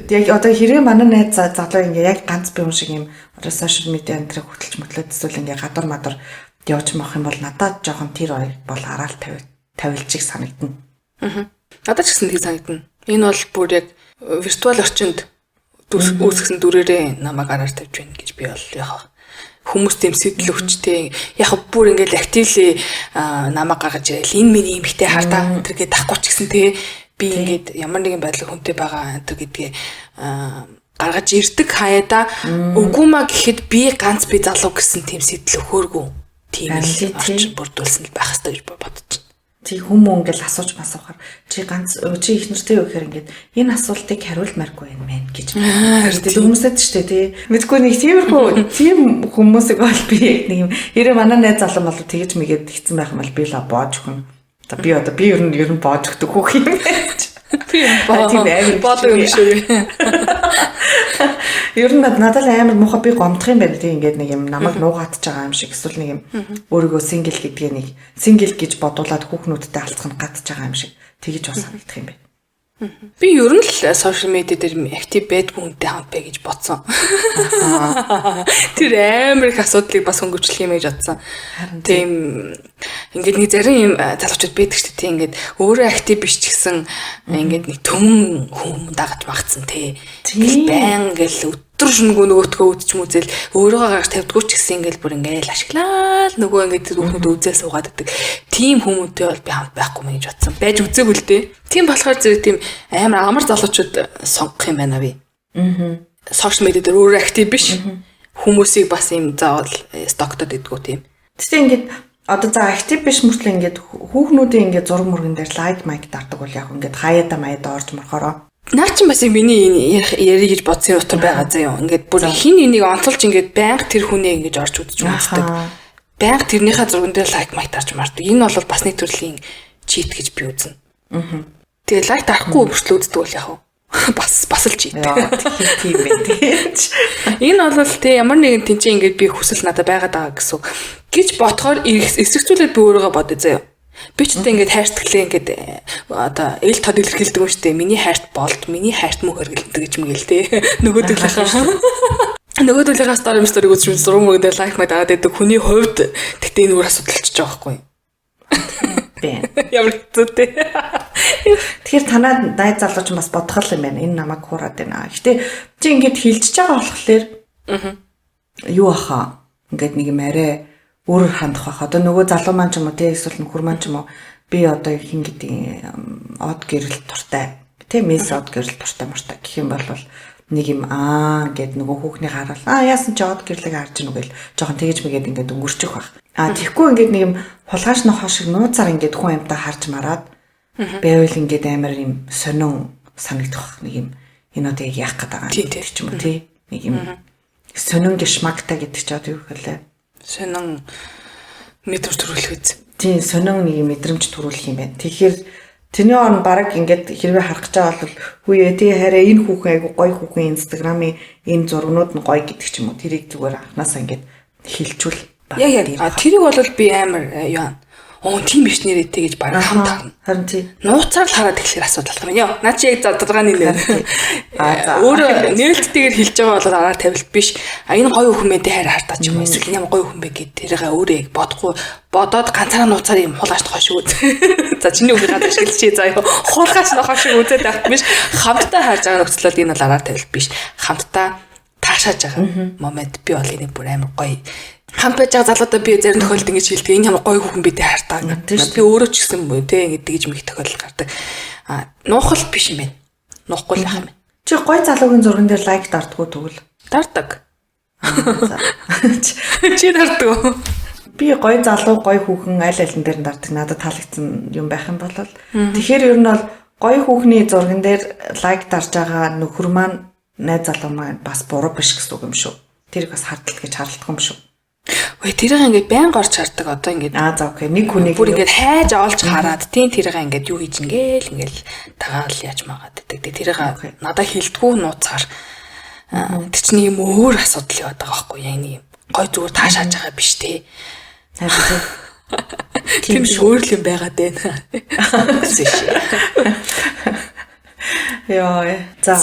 яг одоо хэрэг манай найз залуу ингэ яг ганц би юм шиг юм одоо сошиал медиа энэ төр хөтлж мөтлөд эсвэл ингэ гадуур мадуур явж мах юм бол надад жоохон тэр хоёр бол араал тавилжиг санагдана. Надад ч гэсэн тийм санагдана. Энэ бол бүр яг виртуал орчинд үүсгэсэн дүрээрээ намайг араар тавьж байна гэж би бол яг хүмүүс тийм сэтэл өвчтэй яг бүр ингээд активли намайг гаргаж ирэл энэ миний эмэгтэй хардаа энэ гэдэг дахгүй ч гэсэн те би ингээд ямар нэгэн байдлаар хүнтэй байгаа энэ гэдгээ гаргаж ирдэг хаяада үгүй маа гэхэд би ганц би залуу гэсэн тийм сэтэл өхөөргүй тийм л орчин бүрдүүлсэн л байх хэрэгтэй гэж бодож байна. Тий хүмүүс ингээл асууж масуухаар чи ганц чи их нэртэй юу гэхээр ингээд энэ асуултыг хариулмааргүй юм байна гэж. Хүмүүсэд ч тий мэдгүй нэг тиймэрхүү тийм хүмүүсийг бол би нэг юм хэрэг манай найз залуу бол тэгэж мэгээд хэцэн байх юм бол би л боож өгнө. За би одоо би ер нь боож өгдөг хүүх юм байж. Би бод юм шиг. Ер нь надад амар муухай би гомдох юм байна тий ингээд нэг юм намайг нуугаатж байгаа юм шиг эсвэл нэг юм өөрийгөө сингл гэдгээ нэг сингл гэж бодуулаад хүүхнүүдтэй алцах нь гатж байгаа юм шиг тэгэж бас санагдах юм байна. Би ер нь л сошиал медиа дээр актив байдгүй хүнтэй хамт бай гэж бодсон. Тэр амар их асуудлыг бас хөнгөвчлөх юм гэж бодсон. Тийм ингээд нэг зарим юм залуучууд байдаг шүү дээ. Ингээд өөрөө актив биш ч гэсэн ингээд нэг төмөн хүм дагаж магтсан тий. Баян гэл өдөр шөнөгүй нөгөөтгөө үдчих мүзэл өөрийгөө гаргаж тавьдгүй ч гэсэн ингээл бүр ингээл ашиглаад нөгөө ингээд хүүхнүүд үзээ суугаад байдаг. Тим хүмүүсттэй бол би хамт байхгүй мэн гэж бодсон. Байж үзээгүй л дээ. Тийм болохоор зэрэг тийм амар залуучууд сонгох юм байна би. Сошиал медиа дээр өөр актив биш. Хүмүүсийг бас юм заавал стоктод идэггүй тийм. Тэгтээ ингээд одоо за актив биш мөртлөө ингээд хүүхнүүдийн ингээд зураг мөргөн дээр лайк майк дардаг бол яг ингээд хаяада маяда орж морхороо. Наа чи бас миний яри гэж бодсон утга байгаа заа юу. Ингээд бүр хин энийг онцолж ингээд байнга тэр хүнээ ингэж орж үзэж үздэг. Байнга тэрнийхээ зурган дээр лайк майк дарж мардаг. Энэ бол бас нэг төрлийн чит гэж би үзнэ. Тэгээ лайк дарахгүй мөртлөө үздэг бол яг бас л чит. Тийм байх. Энэ бол тэг ямар нэгэн тэнцээ ингээд би хүсэл надад байгаад байгаа гэсэн гэж бодохоор эсрэгцүүлээд би өөрийгөө бодъё заа юу. Би ч гэдэг ингээд хайртглээ ингээд одоо эл тод илэрхийлдэг юм шүү дээ. Миний хайрт болд, миний хайрт мөн хөргөлдөг гэж мэгэл тээ. Нөгөөдөлийнхаа стори үзсэн зураг мөрөнд дээр лайк маа дараад байдаг хүний хувьд тэгтээ энэ үр асуудал болчихж байгаа байхгүй юу? Ямар хэцүүтэй. Тэгэхээр танаад найз залууч бас бодгол юм байна. Энэ намайг хуураад байна. Гэтэ чи ингээд хилжиж байгаа болохоор юу аха ингээд нэг юм арай өөрөөр хандах байх. Одоо нөгөө залуу маань ч юм уу те эсвэл нөхөр маань ч юм уу би одоо хин гэдэг од гэрэл туртай. Тэ месс од гэрэл туртай муртай гэх юм бол нэг юм гэд нөгөө хүүхний хараал яасан ч од гэрлийг харж гинүү гэл жоохон тэгэж мэгээд ингээд өнгөрчих байх. Тэгэхгүй ингээд нэг юм хулгайч нохоо шиг нууцаар ингээд хүн амтаа харж мараад байвал ингээд амар юм сонин санагдах нэг юм энэ одоо яг яах гээд байгаа юм ч юм уу тий нэг юм сонин гişмагтай гэдэг ч одоо юу хэлээ. Сонин мэдрэмж төрүүлэх үз. Тийм сонин нэг мэдрэмж төрүүлэх юм байна. Тэгэхээр тэний он баг ингээд хэрвээ харах гэж байгаа бол хүүе тий хараа энэ хүүхэн айгу гоё хүүхэн инстаграмын энэ зургнууд нь гоё гэдэг ч юм уу тэрийг зүгээр анханасаа ингээд хилчүүл. Яг тэрийг бол би амар яа. Тийм биш нэрээ тэгэж баг хамт харна. Харин тий. Нууцаар л хараад тэгэхээр асуудал юм. Яа, наа чи яг задлагааны нэр. Өөр нээлттэйгээр хэлж байгаа бол араар тавилт биш. Энэ гоё хүмүүс хайр хартаа ч юм уу. Эсвэл ямар гоё хүн бэ гэд тэрийг өөрөө яг бодоод ганцаараа нууцаар юм хулгайч нохоо шиг үз. За чиний үгийг гадаг ашиглчихъя заа юу. Хулгайч нохоо шиг үзээд байх биш. Хамтдаа харж байгаа нөхцөлөд энэ бол араар тавилт биш. Хамтдаа таашааж байгаа момент би бол энийг бүр амар гоё хамт байж байгаа залуудаа би зарим тохиолдолд ингэж хэлдэг. Энэ ямар гоё хүүхэн бидээ хайртаа. Би өөрөө ч гэсэн тэ ингэ тэгж мэх тохиолдол гардаг. Нуухал биш юм байна. Нуухгүй л байх юм. Чи гоё залуугийн зурган дээр лайк дардггүй тэгвэл дардаг. Чи дарддаг. Би гоё залуу гоё хүүхэн аль алин дээр дардаг. Надад таалагдсан юм байх юм бол тэгэхээр ер нь бол гоё хүүхний зурган дээр лайк дарж байгаа нөхөр маань найз залуу маань бас буруу биш гэсэн үг юм шүү. Тэрийг бас хардтал гэж харлах юм шүү. Ой тэрийг ингээд байнга орж хардаг одоо ингээд за окей нэг хүнийг бүр ингээд хайж олж хараад тийм тэрийг ингээд юу хийж ингээл тагаал яаж магаад гэдэг. Тэрийг надад хилдэггүй нууцаар тэр чинь юм өөр асуудал яваад байгаа байхгүй яа нэг гой зүгээр таашааж байгаа биш те. Тийм өөр л юм байгаад байна. Яа за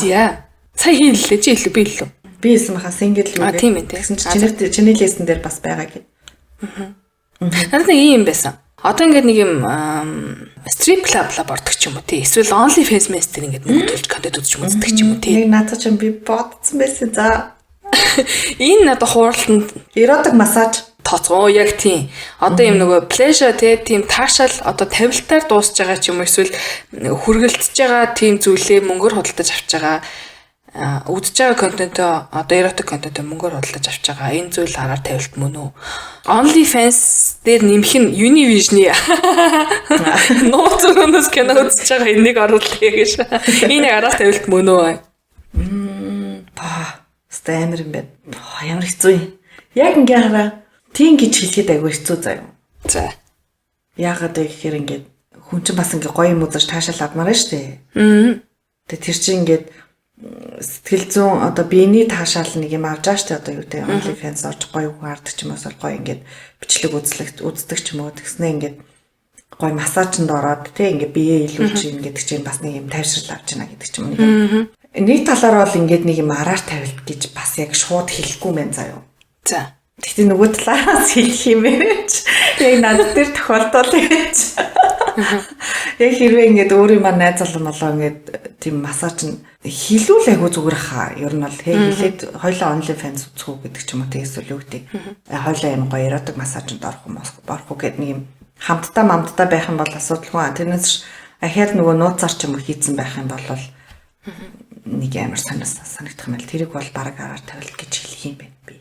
сая хийлээ чи илүү би илүү би хэлсэн хаа сингл юу гэх. Тийм ээ. Тэгсэн чинь чиний лестен дээр бас байгаа гэв. Надад нэг юм байсан. Одоо ингээд нэг юм strip club ордог ч юм уу тий. Эсвэл OnlyFans master ингээд мөнгө төлж контент үзэж үздэг ч юм уу тий. Нэг надад ч би бодсон байсан за. Энэ надад хууралтанд эротик массаж тооцоо яг тийм. Одоо юм нөгөө pleasure тийм таашаал одоо тавилтаар дуусж байгаа ч юм уу эсвэл хүргэлцэж байгаа тийм зүйлээ мөнгөөр худалдаж авч байгаа үзэж байгаа контентоо одоо erotic контентоо мөнгөөр худалдаж авч байгаа. Энэ зүйл араар тавилт мөн үү? OnlyFans дээр нэмэх нь Univision-ий нууц өгнөөс кино үзэж байгаа энийг оруулъя гэж. Энэ араар тавилт мөн үү? Стамер юм байна. Ямар хэцүү юм. Яг ингээ хараа. Тийм гэж хэлгээд айгүй хэцүү заяа. За. Яагаад гэхээр ингээд хүн чинь бас ингээ гоё юм үзэж таашаал авмаар шүү дээ. Тэгээ тэр чинь ингээд сэтгэл зүйн одоо биений таашаал нэг юм авч байгаа шүү дээ. Одоо юу гэдэг OnlyFans орж гоё үг хардаг ч юм уу гоё ингээд бичлэг үздэг ч юм уу тэгснэ ингээд гоё массажинд ороод тий ингээд биеэ илүүлж ингээд чинь бас нэг юм тайвшрал авч байна гэдэг ч юм уу. Нэг талаар бол ингээд нэг юм араар тавилт гэж бас яг шууд хэлэхгүй мэн заяа. За. Тэгтээ нөгөө талаас хэлэх юм байж. Яг над дээр тохиолдол гэж. Яг хэрвээ ингээд өөрийн маань найз залуу молоо ингээд тийм массаж нь хилүүл айгу зүгээр хаа. Ер нь бол хэлээд хоёлаа OnlyFans үзэх үү гэдэг ч юм уу тэгээс үл үгтэй. Хоёлаа юм гоё эротик массажинд орох уу гэдэг нэг юм хамтдаа байх юм бол асуудалгүй. Тэрнээс ахаад нөгөө нууцаар ч юм уу хийцэн байх юм бол нэг амар санагдах юм л тэрийг бол баг араар тавил гэж хэлэх юм байна би.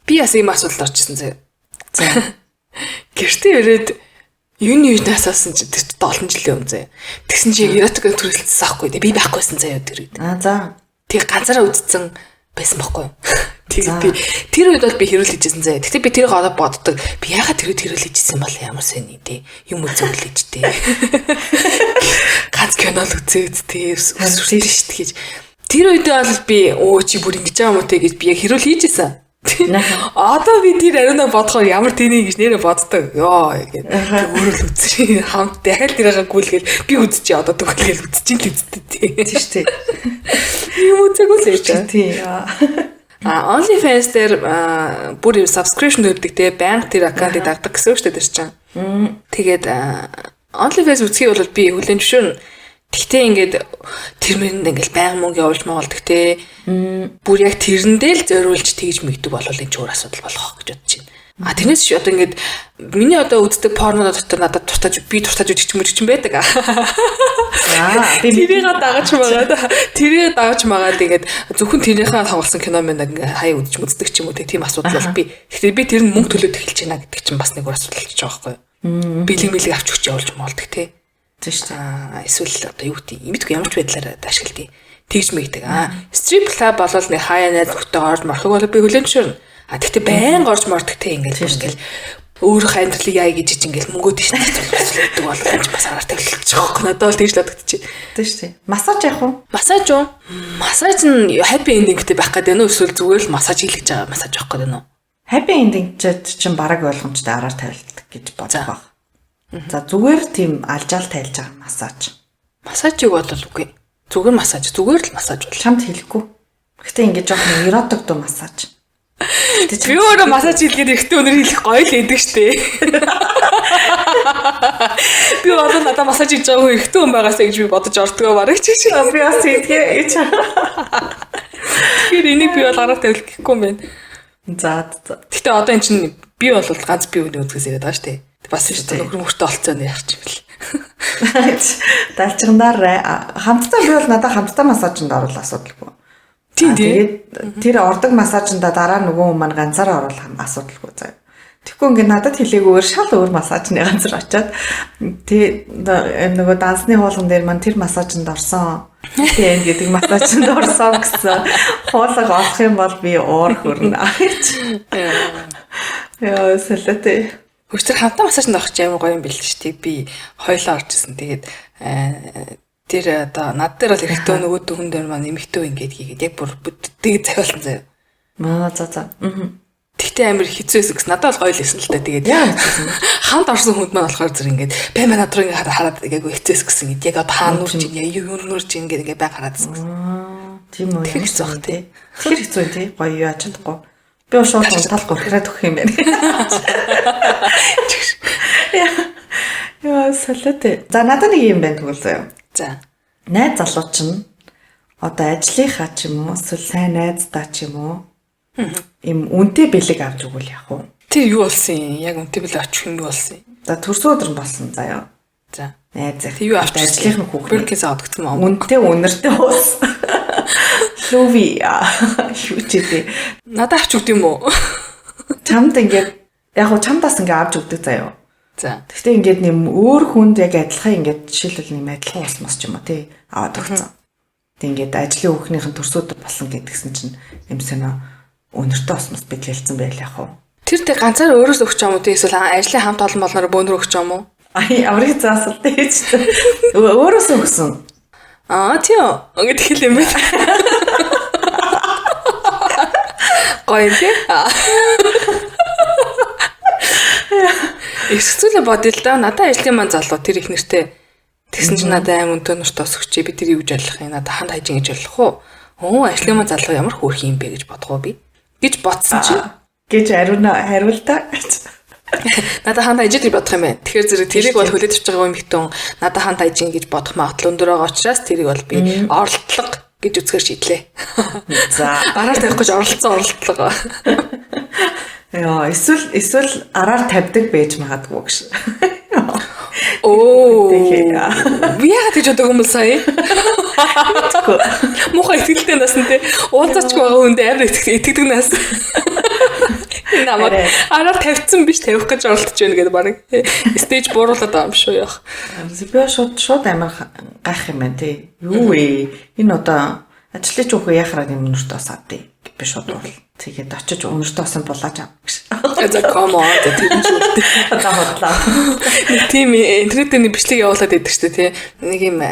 Би бас ийм асуудалд орчихсон зэ. За. Гэртээ ирээд юуны юунаас авсан чи 7 жилийн өмнө зэ. Тэгсэн чи эротик төрөлцсөн аахгүй. Би байхгүйсэн заяа тэр үед. За. Тэг ганцаараа үдцсэн байсан байхгүй юу? Тэгээд би тэр үед бол би хэрүүл хийжсэн заяа. Гэтэ би тэрийг одоо боддог. Би яагаад тэр үед хэрүүл хийжсэн бол ямар сони тий. Юм үзүүлж тий. Ганц кино л үзээд тий. Өсвөртэй шүү дээ гэж. Тэр үед бол би чи бүр ингэж байгаа юм уу те гэж би яг хэрүүл хийжсэн. Одоо би тэр ариунаа бодохоор ямар тэнийг гэж нэрээ боддог. Йоо гэдэг. Өөрөө л үзчихээ хамт дахиад тэрийг гүйлгээл би үзчихээ одоо төгөлгээл үзчихин л үзтээ тий. Тийм шүү дээ. Юм үзээгүй л ярьж байгаа. Тий. OnlyFans дээр бүр subscription өгдөг те банк тэр аккаунтыг дагдаг гэсэн үг шүү дээ чинь. Тэгээд OnlyFans үзхий бол би хүлэн зөвшөөрнө. Тэгтээ ингээд тэр мэрэнд ингээд байнга мөнгө явуулж магалдаг те. Бүр яг тэрэндээ л зориулж тэгж мэгдэг болвол энэ ч өөр асуудал болох гэж бодож байна. Тэрнээс чи одоо ингээд миний одоо үздэг порно дотор надад би дуртаж үжигч мөрч юм байдаг. Тэрийг дагаж магаад тэрийг дагаж магаад ингээд зөвхөн тэрийнхээ тоглосон кино мэн ингээд хаяа үздэг ч юм уу тийм асуудал бол би. Гэхдээ би тэр нь мөнгө төлөөд эхэлж байна гэдэг чинь бас нэг асуудал болж байгаа байхгүй юу? Бэлэг авч өгч явуулж маалдаг те. Тийш та эсвэл одоо юу гэдэг юм мэдгүй ямар ч байдлаар ашигладаг. Тэгж мэгдэг. Strip club болол нэг хаяа найз нөхдөд орж морхог бол би хүлэн зөвшөөрнө. Тэгтээ байнга орж мордог те ингээл өөр хайндлыг яа гэж ингээл мөнгөө тийш төлөвлөдөг бол энэ бас араар тавилж байгаа юм. Надад бол тэгж л бодогдчих. Тийш тий. Массаж яах вэ? Массаж уу? Массаж нь happy endingтэй байх гэдэг нь эсвэл зүгээр л массаж хийлгэж байгаа массаж байх гэдэг нь. Happy ending чинь бараг ойлгомжтой араар тавилдаг гэж бодох баг. За зүгээр тийм алжаал тайлж байгаа массаж. Массажийг бодвол үгүй. Зүгээр массаж, зүгээр л массаж бол. Чамд хэлэхгүй. Гэхдээ ингэж жоохон эротик дуу массаж. Би өөрөө массаж хийлгээд ихтэй өнөр хийх гоё л эдэг штэ. Би одоо надад массаж хийж байгаа хүн ихтэй хүн байгаасаа гэж би бодож ордгоо бараг чи. Би бас хийдгээ гэж. Тэр энийг би бол араар тавих гэхгүй юм байна. За. Гэтэ одоо эн чинь би бол ганц би үний үзгээс яриад байгаа штэ. Бас нөхөр мөртөө олцоо яах юм бэл. Далчирнаар хамтдаа би бол надад хамтдаа массажинд оруулах асуудалгүй. Тэгээд тэр ордог массажинда дараа нөгөө хүн маань ганцаараа оруулах асуудалгүй заяа. Тэгэхгүй ингээд надад хэлээгүйгээр шал өөр массажны ганцар очиад нөгөө дансны хуулган дээр маань тэр массажинд орсон. Тийм гэдэг массажинд орсон гэсэн хуулга олох юм бол би уур хөрнө. Яа сэлэтэй. Өчтөр хамтаа массажинд орох юм гоё юм бэл л шүү дээ. Би хоёлоо орчихсон. Тэгээд тэр одоо над дээр бол ихтэй нөгөө дөхөн дээр маань эмхтэй ингээд хийгээд яг бүр тэгээд завиалсан заяа. За. Тэгтээ амар хэцүүсэн гэсэн надад бол гоё л байсан л та. Тэгээд хамт орсон хүнд маань болохоор зэрэг ингээд бай маа над руу ингээд хараад яг хэцээс гэсэн. Яг одоо хаа нүрч юу нүрч ингээд бай хараадсан гэсэн. Тийм үү. Тэр хэцүү бах тий. Тэр хэцүү тий. Гоё яаж чадахгүй. Би шууд тал гурхираад өгөх юм байна. Яа салаатай. За надад нэг юм байна тэгвэл заяа. За. Найз залуу чинь одоо ажлынхаа ч юм уу эсвэл сайн найздаа ч юм уу им үнэтэй бэлэг авч өгвөл яах вэ? Тэр юу болсон юм? Яг үнэтэй бэлэг авчих юм юу болсон юм? За төрсөн өдөр нь болсон заяа. За. Найз тэг юу авч ажлынхаа хүүхэд бэркээс авдагсан юм. Үнэтэй үнэртэй уус. Лови юу ч дээ. Надад авч өгд юм уу? Чамд ингээд яг хуу чамдаас ингээд авч өгдөг заяа. За. Гэхдээ ингээд нэм өөр хүнд яг адилхан ингээд жишээлбэл нэм адилхан ус мос ч юм уу тий аваад өгцөн. Тэг ингээд ажлын хүүхнийхэн төрсөд болсон гэдгсэн чинь юм санаа өнөртөө ус мос бидлэлцэн байл яах вэ? Тэр тэг ганцаар өөрөөс өгч юм уу тий эсвэл ажлын хамт олон болноор бөөнөр өгч юм уу? Аврыг заасал тий ч өөрөөс өгсөн. Тийм. Ингээд хэл юм байна. Гоё тий. Эсвэл бодъё л да. Надад ажлын маань залуу тэр их нэртэй. Тэгсэн чинь надад аим өнтөө нуртаа өсгчээ. Би тэр юу гэж ойлгох юм? Надад ханд хайжин гэж ойлгох уу? Ажлын маань залуу ямар хөөрх юм бэ гэж бодгоо би. Гэж бодсон чинь гэж хариултаа. Надад хаана ижид гэж бодох юм байна. Тэгэхээр зэрэг тэрийг бол хүлээж авч байгаа юм хитэн надад хаана ижин гэж бодох магадлал өндөр байгаа учраас тэрийг бол би оролдлого гэж үзэхээр шийдлээ. За, Араар тавих гэж оролцсон оролдлого. Яа, эсвэл араар тавьдаг байж магадгүй гэж. Оо. Би яагаад гэж бодог юм бол сая? Муухай ихтэй насны те уулзаач байгаа хүндээ амар итгэдэг нас. Намайг араар тавьсан биш тавих гэж оролдож байна гэдэг баг. Стейж бууруулаад байгаа юм шүү яах. Би шууд амар гайх юм байна тий. Юу вэ? Энэ одоо ажлын ч үгүй яхараа юм нүрт басаад тий. Би шууд уурал. Тэгээд очиж өнөртөө басан булааж ав гэж. За come on тийм ч үлдээ. За бодлоо. Нэг тийм интернетний бичлэг явуулаад байдаг шүү дээ тий. Нэг юм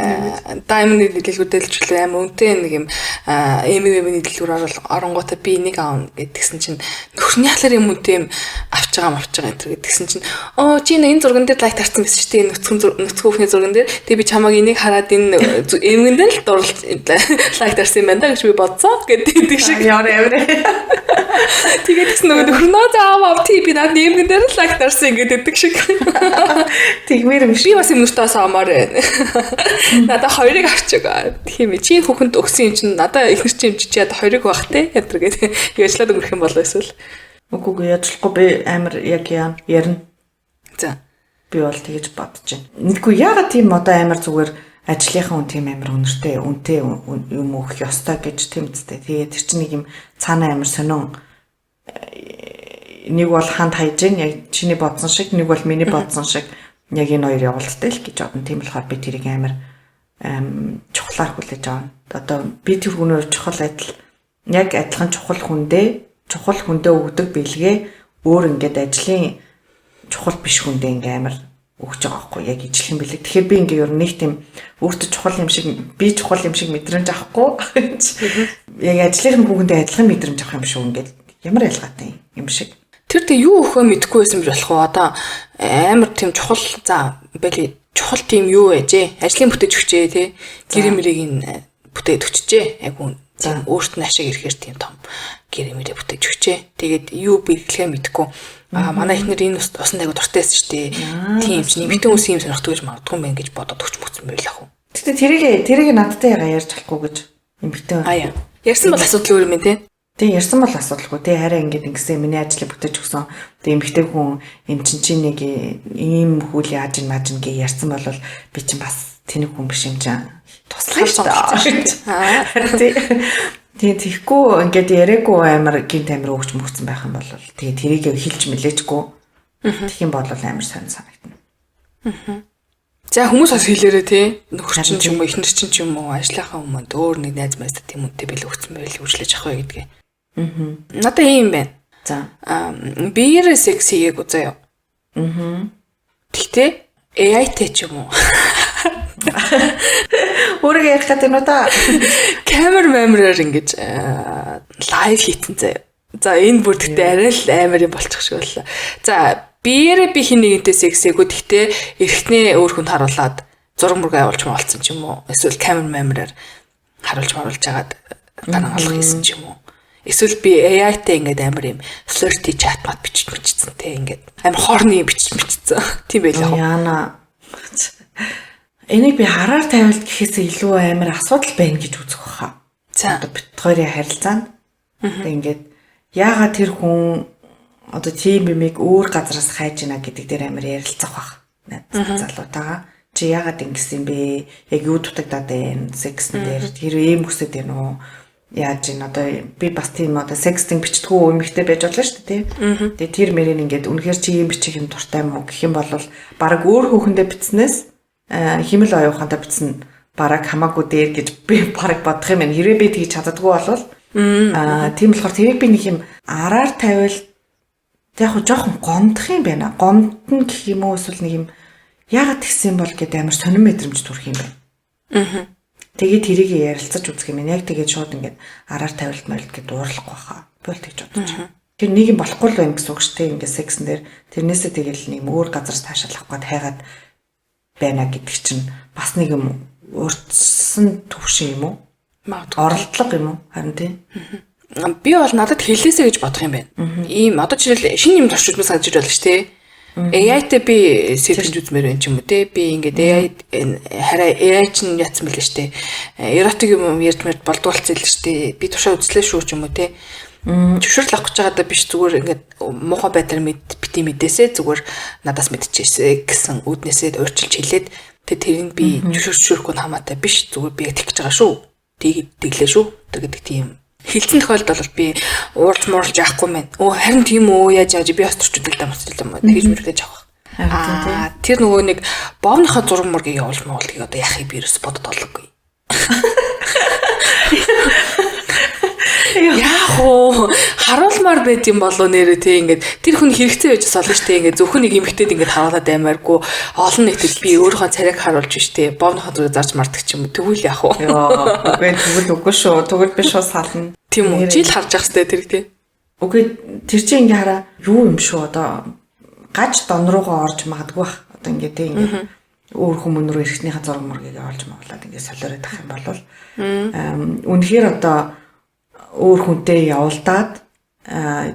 diamond дэлгүүрдэлжлээ амар үнэтэй нэг юм MM-ийн дэлгүүр оронгуудаа би нэг аав гэдгсэн чинь нөхөрний халаар юм үнэтэй юм авч байгаа энэ гэдгсэн чинь чи энэ зурган дээр лайк тарсан гэсэн шүү дээ. Нөцгөөхний зурган дээр тэг би чамааг энийг хараад энэ MM-ийн дээр л дурлал лайк тарсан юм байна да гэж би бодсоо гэдэг шиг. Яа яа. Тэгээд гэсэн нөхөрнөө заавал тий би над нэмгэн дээр л лайк дарсан ингээд өгдөг шиг. Тэгмэр юм би бас юм нүртээс амаар байна. Надаа хоёрыг авчиг. Тийм ээ чи хүүхэнд өгсөн юм чинь надаа ихнэр чи юм чи яд хоёрыг баг те ядр гэдэг яжлаад өнгөрөх юм болоо эсвэл. Үгүй яжлахгүй би амар яг ярина. За. Би бол тэгэж бодож байна. Нэггүй яагаад тийм одоо амар зүгээр ажлынхаа хүн тийм амар үнэртэй юм өгөх ёстой гэж тийм үстэй. Тэгээд тэр чинь нэг юм цаана амар сонин нэг бол ханд хайж гэн яг чиний бодсон шиг нэг бол миний бодсон шиг яг энэ хоёр явуулттай л гэж бодно. Тийм болохоор би тэрийг амар чухлаар хүлээж авна. Одоо би тэр хүнээр чухал адил яг адилхан чухал хүндээ өгдөг бэлгээ өөр ингээд ажлын чухал биш хүндээ ингээ амар өгч байгаа байхгүй яг ижлэх юм бэлээ. Тэгэхээр би ингээ ер нь нэг тийм өөртөө чухал юм шиг би чухал юм шиг мэдрэмж авахгүй. Яг ажлын хүүхэндээ адилхан мэдрэмж авах юм шүү ингээд ямар ялгаатай юм шиг. Тэр тэг юу өгөхөө мэдэхгүй байсан биш болох уу? Одоо амар тийм чухал за бэлээ чухал тийм юу ээжээ. Ажлын бүтээж өгчээ тий. Гэр мэрийг бүтээд өгчээ. Яг үн тийм өөрт нь ашиг ирэхээр тийм том гэр мэрийг бүтээж өгчээ. Тэгээд юу биелэхээ мэдэхгүй. Манай ихнэр энэ усан айгу дуртай байсан шүү дээ. Тийм ч нэмэгдэн үс юм сонирхдаг гэж магадгүй юм байна гэж бодоод өгч мөцсөн байл ах уу. Тэгтээ тэрийг надтай яга ярьж болохгүй гэж нэмэгдэн. Ярьсан бол асуудал өөр юм тий. Тэг ярьсан бол асуудалгүй. Тэг хараа ингээд ингэсэн миний ажлыг бүтээж өгсөн. Тэг эмэгтэй хүн энэ чинь нэг ийм хүл яаж ин мааж ин гээ ярьсан бол би чинь бас тэнэг хүн биш юм чинь туслах шүү дээ. Тийм тийхгүй ингээд яриаггүй амар гинт амир өгч мөгцсөн байх юм бол тэгээ тэрийг хэлж мэлээчгүй. Тэгэх юм бол амар сонь санагдана. За хүмүүс бас хэлээрээ тий нөхөр чинь ч юм уу ихнэр чинь ч юм уу ажлынхаа хүмүүнд өөр нэг найз майзтай тийм үнтэй бэл өгсөн байл үргэлжлэж ах вэ гэдгээ. Надад ийм байна. За. Биеэр секс хийгээг үзээ юу? Тэгтээ AI-тэй ч юм уу? Өөрийгөө ярих гэдэг нь та камер ингэж лайв хийтэн заяа. За энэ бүр тэгтээ арай л амар юм болчих шиг боллоо. За биеэрээ би хин нэгэнтэй сексээгөө тэгтээ эргэтнээ өөр хүнд харуулад зураг мураг авалж маалцсан ч юм уу. Эсвэл камераар харуулж агаад данаа алах хийсэн ч юм уу. Эсвэл би AI-тэй ингээд амар юм flirty chat мат бичсэн те ингээд амар хорны бичсэн. Тийм байлаа. Яна. Энийг би хараар тавилт гэхээсээ илүү амар асуудал байна гэж үзэх баха. За одоо бит хоёрын харилцаанд ингээд яагаад тэр хүн одоо тийм юмыг өөр газараас хайж ийна гэдэг дээр амар ярилцах бах. Залуутайгаа чи яагаад ингэсэн бэ? Яг юу дутагдаад байна? Сексн дээр тэр ийм хүсэж байна уу? Яаж ин одоо би бас тийм одоо сексting бичдэггүй эмэгтэй байж болно шүү дээ тийм. Тэгээ тэр мөрийн ингээд үнэхээр чи ийм бичих юм дуртай мó гэх юм бол баг өөр хүүхэндээ бичснээс химэл оюухантай бичсэн бараг хамаагүй дээр гэж би бараг бодох юм байна. Хэрвээ би тэгж чаддаггүй болвол тийм болохоор тэрийг би нэг юм араар тавиал яг хоо жоохон гомдох юм байна. Гомдно гэх юм уу эсвэл нэг юм яагаад тэгсэн бол гэдэг амар сонирн мэдрэмж төрөх юм байна. Тэгээд тэрийг ярилцаж үзэх юм. Яг тэгээд шууд ингээд араар тавилт мэлт гэд дуурлахгүй хаа. Би бол тэгж бодож байна. Тэр нэг юм болохгүй л байна гэсэн үг шүү дээ. Ингээд сексэн дээр тэрнээсээ тэгэл нэг өөр газараас таашаалах гээд хайгаад байна гэдэг чинь бас нэг юм урдсан төвшин юм уу? Оролдлого юм уу? Харин тийм. би бол надад хэлээсэ гэж бодох юм байна. Ийм одоо жишээл шинэ юм туршиж санаж байна шүү дээ. AI-тэй би сэтгэж үзмээр байна ч юм уу те. Би ингээд AI чинь яатсан мэлээ шүү дээ. Эротик юм ярьдмаар болдуулцсан л шүү дээ. Би тушаа үзлээ шүү ч юм уу те. Зөвшөөрөл авах гэж байгаадаа биш зүгээр ингээд муухай байдлаар бити мэдээсээ зүгээр надаас мэдчихээсэ гэсэн үүднээсээ уурчилж хэлээд тэрийг би зөвшөөрөхгүй нь хамаатай биш зүгээр би тэгж байгаа шүү. Тэглээ шүү. Тэр гэдэг тийм хилцэн тохиолдолд бол би уурж муурж яахгүй мэн. Харин тийм үү яаж би бас төрчүүдтэй дамжуулсан юм. Тэгж мөрөдэж авах. Тэр нөгөө нэг бовныхаа зураг мургийг явуулж моолгийг одоо яахыг би ерөөс бодод олоогүй. Яах вэ? Харуулмаар байд юм болоо нэрээ тий ингээд тэр хүн хэрэгцээ байж болно шүү дээ ингээд зөвхөн нэг эмэгтэйд ингээд харуулаад аймааргүй олон нийтэд би өөрийнхөө царайг харуулж биш тий бовныхоо зургийг зарж мартах ч юм уу тэгвэл яах вэ? Үгүй тэгвэл үгүй шүү. Тэгвэл би шууд сална. Тийм үү? Жил харж явах хэрэгтэй тэр тий. Үгүй тэр чинь ингээ хараа юу юм шүү одоо гаж дон руугаа орж магадгүй бах. Одоо ингээ тий ингээ өөр хүмүүн рүү эрхтнийхээ зураг мургийг олж маглаад ингээ солиороод ах юм бол үнэхээр одоо өөр хүнтэй явуулдаад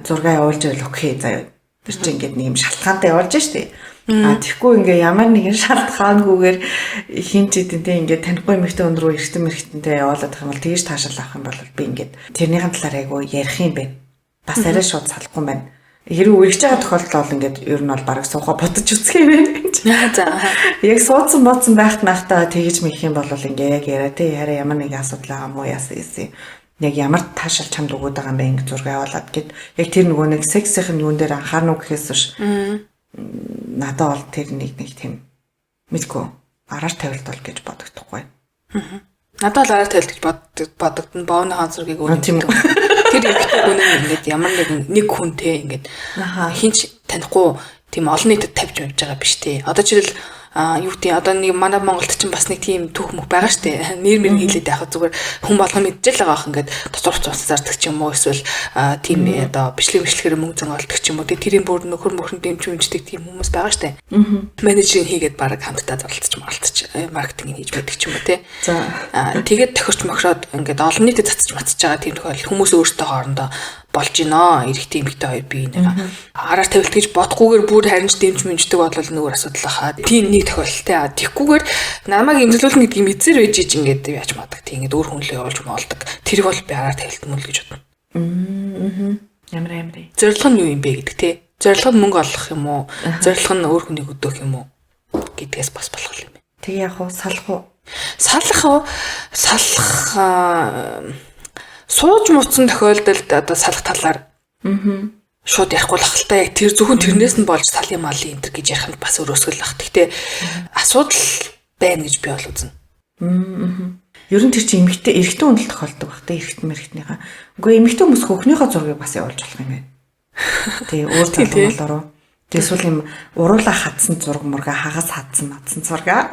зургаа явуулж байвал окей заяа. Тэр чинь ингээд нэг юм шалтгаантай явуулж штэ. Тэгэхгүй ингээ ямар нэгэн шалтгаангүйгээр хин ч идэнтэй ингээд танихгүй эмэгтэй хүн рүү эргэтэн мэрэгтэнтэй явуулаад байгаа юм бол тэгж таашаал авах юм бол би ингээд тэрнийхэн талаар айгу ярих юм байна. Бас арай шууд салахгүй юм байна. Хэрвээ үргэж байгаа тохиолдол бол ингээд ер нь бол бараг сууха бодож үзэх юм байна. За. Яг суудсан боцсон байхтаа тэгж мэх юм бол ингээ яг яриа тий хараа ямар нэг асуудал байгаа мó яасан юм. Яг ямар таашаал чамд өгöd байгаа юм бэ ингэ зураг явуулаад гэд яг тэр нөгөө нэг сексийн юун дээр анхаарна уу гэхээс биш надад бол тэр нэг тийм мэдгүй араар тавилтал гэж бодогдохгүй. Надад л араар тавилт гэж бодогдно бовны хаан зургийг өөрөө тийм үү. Тэр ихтэй хүн ингээд ямар нэг хүнтэй ингээд хинч танихгүй тийм олон нийтэд тавьж явж байгаа биш тий. Одоо жишээл юу гэдэг одоо нэг манай Монголд ч бас нэг тийм түүх мөх байгаа штэ. Нэр мэр хийлээд байхад зүгээр хүн болгон мэдчихэл байгаа ах ингээд тоцорч зардаг ч юм уу эсвэл тийм одоо бичлэгээр мөнгө зан олдог ч юм уу. Тэрийн бүр нөхөр мөхрөнд дэмж үнждэг тийм хүмүүс байгаа штэ. Менежерийг хийгээд баг хамтдаа зарлалцч маркетинг хийж байдаг ч юм уу те. За тэгээд тохирч мохроод ингээд олон нийтэд цацж матж байгаа тийм тохиол хүмүүс өөрсдөө хоорондоо болж гинэ. Эрэгтэй эмэгтэй хоёр бие нэг араар тавилт гэж бодохгүйгээр бүр харинч дэмж мэнждэг бол нөөр асуудал хаа. Тийм нэг тохиолдолтой. Тэгхгүйгээр намайг имзэлүүлнэ гэдгийг мэдсээр байж ич ингээд яаж мадаг. Тийм ингээд өөр хүн лөө явуулж моолдог. Тэр бол би араар тавилт мөн л гэж бодно. Ямар. Зорилго нь юу юм бэ гэдэг те. Зорилго нь мөнгө олох юм уу? Зорилго нь өөр хүнийг өдөөх юм уу? Гэдгээс бас болох юм байна. Тэг яг уу салах уу? Салах сууж муцсан тохиолдолд одоо салах талаар шууд ярихгүй л ахaltaа яг тэр зөвхөн тэрнээс нь болж сал юм аа энэ гэж ярих нь бас өрөөсгөл ах. Гэхдээ асуудал байна гэж би бол үзнэ. Ер нь тэр чинь эмэгтэй эрэгтэй хүнд л тохиолдог баг те эрэгтэй мэрэгтнийхээ. Үгүй эмэгтэй хүмүүс хөхнийхөө зургийг бас явуулж болох юм байна. Тэгээ өөр талбарлааруу. Эсвэл юм уруулаа хатсан зураг мурга хагас хатсан матсан зурга.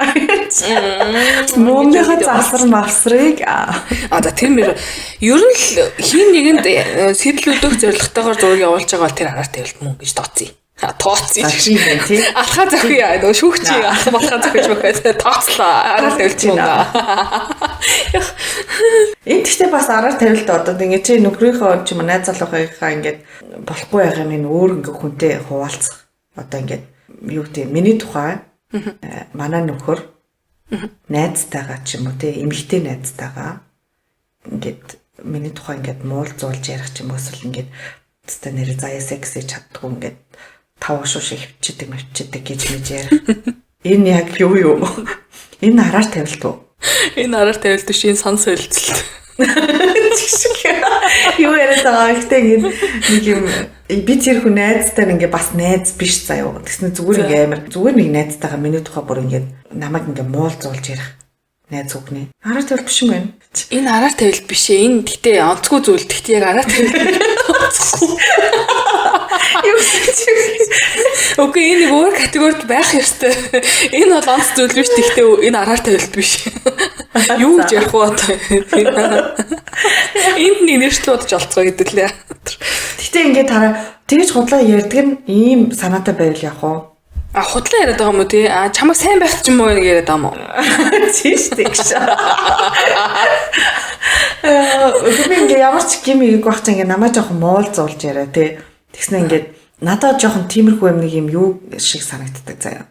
Мөнгөний засвар мавсрыг одоо тэр мөр ер нь л хин нэгэнд сэтэл өдөөх зорилготойгоор зураг явуулж байгаа бол тэр араар тавилт мөн гэж тооцъё. Тооцъё тийм байна тий. Алхаа зөхий нөгөө шүүгчий алхаа зөхиж байхад тооцлоо араар тавилт мөн. Энд гэхдээ бас араар тавилт одоо ингэ чи нөхрийнхөө ч юм найз залуугийнхаа ингээд болохгүй байгаа юм өөр ингээ хүнтэй хуваалцах. Одоо ингээд юу гэдэг миний тухай манай нөхөр найзтайгаа ч юм уу те эмэгтэй найзтайгаа ингээд миний тухай ингээд муулзуулж ярих ч юм уу эсвэл ингээд тест нэр заяа секс хийж чаддгүй ингээд тав шууш хөвчдөг гэж мэж ярих. Энэ яг юу юм? Энэ араар тавилт уу? Энэ араар тавилт биш энэ сан солилцолт. Юу яриад байгаа ихтэй нэг юм би тэр хүн найзтай ингээ бас найз биш заяа. Тэгснэ зүгээр ингээ амар зүгээр нэг найзтайгаа миний тухай бүр ингээ намайг ингээ муулзуулж ярих. Найз үгнээ. Араар тавилт биш юм байна. Энэ араар тавилт биш ээ. Энэ гэхдээ онцгүй зүйл. Гэхдээ яг араар тавилт. Юу гэж. Окей, энэ өөр категорид байх ёстой. Энэ бол онц зүйл биш. Гэхдээ энэ араар тавилт биш. Юу гэж ярих вэ одоо? Энд нэг нэршлүүд болж олцгоо гэдэг лээ. Гэтэ ингээд тараа тэгж худлаа ярьдаг нь ийм санаатай байвал яах вэ? Худлаа яриад байгаа юм уу тий? Чамайг сайн байх ч юм уу яриад байгаа юм уу? Тийм шүү дээ. би ингээ ямар ч гим ийг байх чинь ингээ намаа жоохон моол зуулж яриа тий. Тэгснэ ингээд надад жоохон тиймэрхүү юм нэг юм юу шиг санагддаг заяа.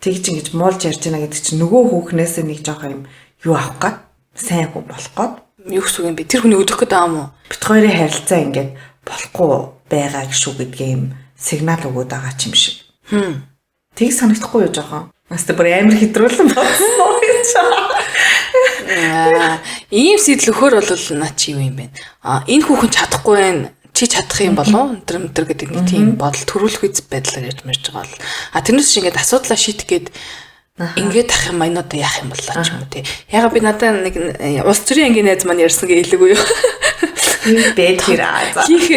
Тэгж ингэж моолж ярьж байна гэдэг чинь нөгөө хүүхнээс нэг жоохон юм юу авах гээд сайн хүн болох гээд юу гэсэн юм бэ? Тэр хүний өдөх гэдэг юм уу? Бит хоёрын харилцаа ингээд болохгүй байгаа шүү гэдгээ юм сигнал өгöd байгаа ч юм шиг. Тийг санагдахгүй юу жоохон? Маста бүр амар хэдрүүлэн болсон гэж. Ийм сэтэл өхөр бол наа чи юу юм бэ? Энэ хүүхэн чадахгүй байх. Чи чадах юм болов өнтер гэдэг нэг тийм бодол төрүүлэх үз байдлаар ярьж мэрж байгаа бол тэрнээс шиг ингээд асуудлаа шийдэх гээд ингээд ах юм энэ одоо яах юм болоо ч юм уу тий. Ягаад би надад нэг улс төрийн ангийн найз маань ярьсан гээ хэлээгүй юу.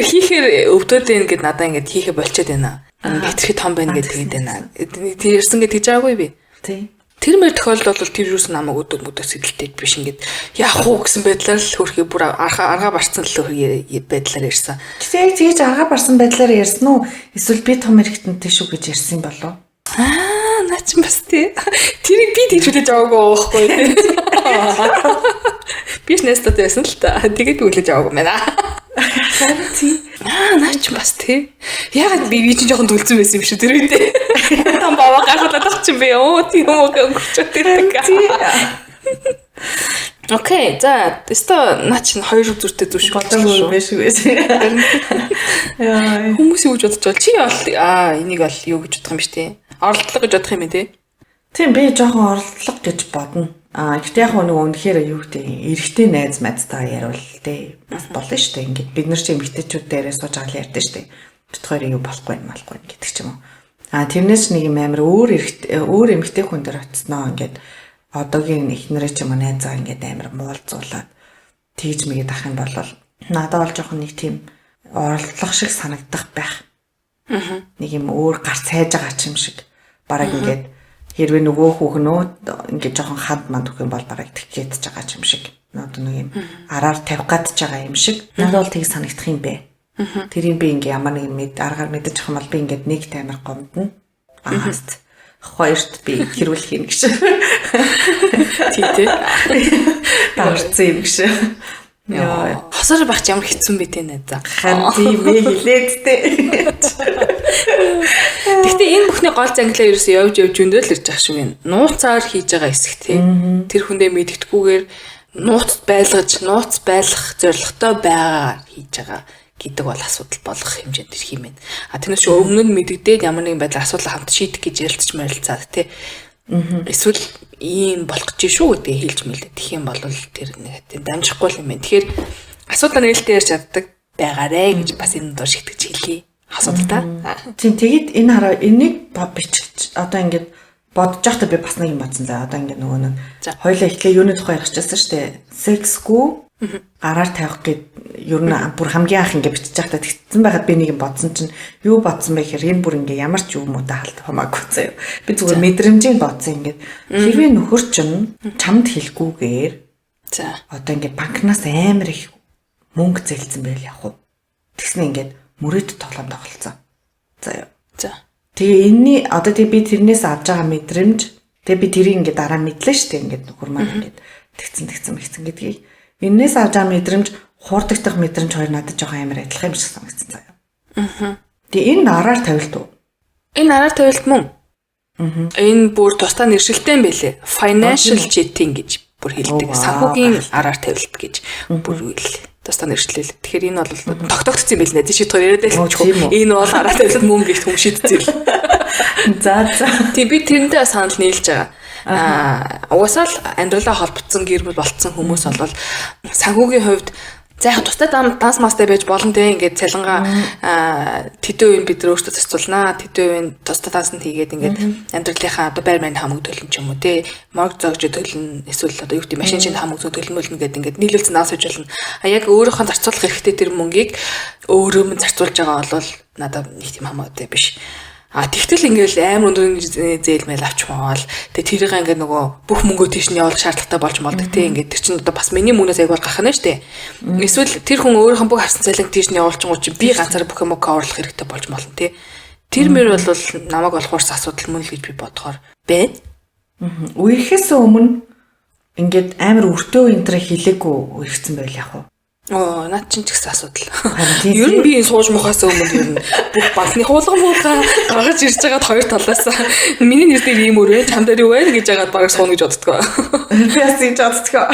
Хийхээр өвдөд байна гэд надад ингээд хийхэ болчиход байна. Ингээд тэрхий том байна гэдэг тэгээд байна. Тэр ярьсан гээ тэгж байгаагүй би. Тий. Тэр мэр тохиолдол бол тэр юусэн намайг өдөөс сэдэлтэй биш ингээд яах уу гэсэн байдлаар л хөрхий бүр аргаа барцсан л байдлаар ярьсан. Тэгж аргаа барсан байдлаар ярьсан уу? Эсвэл би том хэрэгтэнтэй шүү гэж ярьсан болов? Наа чи бас тий. Тэрийг би тэгжүүлж аваагүй байхгүй тий. Бизнестэй байсан л та. Тэгээд би үлээж аваагүй байна. Тий. Наа чи бас тий. Ягаад би чинь жоохон дүлцэн байсан юм шүү тэр үедээ. Там баваа гахалаад авчих би ёо тийм үг өгчөөд байдаг. Окей, за теста наа чи хоёр зүртэй зүш болоогүй биш үү? Яа. Хүмүүс юу гэж бодож байгаа? Чи энийг бол юу гэж бодох юм биш тий? Оролдлого гэж бодох юм тий? Тийм би жоохон оролдлого гэж бодно. Гэхдээ яг нэг үнэхээр юу гэдэг эрэгтэй найз мэдтэй яриул тий. Бас болно шүү дээ. Ингээд бид нар чи эмэгтэйчүүд дээрээ сууж байгаа ярьдэн шүү дээ. Бид хоёрыг юу болохгүй юм гэдэг ч юм уу. Тэрнээс нэг юм амар өөр эмэгтэй хүн дээр очсноо ингээд одоогийн эхнэрээ ч юм уу найзаа ингээд амар муулзуулаад тэгж мэгээд ах юм бол надад бол жоохон нэг тийм оролдлого шиг санагдах байх. Нэг юм өөр гарц хайж байгаа ч юм шиг. Бараг ингээд хэрвээ нөгөө хүүхнөө ингээд жоохон ханд манд өгөх юм бол бараг тэгчээд байгаа ч юм шиг. Одоо нэг юм араар тавих гад байгаа юм шиг. Надад бол тийг санагдах юм бэ. Тэрийг би ингээд ямар нэг аргаар мэдэж авах юм бол би ингээд нэг таймер гомдно. Хоёрт би хэрүүлэх юм гэж. Тий. Таарсан юм гэж. Яа. Хосоор байх ч ямар хэцүү бэ те найзаа. Хан тийм хэлээд тээ. Гэхдээ энэ бүхний гол зангилаа ерөөсөө явж өндөөл ирж байгаа шүү юм. Нууцаар хийж байгаа хэсэг тий. Тэр хүндээ мэддэхгүйгээр нууц байлгах зорилготой байгаа хийж байгаа гэдэг бол асуудал болох хэмжээнд ирэх юм байна. Тэрнээс ч өмнө нь мэддээд ямар нэгэн байдлаар асуудал хамт шийдэх гэж ярилцж морилцаад тий. Эсвэл ийм болох гэж шүү гэдэг хэлж мэлдэх юм бол тэр нэг тийм дамжихгүй юм байна. Тэгэхээр асуудал нээлттэй ярьж чаддаг байгаарэ гэж бас энэ дор шигтгэж хэлье. Асуудалтай. Тийм тэгэд энэ хараа энийг бичиж одоо ингээд бодож байхдаа би бас нэг юм бодсон заа. Одоо ингээд нөгөө нэг хоёлаа ихлэ юуны тухай ярих гэсэн шүү дээ. Сексгүй гараар тавих гэд ер нь бүр хамгийн анх ингээд бичиж байхдаа тэгсэн байхад би нэг юм бодсон чинь юу бодсон бэ гэхээр энэ бүр ингээд ямар ч юм уу даалт хамаагүй заяа. Би зүгээр мэдрэмжийн бодсон ингээд хэрвээ нөхөр чинь чамд хэлгүүгээр за одоо ингээд банкнаас амар их мөнгө зээлсэн байл явах уу. Тэгснэ ингээд мөрөд тоглоом тоглолцсон. За. Тэгээ энэний одоо тэгээ би тэрнээс авж байгаа мэдрэмж тэгээ би тэрийг ингээд дараа мэдлээ шүү дээ ингээд нөхөр маань ингээд тэгцэн гэдгийг энээс авж байгаа мэдрэмж хуурдагдах мэдрэмж хоёр надад жоохон амар адилхан юм шиг санагдсан заяа. Тэгээ энэ араар тавилт уу? Энэ араар тавилт мөн. Энэ бүр тусдаа нэршилтэй юм байлээ. Financial cheating гэж бүр хэлдэг. Санхүүгийн араар тавилт гэж бүр үйл. Тусдаа нэршлээ. Тэгэхээр энэ бол тогтогдсон юм байл нэ. Шийдвэр яриад байлгүй. Энэ бол араа тавилт мөн гэж хүм шийдчихэл. За. Тэг би тэрэндээ санал нийлж байгаа. Угсаал амьдралаа холбогдсон гэр бүл болцсон хүмүүс бол санхүүгийн хувьд за яг тусдаа данс мастай байж болно те ингээд цалингаа тэдэн үеийн бид нар өөрсдөө зарцуулнаа тэдэн үеийн тусдаа дансанд хийгээд ингээд амьдралынхаа одоо байр маягийн хамаг төлөн ч юм уу те морг зогж төлнө эсвэл одоо юу гэдэг машин шинэ хамаг төлмөлнө гэдэг ингээд нийлүүлсэн нас хийж болно. Яг өөрийнхөө зарцуулах хэрэгтэй тэр мөнгийг өөрөө мөн зарцуулж байгаа бол надад нэг тийм хамаатай биш. Тэгтэл ингээл амар өндөр зээлмэл авчмаал. Тэгээ тэрийг ингээд нөгөө бүх мөнгөө тийш нь явуулах шаардлагатай болж молдог тий. Ингээд тэр чинь одоо бас миний мөнөөс аяг бол гарах нь штэ. Эсвэл тэр хүн өөрийнхөө бүх харсан цалин тийш нь явуулчихгүй чи би ганцаараа бүх юм каверлах хэрэгтэй болж молно тий. Тэр мөр бол намайг болохоорс асуудал мөн л гэж би бодохоор байна. Үерхээс өмнө ингээд амар өртөө энтрэ хилээгүй үерхсэн байл яг уу. Оо, наад чинь ч гэсэн асуудал. Ер нь би энэ сууж мухаас өмнө ер нь бүх банкны хуулгамуулга гаргаж ирж байгаад хоёр талаас миний нэр дээр ийм өрөө чам дээр юу вэ гэж яагаад бараг сууна гэж боддгоо. Би бас ийж боддгоо.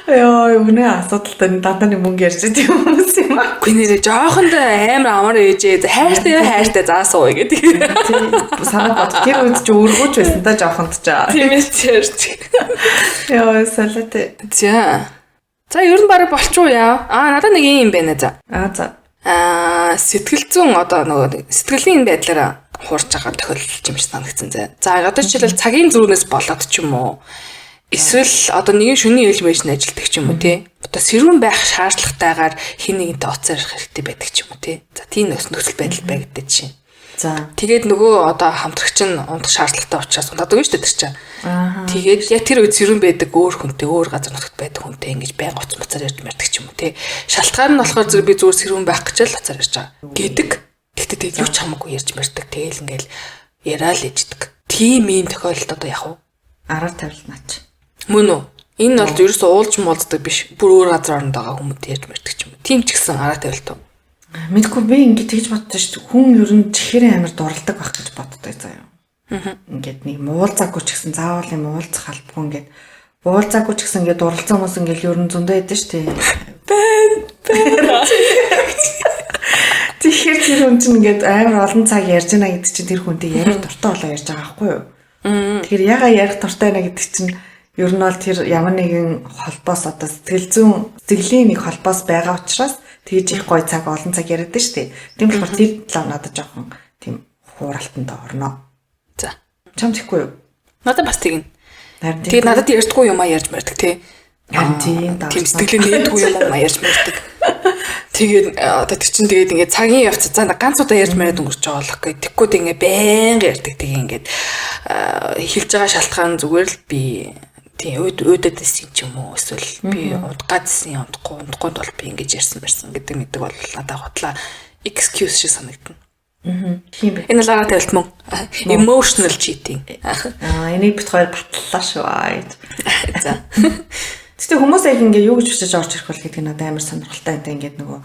Яа, юуны асуудалтай дандаа нэг мөнгө ярьж байгаа хүмүүс юм аа. Гүн нэрээ жоохонд амар амар ээжээ хайртай заасуу гэдэг. Санаа бод тэр үед ч өргөж байсан та жоохонд ч. Тийм ээ чирч. Яа, салат. За ер нь бараг болчихоо яа. Надад нэг юм байна за. За. Сэтгэл зүйн одоо нөгөө сэтгэлийн байдлаараа хуурж байгаа тохиолдол юм шиг санагдсан зэ. За одоо жишээлбэл цагийн зөрүүнээс болоод ч юм уу. Эсвэл одоо нэгэн шөнийн ээлж мэж ажилтдаг ч юм уу тий. Одоо сэрүүн байх шаардлагатайгаар хин нэгэнтэй уцаарах хэрэгтэй байдаг ч юм уу тий. За тийм нөхцөл байдал байгддаг чинь. За. Тэгээд нөгөө одоо хамтрагч нь унтах шаардлагатай учраас унтаадаг юм шүү дээ тэр чинь. Тэгээд яг тэр үед сэрүүн байдаг өөр хүнтэй өөр газар нутагт байдаг хүнтэй ингэж байнга уц муцаар ярьж мэрдэг ч юм уу тий. Шалтгаан нь болохоор зэрэг би зүгээр сэрүүн байх гэж л уцаар ярьж байгаа гэдэг. Тэгтээ тэгээд юу ч хамаагүй ярьж мэрдэг. Тэгээл ингээл яриа л ээждэг. Тийм ийм тохиолдолд одоо яг уу араар тавилнаач. Мөн үү? Энэ бол ерөөсөө уулж муулздаг биш. Бүр өөр газар оронд байгаа хүмүүс ярьж мэрдэг ч юм уу. Тийм ч гэсэн араа тавилтав. Мэдгүй би ингэж тэгж боддоо шүү дээ. Хүн ер нь чихэрэн амар дурладаг байх гэж боддоо заяа. Ингээд нэг муулзаагүй ч гэсэн заавал юм уулзах албагүй ингээд уулзаагүй ч гэсэн ингээд дурлцсан хүмүүс ингээд ер нь зөндөө байдсан шүү дээ. Бэн. Тэгэхээр тэр хүн чинь ингээд амар олон цаг ярьж байна гэдэг чинь тэр хүнтэй ярих дуртай болоо ярьж байгаа байхгүй юу? Тэгэхээр ягаа ярих дуртай байна гэдэг чинь ер нь бол тэр ямар нэгэн холбоос одоо сэтгэлийн нэг холбоос байгаа учраас тэгж их гой цаг олон цаг яриад шүү дээ. Тийм болохоор тэр талаа надад жоохон тийм хууралтанд орно. За. Чам тэгэхгүй юу? Надад бас тэгнэ. Тэгээд надад ярьдгүй юм а ярьж мэрдэг тий. Тийм сэтгэлээ нээдгүй юм а ярьж мэрдэг. Тэгээд одоо тэр чинь тэгээд ингээд цагийн явцаа ганц удаа ярьж мэрээд өнгөрч байгаа л гэх. Тэггүй тэг ингээд байнга ярьдаг. Тэгээ ингээд хэлж байгаа шалтгаан зүгээр л би тийм өөдөд байсан ч юм уу эсвэл би удгаадсэн унтахгүй бол би ингэж ярьсан гэдэг мэддэг бол надад хутлаа excuse шиг санагдана. Тийм бэ. Энэ л арга тавилт мөн emotional cheating. Энийг бит хоёр батллаа шүү. За. Тэгтээ хүмүүс яг ингээ юу гэж бичиж орж ирэх бол гэдэг нь надад амар сонирхолтой энэ ингээд нөгөө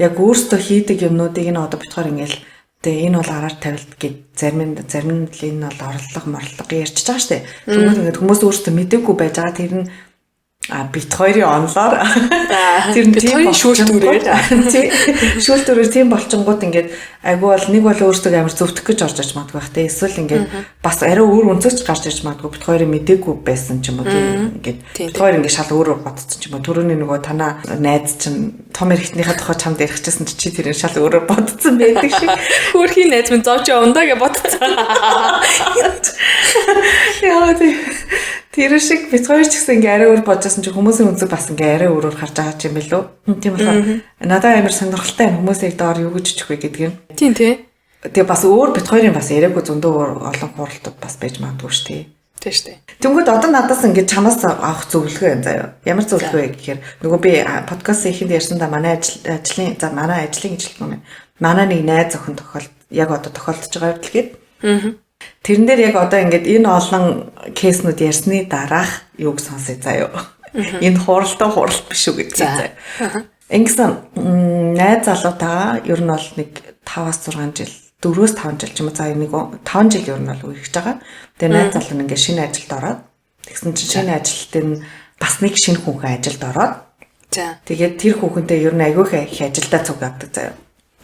яг өөрсдөө хийдэг юмнуудыг нь одоо бит хоёр ингээл тэгээ энэ бол араар тавилт гэж зарим нь энэ бол орлого ярьж байгаа шүү дээ. Тэгмээд ингээд хүмүүс өөрсдөө мэдээгүй байж байгаа тэр нь бит хоёрын онлоор тэр нь тийм шүүлтүүрээр тийм болчингууд ингээд айгүй бол нэг бол өөрсдөө амар зөвтгөх гэж орж иж магадгүй бах те эсвэл ингээд бас арай өөр өнцөгч гарч иж магадгүй бит хоёрын мэдээгүй байсан ч юм уу тийм ингээд бит хоёр ингээд шал өөрөөр бодсон ч юм уу түрүүний нөгөө танаа найз чинь том эрэгтнийхээ тухай чамд ярихчихсан чи тэр шал өөрөөр бодсон байдаг шиг хөөрхийн найз минь зовж явна гэж бодсон. Яа тэр шиг бит хоёр ч гэсэн ингээ арай өөр бодсон чи хүмүүсийн өнцөг бас ингээ арай өөрөөр харж байгаа юм билүү. Тийм болохоор надад амар сонирхолтой хүмүүсийг доор юу гэж өчөх вэ гэдэг юм. Тийм тий. Тэгээ бас өөр бит хоёрын бас яриаггүй зөндөө олон хуралтууд бас байж магадгүй шүү дээ. Тийм шүү дээ. Тэнгүүд одоо надаас ингээ чамаас авах зөвлөгөө юм заяа. Ямар зөвлөгөө вэ гэхээр нөгөө би подкаст ихэнд ярьсандаа манай ажлын гэж хэлсэн юм. Манай нэг найз охин яг одоо тохиолдож байгаа юм л гээд. Тэрэн дээр яг одоо ингээд энэ олон кейснүүд ярьсны дараах юуг сонсъё заяа. Энэ хуралт биш үү гэдэг заяа. Ингэсэн найз залуутаа ер нь бол нэг 5-6 жил 4-5 жил ч юм уу за нэг 5 жил ер нь бол үргэлж байгаа. Тэгээ найз залуу нь ингээд шинэ ажилд ороод тэгсэн чинь шинэ ажилтны бас нэг шинэ хүүхэн ажилд ороод за тэгээд тэр хүүхэнтэй ер нь айгүйх их ажилдаа цуг авдаг заяа.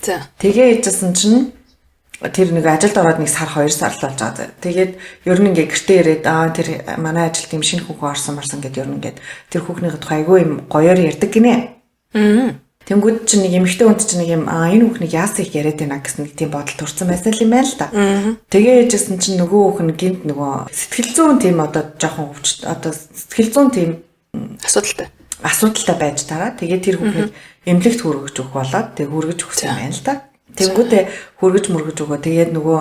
За тэгээ ээжсэн чинь тэр нэг ажилд ороод нэг сар 2 сар л болж байгаа. Тэгээд ер нь ингээ гэртээ ирээд тэр манай ажилд юм шинэ хүүхэн орсон гэд ер нь ингээд тэр хүүхний тухай айгүй юм гоёор ярьдаг гинэ. Тэнгүүд чинь нэг эмэгтэй хүнд чинь нэг юм энэ хүүхнийг яасан их яриад байна гэсэн нэг тийм бодол төрсэн байсан юм байна л да. Тэгээ ээжсэн чинь нөгөө хүүхэн гинт нөгөө сэтгэл зүйн тийм одоо жоохон өвч одоо сэтгэл зүйн тийм асуудалтай байж тараа. Тэгээ тэр хүүхнийг эмнэлэгт хүргэж өгөх болоод тэгээ хүргэж өгсөн юм байна л да. Тэнгүүдээ хүргэж мөргөж өгөө. Тэгээд нөгөө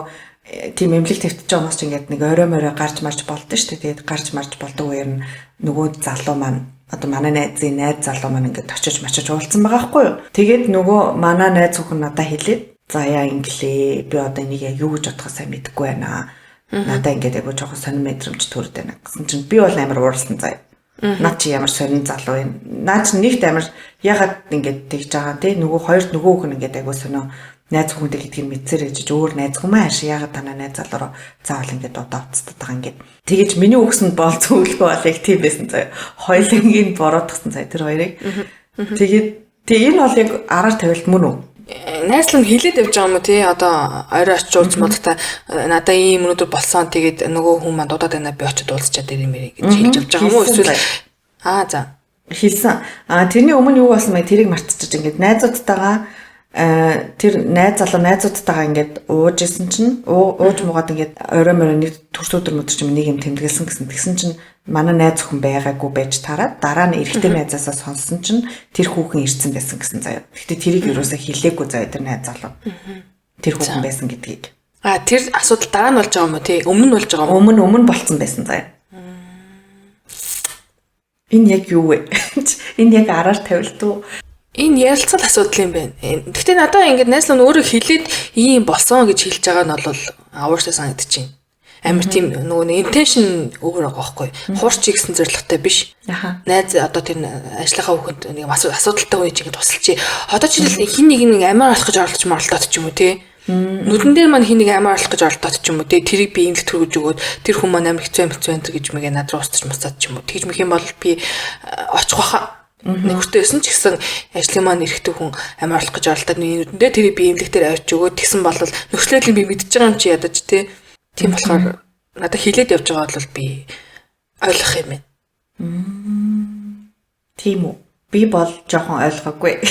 тийм эмнэлэг твтэж байгаа хүмүүс ч ингээд нэг орой морой гарч марж болдсон шүү дээ. Тэгээд гарч марж болдог үеэр нь нөгөө залуу маань одоо манай найзын найз залуу маань ингээд очиж мачиж уулзсан байгаа байхгүй юу. Тэгээд нөгөө манай найз хүүхэн надад хэлээд за яа инглээ би одоо энийг яг юу гэж бодохоо сайн мэдэхгүй байна. Надад ингээд яг жоохон сонир мэдрэмж төрөд байна гэсэн чинь би бол амар уурсан заяа. Наад чи ямар сонин залуу юм. Наад чи нэгт амар ягаад ингэж тэгж байгаа те нөгөө хоёрт нөгөө хүн ингэж айгуу сонио найз хүнтэй гэдгийг мэдсээр ээжж өөр найз хүмүүс ааш ягаад танаа найз залуу заавал ингэж удаа уцтаад байгаа ингэж. Тэгэж миний өгсөнд бол зөвлөгөө бол яг тийм байсан заяа. Хоёлынгийн бороодгсан заяа тэр хоёрыг. Тэгээд энэ бол яг араар тавилт мөн үү? Найзлан хилээд явж байгаа юм уу тий одоо орой очиж уулзмадтай надаа ийм өнөдөр болсон тэгээд нөгөө хүн маань дуудаад байна би очиж уулзчаад ирэх мэрий гэж хэлж явж байгаа юм уу эсвэл за хэлсэн. Тэрний өмнө юу болсон бэ? Тэрийг мартчихж ингээд найзуудтайгаа тэр найз залуу найзуудтайгаа ингээд ууж исэн чинь ууж муугаад ингээд орой морой нэг төрс өдөр мөдөр чинь нэг юм тэмдэглэсэн гэсэн чинь манай найз хүн байгаагүй байж тараад дараа нь эрэгтэй найзаасаа сонссон чинь тэр хүүхэн ирсэн байсан гэсэн заяа. Гэхдээ тэрийг юусаа хэлээгүй заяа тэр найз залуу. Тэр хүүхэн байсан гэдгийг. Тэр асуудал дараа нь болж байгаа юм уу тий? Өмнө нь болж байгаа юм. Өмнө болсон байсан заяа. Энэ яг юу вэ? Энэ яг араар тавилтуу. Энэ ярилцсан асуудал юм байна. Гэхдээ надад ингээд найзлаа өөрөө хэлээд ийм болсон гэж хэлж байгаа нь бол авуурсаа санагдчихэв. Амар тийм нөгөө интеншн өөр байгаа байхгүй. Хуурч гэсэн зорилготой биш. Найз одоо тэр ажлынхаа хүүхэнд нэг асуудалтай үеж ингэ тусалчих. Одоо ч хин нэг амар алах гэж оролдоод ч юм уу те. Нүдэн дээр маань хин нэг амар алах гэж оролдоод ч юм уу те. Тэрийг би имлэг төргөж өгөөд тэр хүн маань амар хэцүү гэж мэгээ над руу устж мусаад ч юм уу. Тэгж мэх юм бол би очих баха. Нэг хүртээсэн ч гэсэн ажлын маань эрэхтэй хүн амар алах гэж оролдоод нүдэн дээр тэрийг би имлэг дээр авч өгөөд тэгсэн бол нөхцөлөд би мэдчихэж байгаа юм чи ядаж те. Тийм болохоор надад хилээд явж байгаа бол би ойлгох юм байна. Тийм үү. Би бол жоохон ойлгоогүй.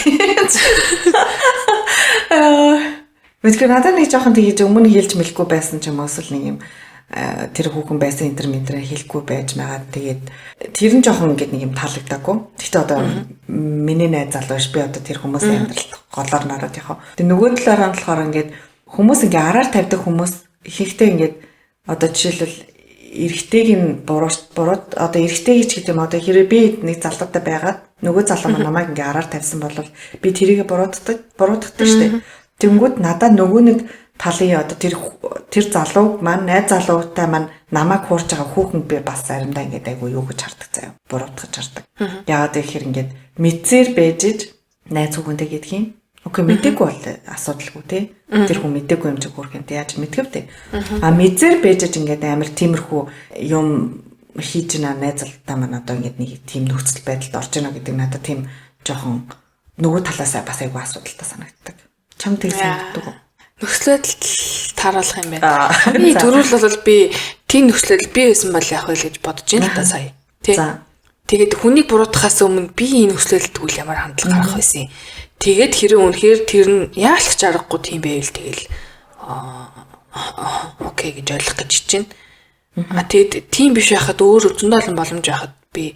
Мэдгүй надад нэг жоохон тэгж өмнө хэлж мэлгүй байсан ч юм уу эсвэл нэг юм тэр хүүхэн байсан интермедиа хэлэхгүй байж байгаа. Тэгээд тэр нь жоохон ингэдэг нэг юм таалагдаагүй. Гэхдээ одоо миний найз залуу ш би одоо тэр хүмүүсийн амьдралд голоор нараад яхаа. Тэгээд нөгөө талаараа нь болохоор ингээд хүмүүс ингээ араар тавьдаг хүмүүс ихэнхдээ ингээд одоо жишээлбэл эрэгтэйг нь бурууд одоо эрэгтэй гэж гэдэг юм одоо хэрэг би нэг залуутай байгаад нөгөө залуу маань намайг ингээ араар тавьсан бол би тэрийг бурууддаг шүү дээ. Тэнгүүд надад нөгөө нэг талын одоо тэр залуу маань найз залуутай маань намайг хуурж байгаа хүүхэн би бас заримдаа ингээд айгу юу гэж хардаг заяа. Буруудгаж хардаг. Яагаад гэхээр ингээд мэдсээр бэжж найз хүүхэнтэй гэдэг юм. Окей мэдээгүй бол асуудалгүй тий. Тэр хүн мэдээгүй юм чи хүрхэн тий яаж мэдгэв тий. Мэдзэр бэжж ингээд амар тиймэрхүү юм хийж наа найзалтаа маань одоо ингээд нэг тийм нөхцөл байдалд орж ийнэ гэдэг надад тийм жоохон нөгөө талаасаа бас айгүй асуудалтай санагддаг. Чам тэг санагддаг уу? Нөхцөлөд тааруулах юм байна. Би төрүүл бол би тийм нөхцөлөд би байсан бол яах вэ гэж бодож байна л да сая. Тий. Тэгээд хүнийг буруутгахаас өмнө би энэ нөхцөлөд тэгвэл ямар хандлага гаргах байсан юм. Тэгээд хэрэг үнэхээр тэр нь яалах ч аргагүй тийм байвал тэгэл окей гэж ойлгох гэж чинь. Тэгэд тийм биш байхад өөр зөндөлн боломж байхад би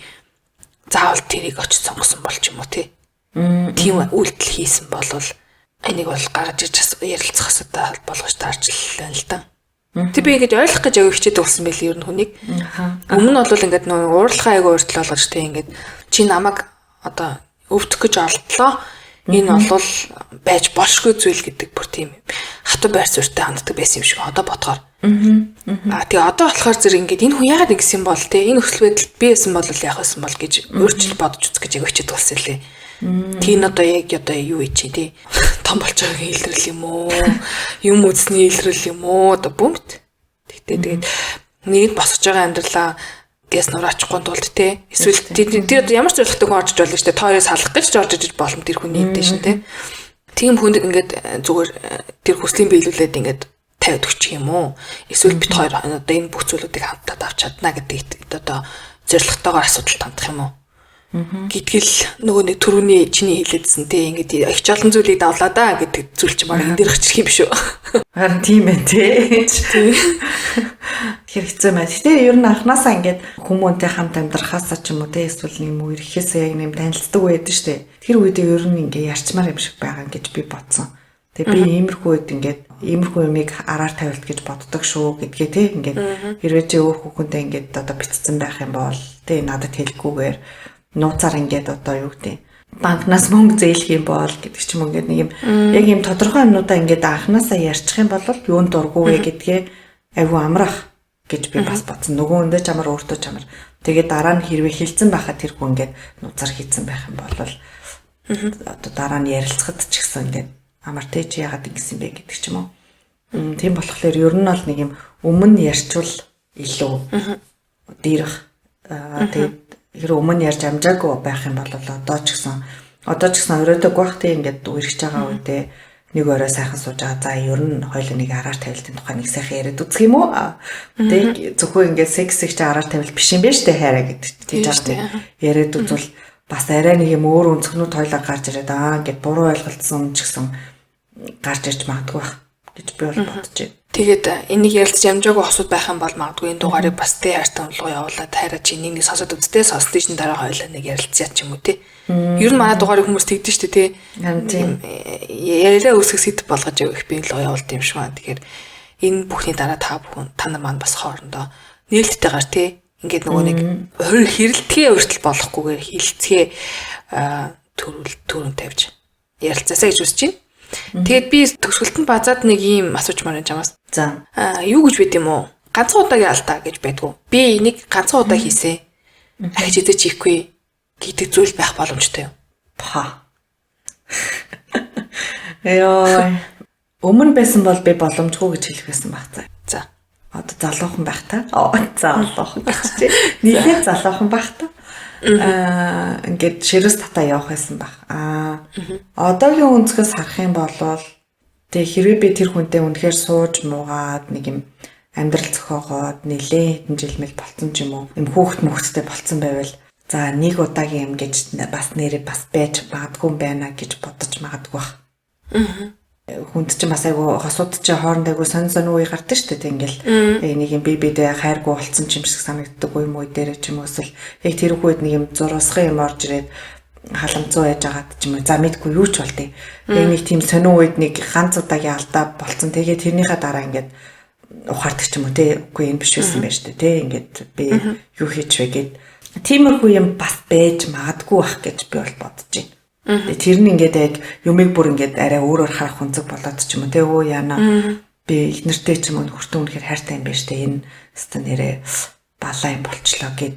заавал тэрийг очиж сонгосон бол ч юм уу тий. Тийм үйлдэл хийсэн бол энийг бол гаргаж иж ярилцах асуудал болгож таарч байна л да. Тэг би ингэж ойлгох гэж аяг хичээд болсон байл ер нь хүнийг. Өмнө нь бол ингээд нөгөө уурлахаа аяг өөртөл болгож тий ингээд чи намайг одоо өвдөх гэж оролдлоо. Энэ бол байж болшгүй зүйл гэдэг бүр тийм хатуу байр суурьтай ханддаг байсан юм шиг одоо бодохоор. Тэгээ одоо болохоор зэрэг ингээд энэ хүн яагаад ингэсэн бол те энэ нөхцөл байдалд би байсан бол яах байсан бол гэж өөрчлөлт бодож үзэх гэж ягчид болсон лээ. Тийм одоо яг одоо юу ичи те том болж байгаагийн илрэл юм уу? Юм үзсний илрэл юм уу? Одоо бүгд. Тэгээд нэг босож байгаа амьдралаа гэс нур очихгүй тулд те эсвэл тэр ямар ч зорилготой хүн орж болно шүү дээ. Тооёос салах гэж орж иж болно тэр хүний дэш нь те. Тийм хүнд ингээд зүгээр тэр хүслийн биелүүлээд ингээд тавиад өгчих юм уу? Эсвэл бит хоёр одоо энэ бүх зүйлүүдийг хамтдаа авч чадна гэдэг одоо зорилготойгоор асуудалд хандах юм уу? Гэтэл нөгөө нэг түрүүний чиний хэлээдсэн те ингээд их олон зүйлийг давлаа да гэдэг зүйл чинь баг энэ дээр хчих юм биш үү? Харин тийм ээ те. Хэрэгцээ маа. Гэтэ ер нь анханасаа ингээд хүмүүнтэй хамт амьдрахаасаа ч юм уу те эсвэл нэг юм ирэхээсээ яг нэм танилцдаг байдаг штэ. Тэр үедээ ер нь ингээд ярьчмаар юм шиг байгаа гэж би бодсон. Тэгээ би иймэрхүү үед ингээд иймэрхүү юмыг араар тавилт гэж боддог шүү гэдгээ те ингээд хэрвээ чи өөр хүүхэнтэй ингээд одоо битцсэн байх юм бол те надад хэлэхгүйгээр нууцаар ингээд одоо юу гэдэг банкнаас мөнгө зээлэх юм бол гэдэг ч юм ингээд нэг юм яг юм тодорхой юмнуудаа ингээд анханасаа ярьчих юм бол юунд дурггүй вэ гэдгээ айгүй амрах гэж би бас бодсон. Нөгөө өндөө чамар өөртөө чамар. Тэгээд дараа нь хэрвээ хилцэн байхад тэр хүн ингээд нуцаар хийцэн байх юм бол одоо дараа нь ярилцахад ч гэсэн ингээд амар тэ чи яагаад ингэсэн бэ гэдэг ч юм уу. Тийм болохоор ер нь бол нэг юм өмнө ярьчвал илүү дээрх тэгээд хэрэг өмнө ярьж амжаагүй байх юм бол одоо ч гэсэн өрөөдөг байх тийм ингээд үргэж байгаа үедээ нэг өрөө сайхан сууж байгаа. За ер нь хоёул нэг араар тавилтын тухай нэг сайхан яриад үзэх юм уу? Тэг зөвхөн ингээд секс чи араар тавил биш юм байна штэ хайраа гэдэг тийж байгаа. Яриад үзвэл бас арай нэг юм өөр өнцгнүүд хоёлаа гарч ирээд ингээд буруу ойлголцсон ч гэсэн гарч ирж магадгүй байх гэж би бол бодож байна. Тэгээд энийг ярилцж амжаагүй осууд байх юм бол магадгүй энэ дугаарыг бас тэ хайртай унлуу явуулаад хайраа чи нэг сонсоод үзтээ сонсдоо шин дараа хоёлаа нэг ярилцъя ч юм уу тий. Ер нь манай дугаарыг хүмүүс тэгдэж штэ тий. Яриа үсгэх сэдв болгож явах би л явуулт юм шиг байна. Тэгэхээр энэ бүхний дараа та нар маань бас хоорондоо нээлттэй гар тий. Ингээд нөгөө нэг хэрэлтгээ уртл болохгүйгээр хилцгээ төрүн тавьж ярилцаасаа гэж үзэж байна. Тэгээд би төгсгөлтөнд базаад нэг ийм асууж мараа чамаас. За. Юу гэж байд юм уу? Ганцхан удаагийн алдаа гэж байдгүй. Би энийг ганцхан удаа хийсэ. Ахиж идэж хийхгүй гэдэг зүйл байх боломжтой юм. Па. Өмнө байсан бол би боломжгүй гэж хэлэх байсан баг цаа. За. Одоо залуухан байх та. Залуухан гэж чи. Нийлээд залуухан байх та. Ингээд ширээс татаа явах байсан баг. Одоогийн өнцгөөс харах юм бол тэг хэрвээ би тэр хүнтэй үнэхээр сууж муугаад нэг юм амьдрал зохиогоод нэлээд хэдэн жил мэл болцсон ч юм уу. Им хүүхэд мөхөстэй болцсон байвал за нэг удаагийн юм гэж бас нэрээ бас байж магадгүй байна гэж бодож магадгүй бах. Хүнд чинь бас айгу хосууд чинь хоорондоо айгу сонь үе гардаг шүү дээ. Ингээл нэг юм бибидээ хайргүй болцсон ч юм шиг санагддаг үе муу дээр ч юм уу эсвэл яг тэр үед нэг юм зурсгын юм орж ирээд халамцуу байж байгаад ч юм уу. За мэдгүй юу ч болтыг. Яг нэг тийм сонь үед нэг ганц удаагийн алдаа болцсон. Тэгээд тэрнийхээ дараа ингээд ухаардаг ч юм уу те. Үгүй энэ биш байсан байж тээ. Ингээд би юу хийчихвэ гэд тиймэрхүү юм бас байж магадгүй бах гэж би бол бодож байна. Тэр нь ингээд яг юмыг бүр ингээд арай өөрөөр харах хүнзэг болоод ч юм уу те өө яана би их нэртэй ч юм уу хүртэн үнэхээр хайртай юм байна штэ энэ өстө нэрээ балаа юм болчлоо гэд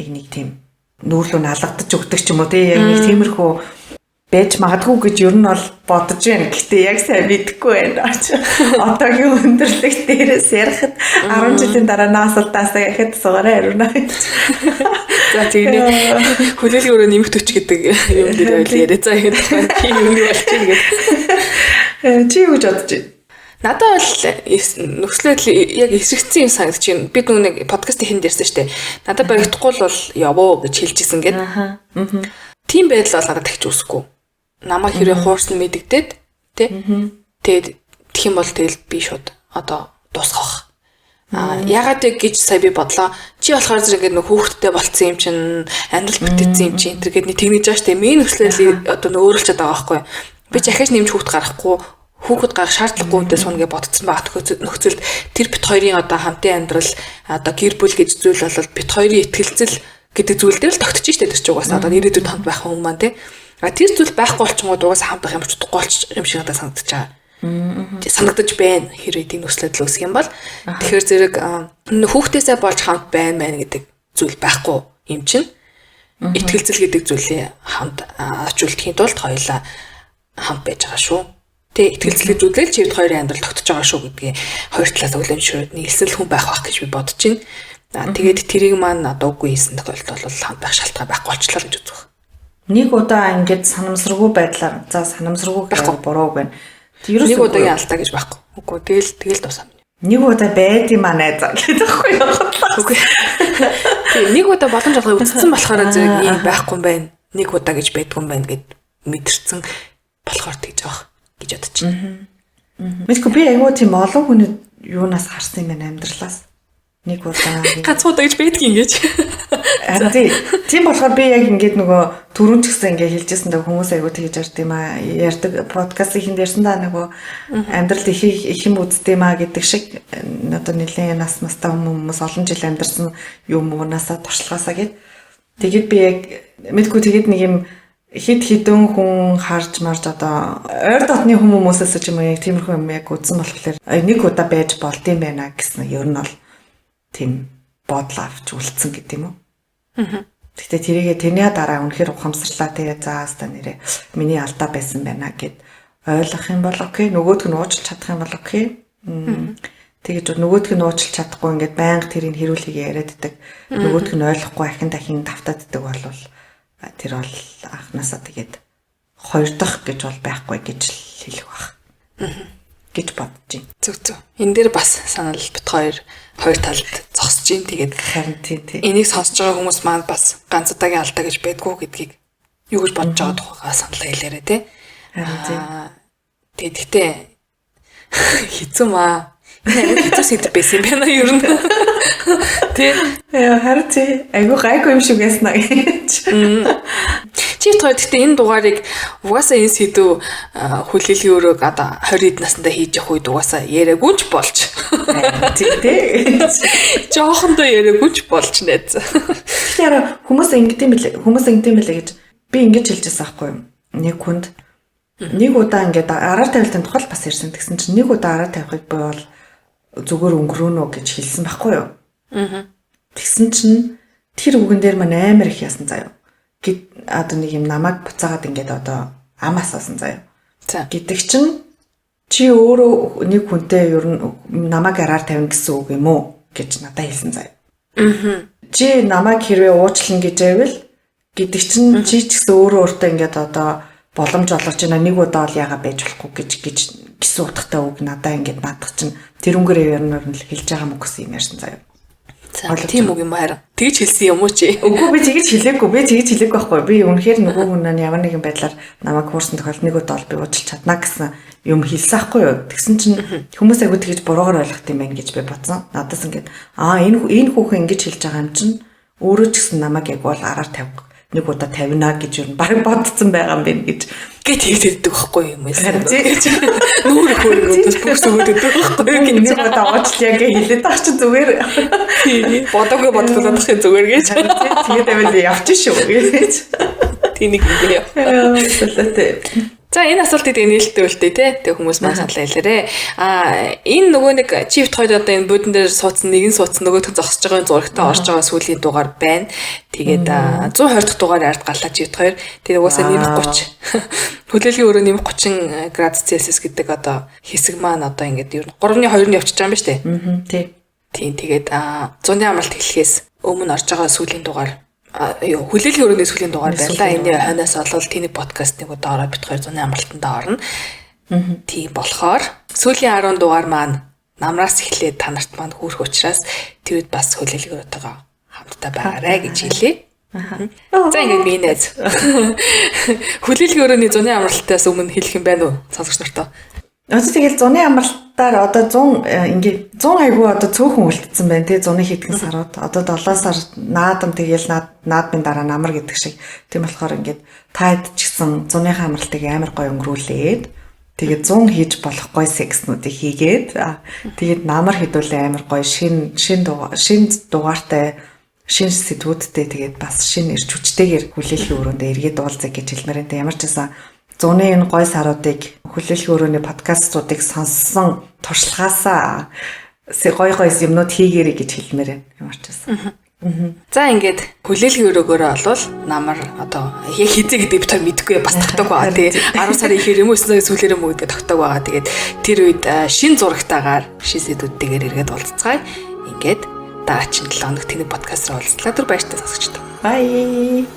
яг нэг тийм нүүрлүү налгадаж өгдөг ч юм уу те яг нэг тиймэрхүү байж магадгүй гэж ер нь бол бодож байна. Гэхдээ яг сайн мэдэхгүй байна. Одоогийн өндөрлөг дээрээс ярихад 10 жилийн дараа наасалдаасаа яхад сугаараа ярина. За тийм хүлээлгийн өрөө нэмэгт өч гэдэг юм дээр байл яриа. За энэ тийм юм болчих ингээд. Чи юу гэж бодож байна? Надад бол нөхцөлөд яг эсрэгцсэн юм санагдаж байна. Бид нэг подкастын хэнд ярьсан шүү дээ. Надад баригдахгүй бол явоо гэж хэлчихсэн гэдэг. Тийм байдал бол надад тагч үсэхгүй. Намайг хэрэг хуурсан мэдэгдээд тий. Тэгээд тэх юм бол тэгэл би шууд одоо дуусгах. Ягаад гэж сая би бодлоо. Чи болохоор зэрэг ингээд нөх хүүхдтэй болцсон юм чинь амьдрал бүтээсэн юм чинь энэ гээд нэг тэгнэж байгаа штэ. Миний нөхцөлөд одоо өөрчлөж байгаа байхгүй. Би ч ахиж нэмж хүүхд гарахгүй, хүүхэд гарах шаардлагагүй үнтэй сууна гэж бодсон байгаа нөхцөлд тэр бит хоёрын одоо хамтын амьдрал одоо гэр бүл гэж зүйл бол бит хоёрын ихтгэлцэл гэдэг зүйл дээр л тогтчих штэ тэр ч угаасаа одоо ирээдүйд хамт байх хүмүүс маань тий. Тэр зүйл байхгүй болчмод угаасаа хамт байх юм ч утгагүй болчих юм шиг надад санагдаж байгаа. Санагдаж байна хэрэг тийм нөхцөлөд үсэх юм бол тэгэхээр зэрэг хүүхдээсээ болж хамт байна гэдэг зүйл байхгүй юм чинь итгэлцэл гэдэг зүйлээ хамт очуулахын тулд хоёулаа хамт байж байгаа шүү. Тэ итгэлцэл гэж үзэл чи хоёрын амьдрал тогтож байгаа шүү гэдгийг хоёр талаас үлэмжшээд нийлсэн хүн байх байх гэж би бодож байна. Тэгээд тэрийг маань одоо үгүй хийсэн тохиолдолд бол хамт байх шалтгаан байхгүй болчлоо гэж үздэг. Нэг удаа ингээд санамсаргүй байдлаар за санамсаргүй гэх буруу байна. Нэг удаагийн алдаа гэж байхгүй. Үгүй тэгэл тусаа. Нэг удаа байд юм аа найз гэдэг байхгүй юу? Үгүй. Тэгээ нэг удаа боломж олгоо үзсэн болохоор зэрэг ийм байхгүй юм байна. Нэг удаа гэж байдгүй юм байна гэд мэдэрсэн болохоор тэгж байгаа гэж бодож байна. Мэдгүй би айгүй тийм олон хүний юунаас харсан юм байна амьдралаас. Нэг удаа ганц удаа гэж байдг юм гэж. Тийм болохоор би яг ингээд нөгөө түрүүн ч гэсэн ингээд хэлжсэн даа хүмүүс айгүй тэгж ярьд юм аа. Ярддаг подкастын хинд ярьсан даа нөгөө амьдрал их юм үздэг юм аа гэдэг шиг одоо нэлээд нас настай хүмүүс олон жил амьдарсан юм унаасаа туршлагаасаа гэд. Тэгээд би яг мэдгүй тэгээд нэг юм хид хідэн хүн харж марж одоо ойр дотны хүмүүсээс ч юм уу яг тиймэрхүү юм яг үзсэн болохоор нэг удаа байж болд юм байна гэсэн ер нь бол тийм бодол авч үлдсэн гэдэг юм уу. Гэхдээ тэрийгээ тэрний дараа үнэхээр ухамсарлаа тэгээ заастаа нэрээ миний алдаа байсан байна гэд ойлгох юм бол окей, нөгөөдг нь уучлах чадах юм бол окей. Тэгэж нөгөөдг нь уучлах чадахгүй ингээд байнга тэрийг хэрүүлхийгээ яриад идэг. Нөгөөдг нь ойлгохгүй ахин дахин давтаад идэг бол тэр бол анханасаа тэгээд хоёр дахь гэж бол байхгүй гэж л хэлэх баг. Гэж бодож байна. Зүг. Энэ дээр бас санал бит хоёр талд зогсож байна. Тэгээд харин тийм. Энийг сонсож байгаа хүмүүс маань бас ганц удаагийн алдаа гэж байдгүй гэдгийг юу гэж бодож байгаа тухайгаа саналаа хэлээрэй те. Тэгэхдээ хэцүү маа. Энэ хэцүү сэдв байсан юм байна юу юм. Тэ. Харин тий. Айгу гайгүй юм шиг яснаа гэж. Чи тоо гэхдээ энэ дугаарыг угаасаа энэ сэдв хүлээлгийн өрөөг одоо 20 хэд наснда хийж явах үед угаасаа яриаггүй ч болж. Тий. Жоохондоо яриаггүй ч болж найз. Тэгэхээр хүмүүс ингэдэм билээ гэж би ингэж хэлжсэн аахгүй юу? Нэг хүнд нэг удаа ингээд араар тавилтын тухай бас ирсэн. Тэгсэн чинь нэг удаа араар тавихыг бол зүгээр өнгөрөөнө гэж хэлсэн байхгүй юу? Тэгсэн чинь тэр үгэн дээр маань амар их яасан заяа. Одоо нэг юм намайг буцаагаад ингээд одоо амаас асан заяа. Гэдэг чинь чи өөрөө нэг хүнтэй ер нь намайг араар тавина гэсэн үг юм уу гэж надад хэлсэн заяа. Чи намайг хэрвээ уучлах гэж байвал гэдэг чинь чи ч гэсэн өөрөө ингээд одоо боломж олгож байна. Нэг удаа л яага байж болохгүй гэж гисэн утгатай үг надаа ингээд наадах чинь тэрнгэрээ ер нь хэлж байгаа юм гэсэн юм ярьсан заяа. Тийм үг юм харин. Тэгж хэлсэн юм уу чи? Үгүй би тэгж хэлээгүй. Байхгүй. Би үнэхээр нөгөө хүн ямар нэгэн байдлаар намайг хуурсан тохиолдолд нэг удаа би уучлах чадна гэсэн юм хэлсэн ахгүй юу? Тэгсэн чинь хүмүүс айгуу тэгж буруугаар ойлгох юм байна гэж би бодсон. Надаас ингээд энэ хүүхэн ингэж хэлж байгаа юм чинь өөрөө ч гэсэн намайг яг бол араар тавих нэг удаа тавина гэж юу баг бодсон байгаа юм байна гэж хэлдэг байхгүй юм эсвэл нүүр хөргөөс бүрс өгдөг байхгүй юм нэг удаа уучлаа гэж хэлээд таач зүгээр бодоогүй бодох зүгээр гэж тэгээд аваад явчих шүү гэж тэнийг хэлээ. За энэ асуултыг нээлттэй үлдээ те. Тэг хүмүүс маань саналаа хэлээрээ. Энэ нөгөө нэг чифт хоёр одоо энэ будин дээр суудсан нэг нь суудсан нөгөөх нь зогсож байгаа зурагтаа орж байгаа сүүлийн дугаар байна. Тэгээд 120 дахь дугаар ард галлаа чифт хоёр. Тэгээд угаасаа нэмэх 30. Хүлээлгийн өрөө нэмэх 30 градус Цельсиус гэдэг одоо хэсэг маань одоо ингээд ер нь 3.2 нь явчихж байгаа юм ба штэ. Тийм тэгээд 100-ны амралт хэлэхээс өмнө орж байгаа сүүлийн дугаар хүлээлгийн өрөөний сүүлийн дугаар байлаа. Энэ хойноос олвол тэний подкаст нэг удаа ороод бит 200-ны амралтанд орно. Тийм болохоор сүүлийн 10 дугаар маань намраас эхлээд та нарт маань хүрэх учраас тэр үед бас хүлээлгийн өрөөтэйгээ хамтдаа байгаарай гэж хэлье. За ингээд би найз. Хүлээлгийн өрөөний 100-ны амралтаас өмнө хэлэх юм байна уу сонсогч нартай? Тэгэл 100-ны амралтаар одоо 100 ингээд 100 айгуу одоо цөөхөн үлдсэн байна тий 100-ны хэдхэн сарууд одоо 7 сар наадам тэгэл наадмын дараа намар гэдэг шиг тийм болохоор ингээд таад ч гэсэн 100-ны амралтыг амар гоё өнгөрүүлээд тэгээд 100 хийж болох гоё секснүүдийг хийгээд тэгээд намар хэдүүлээ амар гоё шин дугаартай шин сэдвүүдтэй тэгээд бас шин ирч хүчтэйгээр хүлээлгийн өрөөндөө эргээд уулзах гэж хэлмээр энэ ямар ч байсан 100-ны энэ гой саруудыг хүлээлгийн өрөөний подкастуудыг сонссон туршлагаасаа гой юмнууд хийгээрэй гэж хэлмээр байна. Ямар ч байсан. За ингээд хүлээлгийн өрөөгөөрөө олвол намар одоо яг хизээ гэдэг битэр мэдгүй бас тогтоог байгаа тий 10 сарын ихэр юм уу сүүлээрээ мөн гэдэг тогтоог байгаа. Тэгээд тэр үед шин зурагтаагаар шин сэдвүүдтэйгээр эргээд уулзцгаая. Ингээд дараагийн 7 хоног тэний подкаст руу уулзлаа. Түр баяртай сонсогчдоо. Bye.